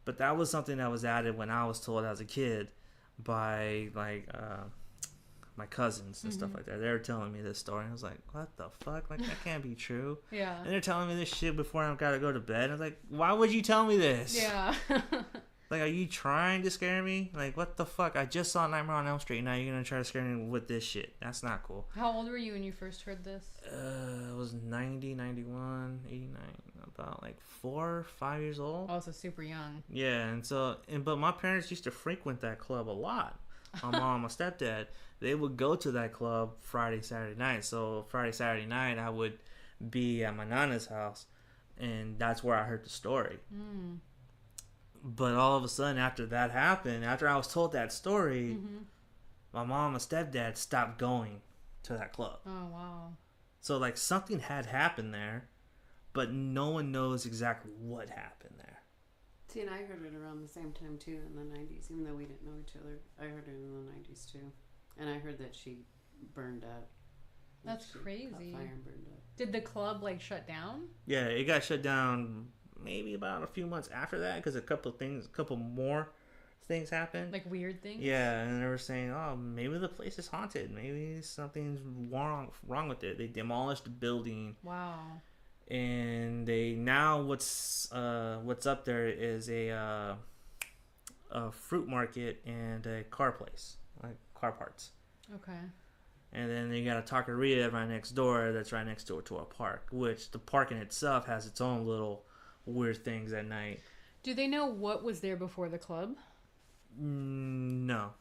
[SPEAKER 2] But that was something that was added when I was told as a kid by my cousins and stuff like that. They were telling me this story, and I was like, what the fuck? Like, that can't be true.
[SPEAKER 1] Yeah.
[SPEAKER 2] And they're telling me this shit before I gotta go to bed. I was like, why would you tell me this?
[SPEAKER 1] Yeah.
[SPEAKER 2] Like, are you trying to scare me? Like, what the fuck? I just saw Nightmare on Elm Street. Now you're gonna try to scare me with this shit. That's not cool.
[SPEAKER 1] How old were you when you first heard this?
[SPEAKER 2] It was 90, 91, 89. About like 4 or 5 years old.
[SPEAKER 1] Oh, so super young.
[SPEAKER 2] Yeah, but my parents used to frequent that club a lot. My mom, my stepdad, they would go to that club Friday, Saturday night. So Friday, Saturday night, I would be at my nana's house, and that's where I heard the story. But all of a sudden, after that happened, after I was told that story, my mom and stepdad stopped going to that club.
[SPEAKER 1] Oh, wow.
[SPEAKER 2] So, like, something had happened there, but no one knows exactly what happened there.
[SPEAKER 3] See, and I heard it around the same time, too, in the 90s. Even though we didn't know each other, I heard it in the 90s, too. And I heard that she burned up.
[SPEAKER 1] That's crazy.
[SPEAKER 3] Caught fire and burned up.
[SPEAKER 1] Did the club, like, shut down?
[SPEAKER 2] Yeah, it got shut down maybe about a few months after that, because a couple more things happened.
[SPEAKER 1] Like weird things?
[SPEAKER 2] Yeah, and they were saying, oh, maybe the place is haunted. Maybe something's wrong with it. They demolished the building.
[SPEAKER 1] Wow.
[SPEAKER 2] And they now what's up there is a fruit market and a car place, like car parts.
[SPEAKER 1] Okay.
[SPEAKER 2] And then you got a taqueria right next door that's right next door to a park, which the park in itself has its own little weird things at night.
[SPEAKER 1] Do they know what was there before the club?
[SPEAKER 2] No.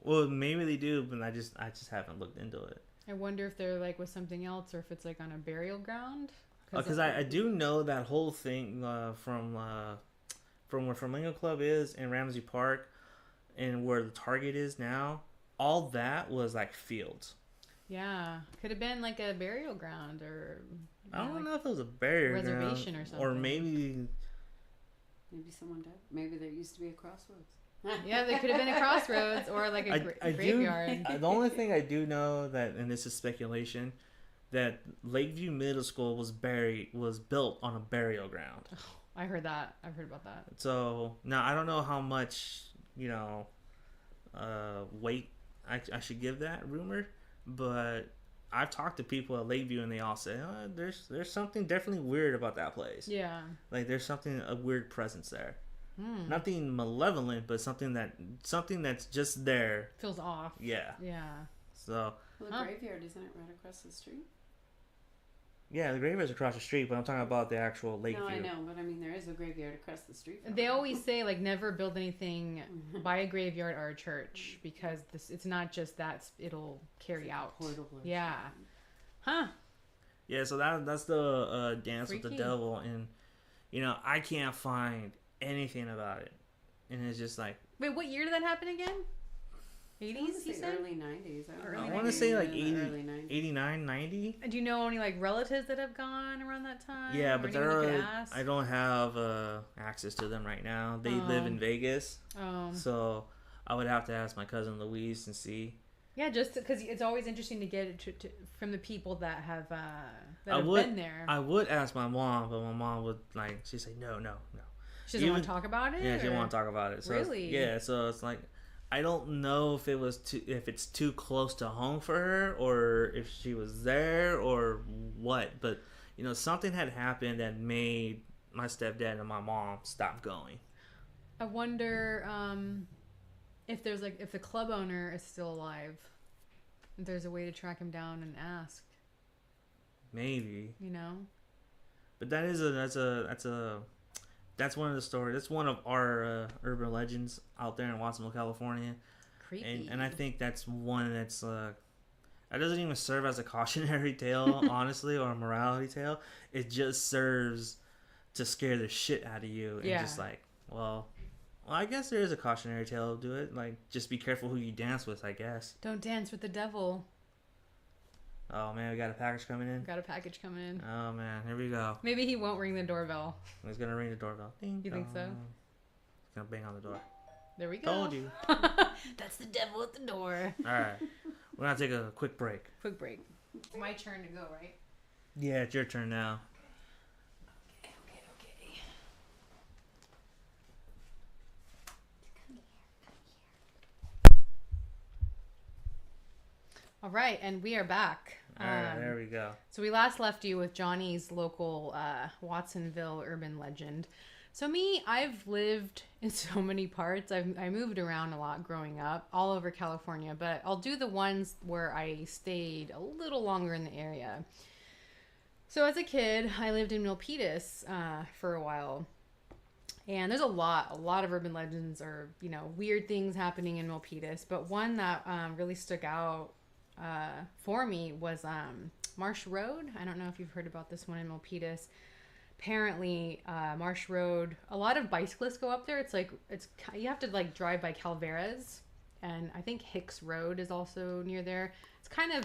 [SPEAKER 2] Well, maybe they do, but I just haven't looked into it.
[SPEAKER 1] I wonder if they're like with something else or if it's like on a burial ground.
[SPEAKER 2] Because I do know that whole thing from where Flamingo Club is in Ramsey Park and where the Target is now, all that was like fields.
[SPEAKER 1] Yeah. Could have been like a burial ground or...
[SPEAKER 2] I don't know if it was a burial
[SPEAKER 1] reservation
[SPEAKER 2] ground,
[SPEAKER 1] or something.
[SPEAKER 2] or maybe
[SPEAKER 3] someone died. Maybe there used to be a crossroads.
[SPEAKER 1] Yeah, there could have been a crossroads or like a graveyard.
[SPEAKER 2] The only thing I do know that, and this is speculation, that Lakeview Middle School was built on a burial ground.
[SPEAKER 1] Oh, I heard that. I've heard about that.
[SPEAKER 2] So now I don't know how much weight I should give that rumor, but I've talked to people at Lakeview and they all say, oh, there's something definitely weird about that place.
[SPEAKER 1] Yeah.
[SPEAKER 2] Like there's a weird presence there. Nothing malevolent, but something that's just there.
[SPEAKER 1] Feels off.
[SPEAKER 2] Yeah.
[SPEAKER 1] Yeah.
[SPEAKER 2] So.
[SPEAKER 3] Well, the graveyard isn't it right across the street?
[SPEAKER 2] Yeah, the graveyard's across the street, but I'm talking about the actual Lakeview.
[SPEAKER 3] No, I know, but I mean there is a graveyard across the street.
[SPEAKER 1] They always say like never build anything by a graveyard or a church because it's not just that it'll carry out. Yeah. Huh.
[SPEAKER 2] Yeah, so that's the dance
[SPEAKER 1] Freaky.
[SPEAKER 2] with the devil, and I can't find anything about it, and it's just like.
[SPEAKER 1] Wait, what year did that happen again? 80s, you said?
[SPEAKER 3] Early 90s.
[SPEAKER 2] I want to say like 80, 89, 90.
[SPEAKER 1] And do you know any like relatives that have gone around that time?
[SPEAKER 2] Yeah, but I don't have access to them right now. They live in Vegas, so I would have to ask my cousin Louise and see.
[SPEAKER 1] Yeah, just because it's always interesting to get it from the people that have been there.
[SPEAKER 2] I would ask my mom, but my mom would she'd say no.
[SPEAKER 1] She doesn't want to talk about it.
[SPEAKER 2] Yeah, she doesn't want to talk about it. So
[SPEAKER 1] really?
[SPEAKER 2] So it's like. I don't know if if it's too close to home for her or if she was there or what, but something had happened that made my stepdad and my mom stop going.
[SPEAKER 1] I wonder if the club owner is still alive. If there's a way to track him down and ask.
[SPEAKER 2] Maybe. But that's one of the stories. That's one of our urban legends out there in Watsonville, California.
[SPEAKER 1] Creepy.
[SPEAKER 2] And I think that's one that's that doesn't even serve as a cautionary tale, honestly, or a morality tale. It just serves to scare the shit out of you. And just well, I guess there is a cautionary tale to it. Like, just be careful who you dance with, I guess.
[SPEAKER 1] Don't dance with the devil.
[SPEAKER 2] Oh, man, we got a package coming in?
[SPEAKER 1] Got a package coming in.
[SPEAKER 2] Oh, man, here we go.
[SPEAKER 1] Maybe he won't ring the doorbell.
[SPEAKER 2] He's going to ring the doorbell. Ding,
[SPEAKER 1] you think so?
[SPEAKER 2] He's going to bang on the door.
[SPEAKER 1] There we go.
[SPEAKER 2] Told you.
[SPEAKER 1] That's the devil at the door.
[SPEAKER 2] All right. We're going to take a quick break.
[SPEAKER 1] Quick break. It's my turn to go, right?
[SPEAKER 2] Yeah, it's your turn now.
[SPEAKER 1] Okay. All right, and we are back.
[SPEAKER 2] All right, there we go.
[SPEAKER 1] So we last left you with Johnny's local Watsonville urban legend. So I've lived in so many parts. I moved around a lot growing up, all over California, but I'll do the ones where I stayed a little longer in the area. So as a kid, I lived in Milpitas for a while. And there's a lot of urban legends or, weird things happening in Milpitas. But one that really stuck out for me was Marsh Road. I don't know if you've heard about this one in Milpitas. Apparently, Marsh Road, a lot of bicyclists go up there. It's you have to drive by Calveras, and I think Hicks Road is also near there. It's kind of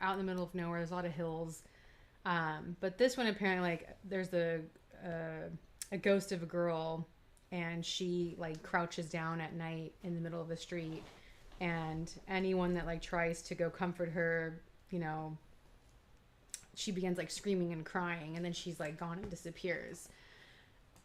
[SPEAKER 1] out in the middle of nowhere. There's a lot of hills, but this one apparently there's a ghost of a girl, and she crouches down at night in the middle of the street. And anyone that tries to go comfort her, she begins screaming and crying, and then she's gone and disappears.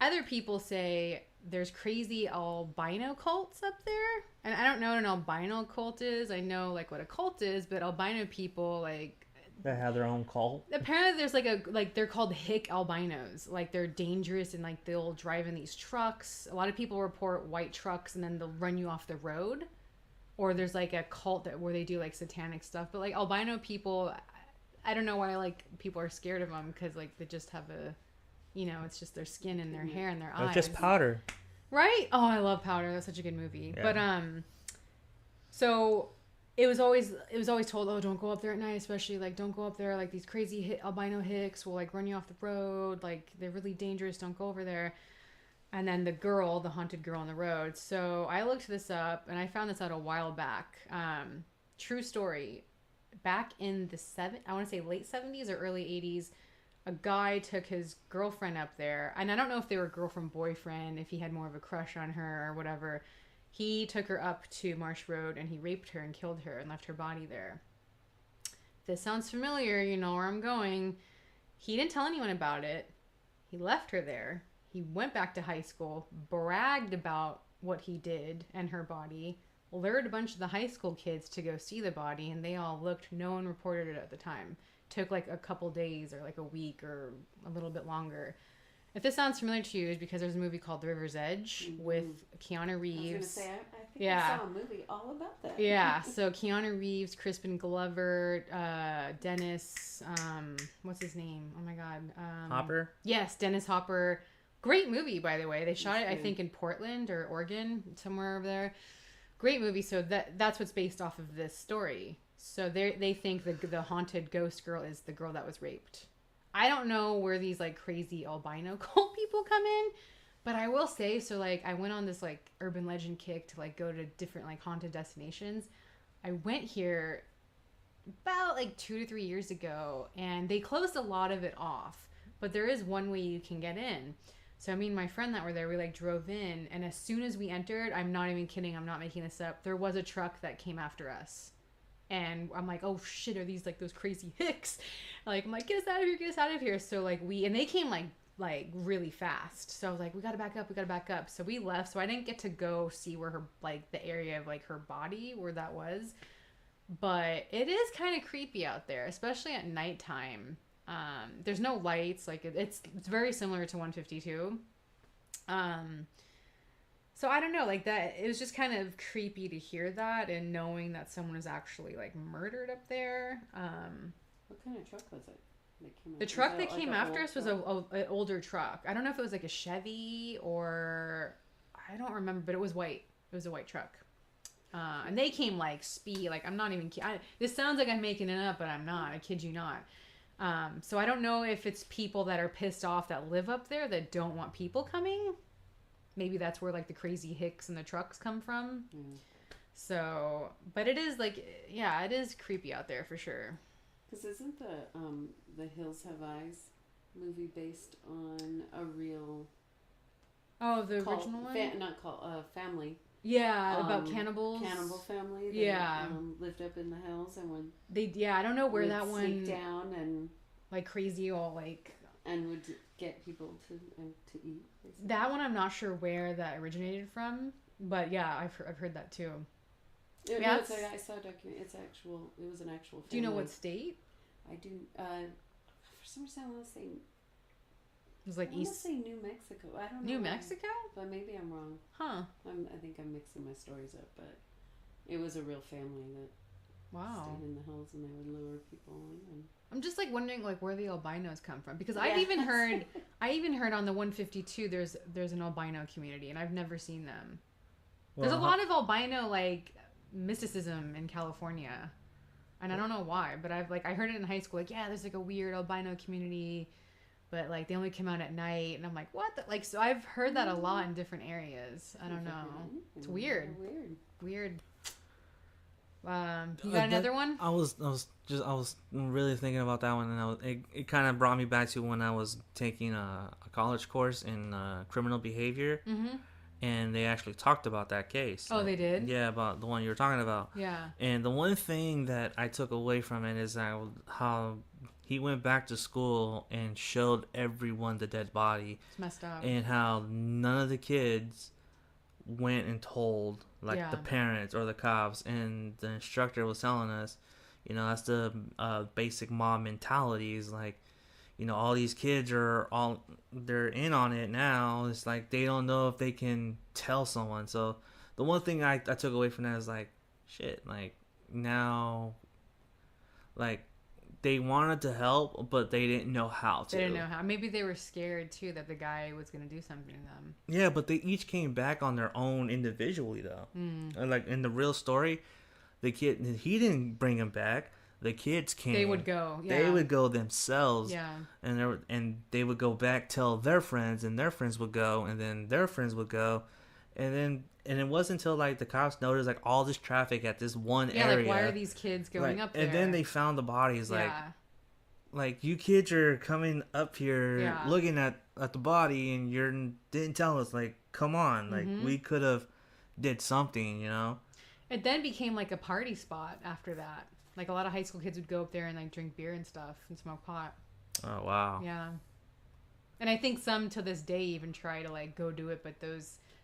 [SPEAKER 1] Other people say there's crazy albino cults up there. And I don't know what an albino cult is. I know like what a cult is, but albino people like
[SPEAKER 2] They have their own cult.
[SPEAKER 1] apparently there's like they're called hick albinos. Like they're dangerous and like they'll drive in these trucks. A lot of people report white trucks and then they'll run you off the road. Or there's like a cult where they do like satanic stuff. But like albino people, I don't know why like people are scared of them because like they just have a, you know, it's just their skin and their hair and their eyes.
[SPEAKER 2] It's just powder.
[SPEAKER 1] Right? Oh, I love Powder. That's such a good movie.
[SPEAKER 2] Yeah.
[SPEAKER 1] But so it was always told, oh, don't go up there at night, especially like don't go up there. Like these crazy albino hicks will like run you off the road. Like they're really dangerous. Don't go over there. And then the haunted girl on the road. So I looked this up and I found this out a while back. True story. Back in the I want to say late 70s or early 80s, a guy took his girlfriend up there. And I don't know if they were girlfriend, boyfriend, if he had more of a crush on her or whatever. He took her up to Marsh Road and he raped her and killed her and left her body there. If this sounds familiar, you know where I'm going. He didn't tell anyone about it. He left her there. He went back to high school, bragged about what he did and her body, lured a bunch of the high school kids to go see the body, and they all looked. No one reported it at the time. Took like a couple days or like a week or a little bit longer. If this sounds familiar to you, it's because there's a movie called The River's Edge with Keanu Reeves.
[SPEAKER 3] I was going to say, I think I saw a movie all about that.
[SPEAKER 1] Yeah, so Keanu Reeves, Crispin Glover, Dennis, what's his name? Oh my God.
[SPEAKER 2] Hopper?
[SPEAKER 1] Yes, Dennis Hopper. Great movie, by the way. They shot it, I think, in Portland or Oregon, somewhere over there. Great movie. So that's what's based off of this story. So they think the haunted ghost girl is the girl that was raped. I don't know where these like crazy albino cult people come in, but I will say, so like I went on this like urban legend kick to like go to different like haunted destinations. I went here about like 2 to 3 years ago and they closed a lot of it off, but there is one way you can get in. So me and my friend that were there, we like drove in, and as soon as we entered, I'm not even kidding, I'm not making this up, there was a truck that came after us. And I'm like, oh shit, are these like those crazy hicks? Like, I'm like, get us out of here, get us out of here. So like and they came like really fast. So I was like, we gotta back up. So we left. So I didn't get to go see where her, like the area of like her body, where that was. But it is kind of creepy out there, especially at nighttime. There's no lights. Like it's very similar to 152. So I don't know, like that, it was just kind of creepy to hear that and knowing that someone was actually like murdered up there.
[SPEAKER 3] What kind of truck was it?
[SPEAKER 1] The truck that came after us was an older truck. I don't know if it was like a Chevy or I don't remember, but it was white. It was a white truck. And they came like speed, like I'm not even, this sounds like I'm making it up, but I'm not, I kid you not. So I don't know if it's people that are pissed off that live up there that don't want people coming. Maybe that's where like the crazy hicks and the trucks come from. So, but it is like, yeah, it is creepy out there for sure.
[SPEAKER 3] Because isn't the Hills Have Eyes movie based on a real...
[SPEAKER 1] Oh, the original one?
[SPEAKER 3] Family.
[SPEAKER 1] Yeah, about cannibals.
[SPEAKER 3] Cannibal family. That, lived up in the hills and when
[SPEAKER 1] I don't know where that one...
[SPEAKER 3] sneak down and...
[SPEAKER 1] Like crazy all like...
[SPEAKER 3] And would get people to eat. Basically.
[SPEAKER 1] That one I'm not sure where that originated from, but yeah, I've heard that too.
[SPEAKER 3] Yeah, I saw a document. It was an actual family.
[SPEAKER 1] Do you know what state?
[SPEAKER 3] I do. For some reason, I want to say. It
[SPEAKER 1] was like
[SPEAKER 3] I want to say New Mexico. I don't know.
[SPEAKER 1] New Mexico?
[SPEAKER 3] But maybe I'm wrong.
[SPEAKER 1] Huh.
[SPEAKER 3] I think I'm mixing my stories up, but it was a real family that stayed in the hills and they would lure people in. And I'm
[SPEAKER 1] just like wondering like where the albinos come from because I've even heard on the 152 there's an albino community and I've never seen them. There's a lot of albino like mysticism in California. And I don't know why, but I heard it in high school like there's like a weird albino community, but like they only come out at night and I'm like what the? Like so I've heard that a lot in different areas. I don't know. It's weird. You got another one?
[SPEAKER 2] I was really thinking about that one, and it kind of brought me back to when I was taking a college course in criminal behavior, and they actually talked about that case.
[SPEAKER 1] Oh, they did?
[SPEAKER 2] Yeah, about the one you were talking about.
[SPEAKER 1] Yeah.
[SPEAKER 2] And the one thing that I took away from it is how he went back to school and showed everyone the dead body.
[SPEAKER 1] It's messed up.
[SPEAKER 2] And how none of the kids went and told like the parents or the cops. And the instructor was telling us, you know, that's the basic mob mentality. Is like, you know, all these kids they're in on it now. It's like they don't know if they can tell someone. So the one thing I took away from that is like, shit, like now, like they wanted to help, but they didn't know how to.
[SPEAKER 1] They didn't know how. Maybe they were scared too that the guy was going to do something to them.
[SPEAKER 2] Yeah, but they each came back on their own individually though. And like in the real story, the kid, he didn't bring him back. The kids came.
[SPEAKER 1] They would go. Yeah.
[SPEAKER 2] They would go themselves.
[SPEAKER 1] Yeah.
[SPEAKER 2] And they would go back, tell their friends, and their friends would go, and then their friends would go, and it wasn't until like the cops noticed like all this traffic at this one area.
[SPEAKER 1] Like why are these kids going up there?
[SPEAKER 2] And then they found the bodies. Like you kids are coming up here looking at the body, and didn't tell us. Like, come on, like we could have did something, you know.
[SPEAKER 1] It then became like a party spot after that. Like a lot of high school kids would go up there and like drink beer and stuff and smoke pot.
[SPEAKER 2] Oh wow.
[SPEAKER 1] Yeah. And I think some to this day even try to like go do it, but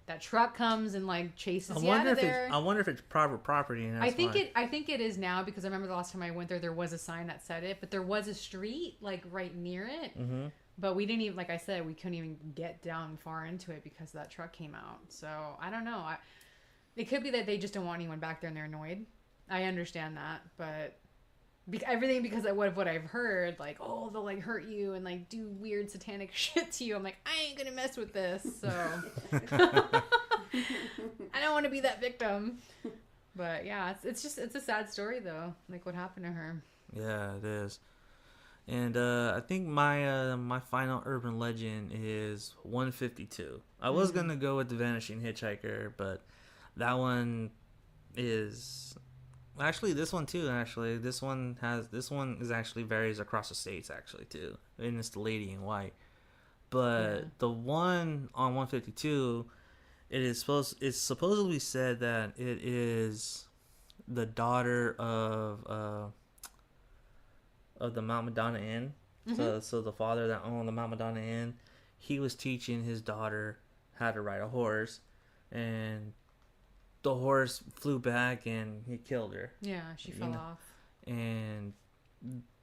[SPEAKER 1] that truck comes and like chases you out of there.
[SPEAKER 2] I wonder if it's private property. And
[SPEAKER 1] I think it is now, because I remember the last time I went there was a sign that said it, but there was a street like right near it. Mm-hmm. But we didn't even, like I said, we couldn't even get down far into it because that truck came out. So I don't know. It could be that they just don't want anyone back there and they're annoyed. I understand that, but everything because of what I've heard, like, oh, they'll like hurt you and like do weird satanic shit to you. I'm like, I ain't gonna mess with this, so I don't want to be that victim. But yeah, it's a sad story though, like what happened to her.
[SPEAKER 2] Yeah, it is. And I think my final urban legend is 152. I was gonna go with the Vanishing Hitchhiker, but that one is. Actually, this one too. This one is actually varies across the states actually too, and it's the Lady in White. But the one on 152, it's supposedly said that it is the daughter of the Mount Madonna Inn. So the father that owned the Mount Madonna Inn, he was teaching his daughter how to ride a horse, and the horse flew back and he killed her.
[SPEAKER 1] Yeah, she fell off.
[SPEAKER 2] And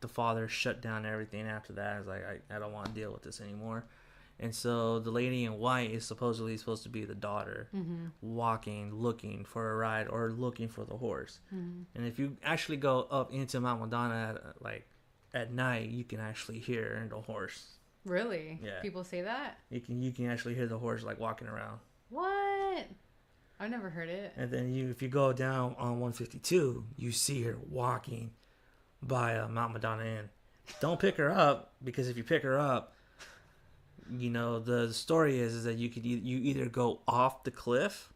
[SPEAKER 2] the father shut down everything after that. I was like, I don't want to deal with this anymore. And so the Lady in White is supposed to be the daughter walking, looking for a ride or looking for the horse. And if you actually go up into Mount Madonna at night, you can actually hear the horse.
[SPEAKER 1] Really?
[SPEAKER 2] Yeah.
[SPEAKER 1] People say that?
[SPEAKER 2] You can actually hear the horse like walking around.
[SPEAKER 1] What? I've never heard it.
[SPEAKER 2] And then if you go down on 152, you see her walking by Mount Madonna Inn. Don't pick her up, because if you pick her up, you know the story is that you either go off the cliff,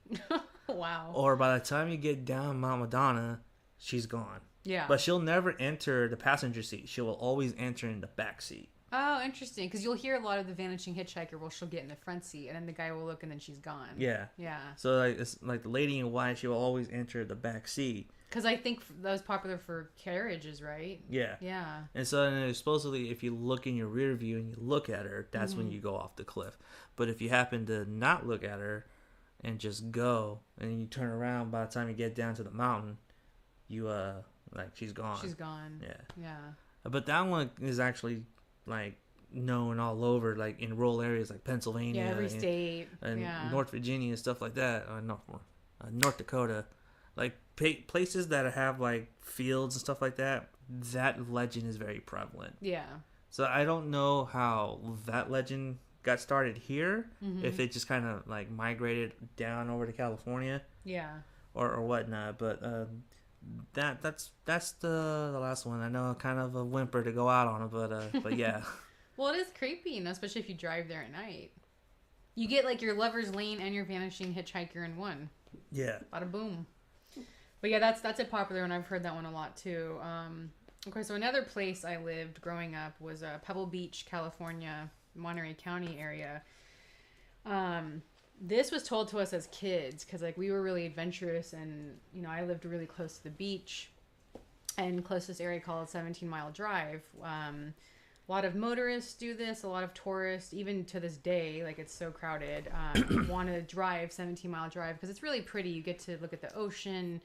[SPEAKER 1] wow,
[SPEAKER 2] or by the time you get down Mount Madonna, she's gone.
[SPEAKER 1] Yeah,
[SPEAKER 2] but she'll never enter the passenger seat. She will always enter in the back seat.
[SPEAKER 1] Oh, interesting. Because you'll hear a lot of the Vanishing Hitchhiker where she'll get in the front seat and then the guy will look and then she's gone.
[SPEAKER 2] Yeah.
[SPEAKER 1] Yeah.
[SPEAKER 2] So like it's like the Lady in White, she will always enter the back seat.
[SPEAKER 1] Because I think that was popular for carriages, right?
[SPEAKER 2] Yeah.
[SPEAKER 1] Yeah.
[SPEAKER 2] And so and supposedly if you look in your rear view and you look at her, that's when you go off the cliff. But if you happen to not look at her and just go and you turn around, by the time you get down to the mountain, you she's gone.
[SPEAKER 1] She's gone.
[SPEAKER 2] Yeah.
[SPEAKER 1] Yeah.
[SPEAKER 2] But that one is actually like known all over, like in rural areas like Pennsylvania,
[SPEAKER 1] every state,
[SPEAKER 2] and North Virginia and stuff like that, North Dakota, like places that have like fields and stuff like that. That legend is very prevalent.
[SPEAKER 1] Yeah.
[SPEAKER 2] So I don't know how that legend got started here, if it just kind of like migrated down over to California, or whatnot. But that's the last one. I know, kind of a whimper to go out on it, but yeah.
[SPEAKER 1] Well, it is creepy, especially if you drive there at night. You get like your Lover's Lane and your Vanishing Hitchhiker in one.
[SPEAKER 2] Yeah.
[SPEAKER 1] Bada boom. But yeah, that's a popular one. I've heard that one a lot too. Okay, so another place I lived growing up was Pebble Beach, California, Monterey County area. This was told to us as kids because like we were really adventurous, and I lived really close to the beach. and closest area called 17 Mile Drive. A lot of motorists do this, a lot of tourists, even to this day, like it's so crowded, want to drive 17 Mile Drive because it's really pretty. You get to look at the ocean,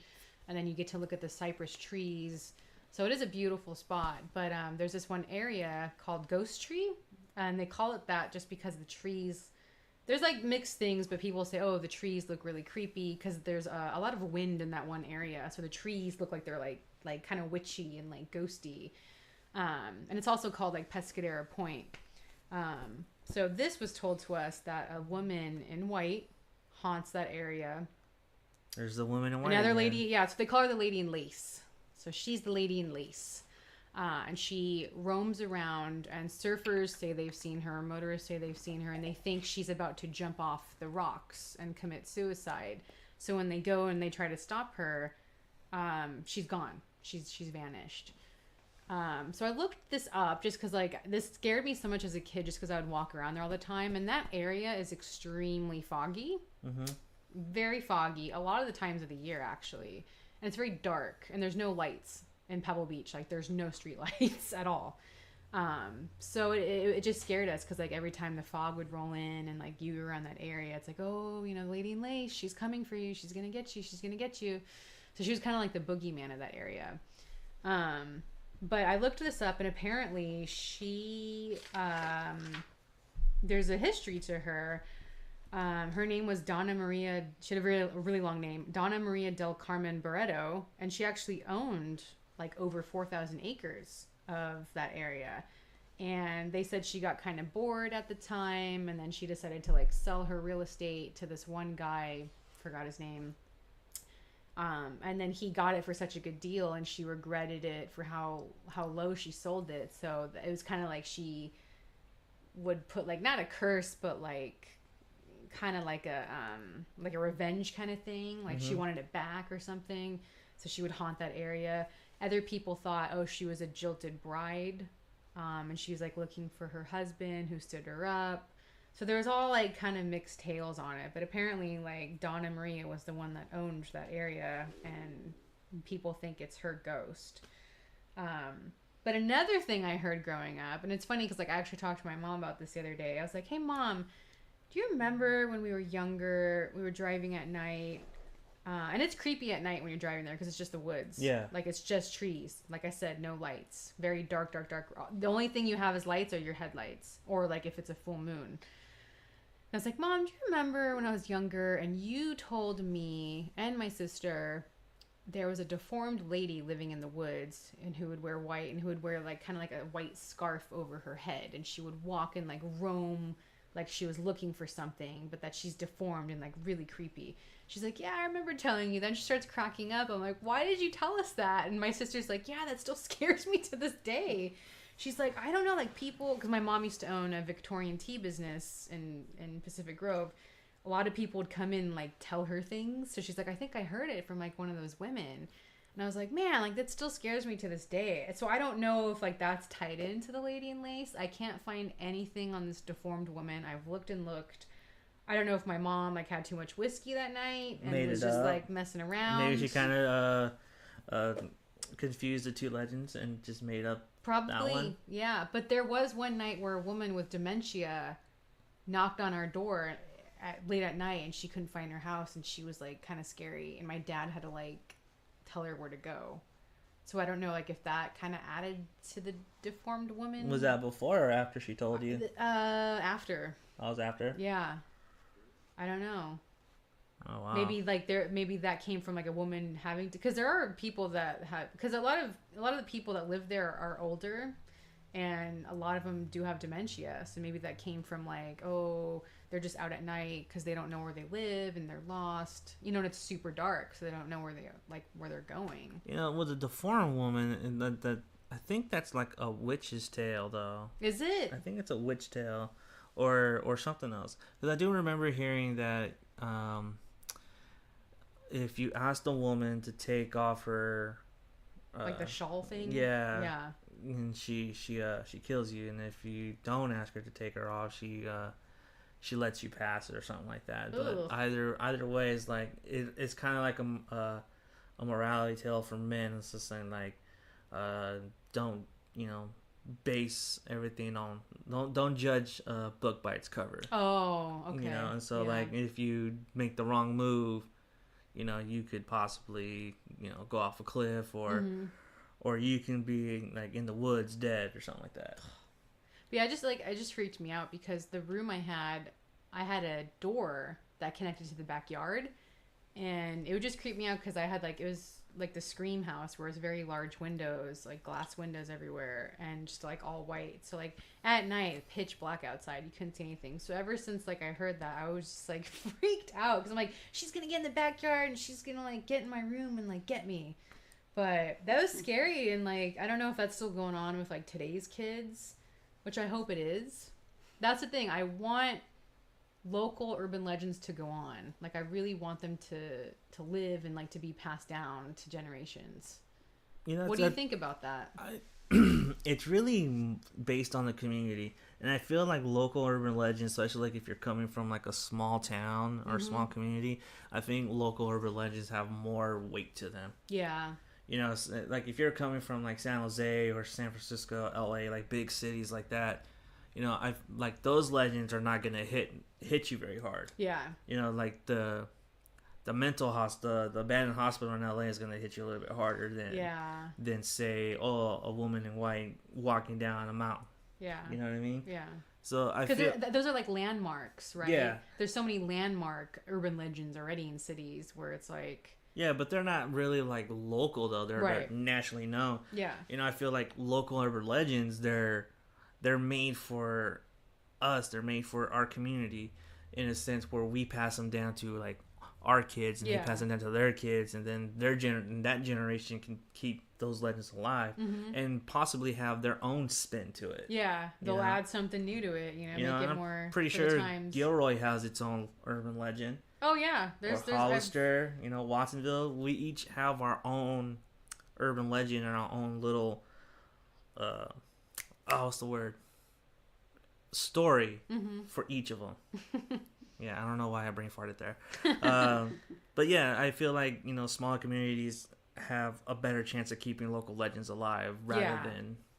[SPEAKER 1] and then you get to look at the cypress trees. So it is a beautiful spot. But there's this one area called Ghost Tree, and they call it that just because the trees, there's like mixed things, but people say, oh, the trees look really creepy because there's a lot of wind in that one area. So the trees look like they're like kind of witchy and like ghosty. And it's also called like Pescadero Point. So this was told to us that a woman in white haunts that area.
[SPEAKER 2] There's the woman in white.
[SPEAKER 1] Another lady, yeah, so they call her the lady in lace. So she's the lady in lace. And she roams around, and surfers say they've seen her, motorists say they've seen her, and they think she's about to jump off the rocks and commit suicide. So when they go and they try to stop her, she's gone. She's vanished. So I looked this up just because like this scared me so much as a kid, just because I would walk around there all the time, and that area is extremely foggy. Mm-hmm. Very foggy a lot of the times of the year, actually, and it's very dark, and there's no lights in Pebble Beach. Like there's no street lights at all. So it just scared us because like every time the fog would roll in and like you were around that area, it's like, oh, you know, Lady in Lace, she's coming for you, she's gonna get you, she's gonna get you. So she was kind of like the boogeyman of that area. But I looked this up, and apparently she there's a history to her. Her name was Donna Maria. She had a really long name, Donna Maria del Carmen Barreto, and she actually owned like over 4,000 acres of that area. And they said she got kind of bored at the time, and then she decided to like sell her real estate to this one guy, forgot his name. And then he got it for such a good deal, and she regretted it for how low she sold it. So it was kind of like she would put like not a curse, but like kind of like a revenge kind of thing. Like she wanted it back or something. So she would haunt that area. Other people thought, oh, she was a jilted bride, and she was like looking for her husband who stood her up. So there was all like kind of mixed tales on it, but apparently like Donna Maria was the one that owned that area, and people think it's her ghost. But another thing I heard growing up, and it's funny because like I actually talked to my mom about this the other day. I was like, hey mom, do you remember when we were younger, we were driving at night, and it's creepy at night when you're driving there because it's just the woods. Yeah. Like it's just trees. Like I said, no lights. Very dark, dark, dark. The only thing you have is lights or your headlights, or like if it's a full moon. I was like, Mom, do you remember when I was younger and you told me and my sister there was a deformed lady living in the woods and who would wear white and who would wear like kind of like a white scarf over her head, and she would walk and like roam like she was looking for something, but that she's deformed and like really creepy. She's like, yeah, I remember telling you. Then she starts cracking up. I'm like, why did you tell us that? And my sister's like, yeah, that still scares me to this day. She's like, I don't know, like people, because my mom used to own a Victorian tea business in Pacific Grove. A lot of people would come in and like tell her things. So she's like, I think I heard it from like one of those women. And I was like, man, like that still scares me to this day. So I don't know if like that's tied into the Lady in Lace. I can't find anything on this deformed woman. I've looked and looked. I don't know if my mom like had too much whiskey that night and was just like messing around.
[SPEAKER 2] Maybe she kind of confused the two legends and just made up that one.
[SPEAKER 1] Yeah. But there was one night where a woman with dementia knocked on our door late at night, and she couldn't find her house, and she was like kind of scary, and my dad had to like tell her where to go. So I don't know like if that kind of added to the deformed woman.
[SPEAKER 2] Was that before or after she told you?
[SPEAKER 1] After.
[SPEAKER 2] Oh, it was after?
[SPEAKER 1] Yeah. I don't know.
[SPEAKER 2] Oh wow.
[SPEAKER 1] Maybe that came from like a woman having to, because there are people that have, because a lot of the people that live there are older, and a lot of them do have dementia. So maybe that came from like, oh, they're just out at night because they don't know where they live and they're lost. You know, and it's super dark, so they don't know where they're going.
[SPEAKER 2] You know, with a deformed woman, and that I think that's like a witch's tale, though.
[SPEAKER 1] Is it?
[SPEAKER 2] I think it's a witch tale, or something else. Because I do remember hearing that if you asked a woman to take off her
[SPEAKER 1] like the shawl thing.
[SPEAKER 2] Yeah. And she kills you, and if you don't ask her to take her off, she lets you pass it or something like that. But either way is like it's kind of like a morality tale for men. It's just saying like Don't, base everything on, don't judge a book by its cover.
[SPEAKER 1] Oh, okay.
[SPEAKER 2] And so like if you make the wrong move, you could possibly, go off a cliff, or or you can be like in the woods dead or something like that.
[SPEAKER 1] But yeah, it just freaked me out because the room I had a door that connected to the backyard, and it would just creep me out because I had it was like the Scream house where it's very large windows, like glass windows everywhere, and just like all white. So like at night, pitch black outside, you couldn't see anything. So ever since like I heard that, I was just like freaked out because I'm like, she's gonna get in the backyard and she's gonna like get in my room and like get me. But that was scary, and like I don't know if that's still going on with like today's kids, which I hope it is. That's the thing. I want local urban legends to go on. Like I really want them to live and like to be passed down to generations. What do you think about that?
[SPEAKER 2] It's really based on the community, and I feel like local urban legends, especially like if you're coming from like a small town or small community, I think local urban legends have more weight to them.
[SPEAKER 1] Yeah.
[SPEAKER 2] Like if you're coming from like San Jose or San Francisco, LA, like big cities like that, I like those legends are not gonna hit you very hard.
[SPEAKER 1] Yeah.
[SPEAKER 2] Like the mental hospital, the abandoned hospital in LA is gonna hit you a little bit harder than say, a woman in white walking down a mountain.
[SPEAKER 1] Yeah.
[SPEAKER 2] You know what I mean?
[SPEAKER 1] Yeah.
[SPEAKER 2] So
[SPEAKER 1] because those are like landmarks, right?
[SPEAKER 2] Yeah.
[SPEAKER 1] There's so many landmark urban legends already in cities where it's like.
[SPEAKER 2] Yeah, but they're not really like local though. They're nationally known.
[SPEAKER 1] Yeah.
[SPEAKER 2] I feel like local urban legends, they're made for us. They're made for our community in a sense where we pass them down to like our kids, and they pass them down to their kids, and then that generation can keep those legends alive and possibly have their own spin to it.
[SPEAKER 1] Yeah, they'll add something new to it. Make it more.
[SPEAKER 2] I'm pretty sure Gilroy has its own urban legend.
[SPEAKER 1] Oh yeah, there's
[SPEAKER 2] Hollister, Watsonville. We each have our own urban legend and our own little what's the word? Story for each of them. Yeah, I don't know why I brain farted there. But yeah, I feel like, smaller communities have a better chance of keeping local legends alive rather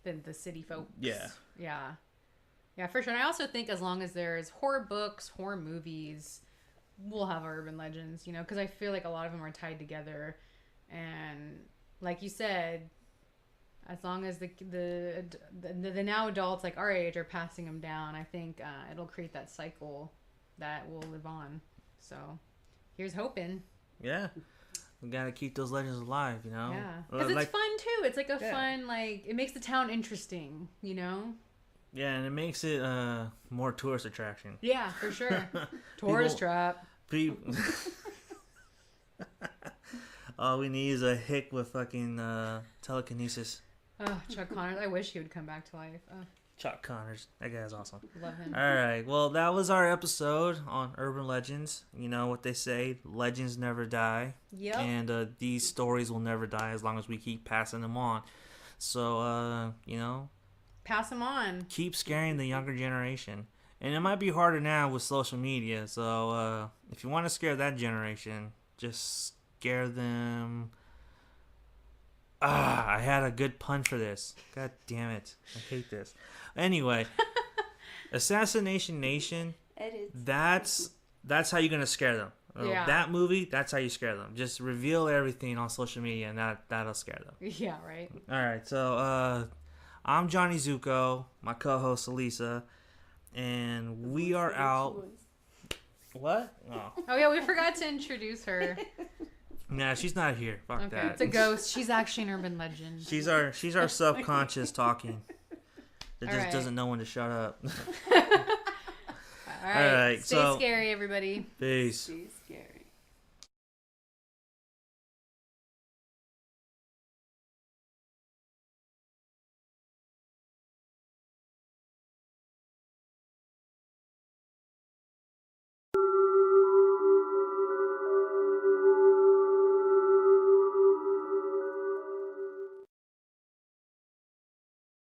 [SPEAKER 1] than the city folks.
[SPEAKER 2] Yeah.
[SPEAKER 1] Yeah. Yeah, for sure. And I also think as long as there's horror books, horror movies, we'll have our urban legends, because I feel like a lot of them are tied together. And like you said, as long as the now adults like our age are passing them down, I think it'll create that cycle that will live on. So here's hoping.
[SPEAKER 2] Yeah. We got to keep those legends alive,
[SPEAKER 1] Yeah. Because it's fun too. It's like a fun, it makes the town interesting,
[SPEAKER 2] Yeah, and it makes it more tourist attraction.
[SPEAKER 1] Yeah, for sure. Tourist trap.
[SPEAKER 2] All we need is a hick with fucking telekinesis.
[SPEAKER 1] Oh, Chuck Connors. I wish he would come back to life. Oh.
[SPEAKER 2] Chuck Connors. That guy's awesome.
[SPEAKER 1] Love him.
[SPEAKER 2] All right. Well, that was our episode on urban legends. You know what they say, legends never die.
[SPEAKER 1] Yep.
[SPEAKER 2] And these stories will never die as long as we keep passing them on. So,
[SPEAKER 1] pass them on.
[SPEAKER 2] Keep scaring the younger generation. And it might be harder now with social media. So, if you want to scare that generation, just scare them. I had a good pun for this. God damn it. I hate this. Anyway, Assassination Nation, that's how you're going to scare them. That movie, that's how you scare them. Just reveal everything on social media, and that'll scare them.
[SPEAKER 1] Yeah, right.
[SPEAKER 2] All right, so I'm Johnny Zuko, my co-host Elysa, and we are out. What?
[SPEAKER 1] Oh, yeah, we forgot to introduce her.
[SPEAKER 2] Nah, she's not here. Fuck that.
[SPEAKER 1] It's a ghost. She's actually an urban legend.
[SPEAKER 2] She's our subconscious talking. That just doesn't know when to shut up.
[SPEAKER 1] All right. Stay scary, everybody.
[SPEAKER 2] Peace.
[SPEAKER 3] Stay scary.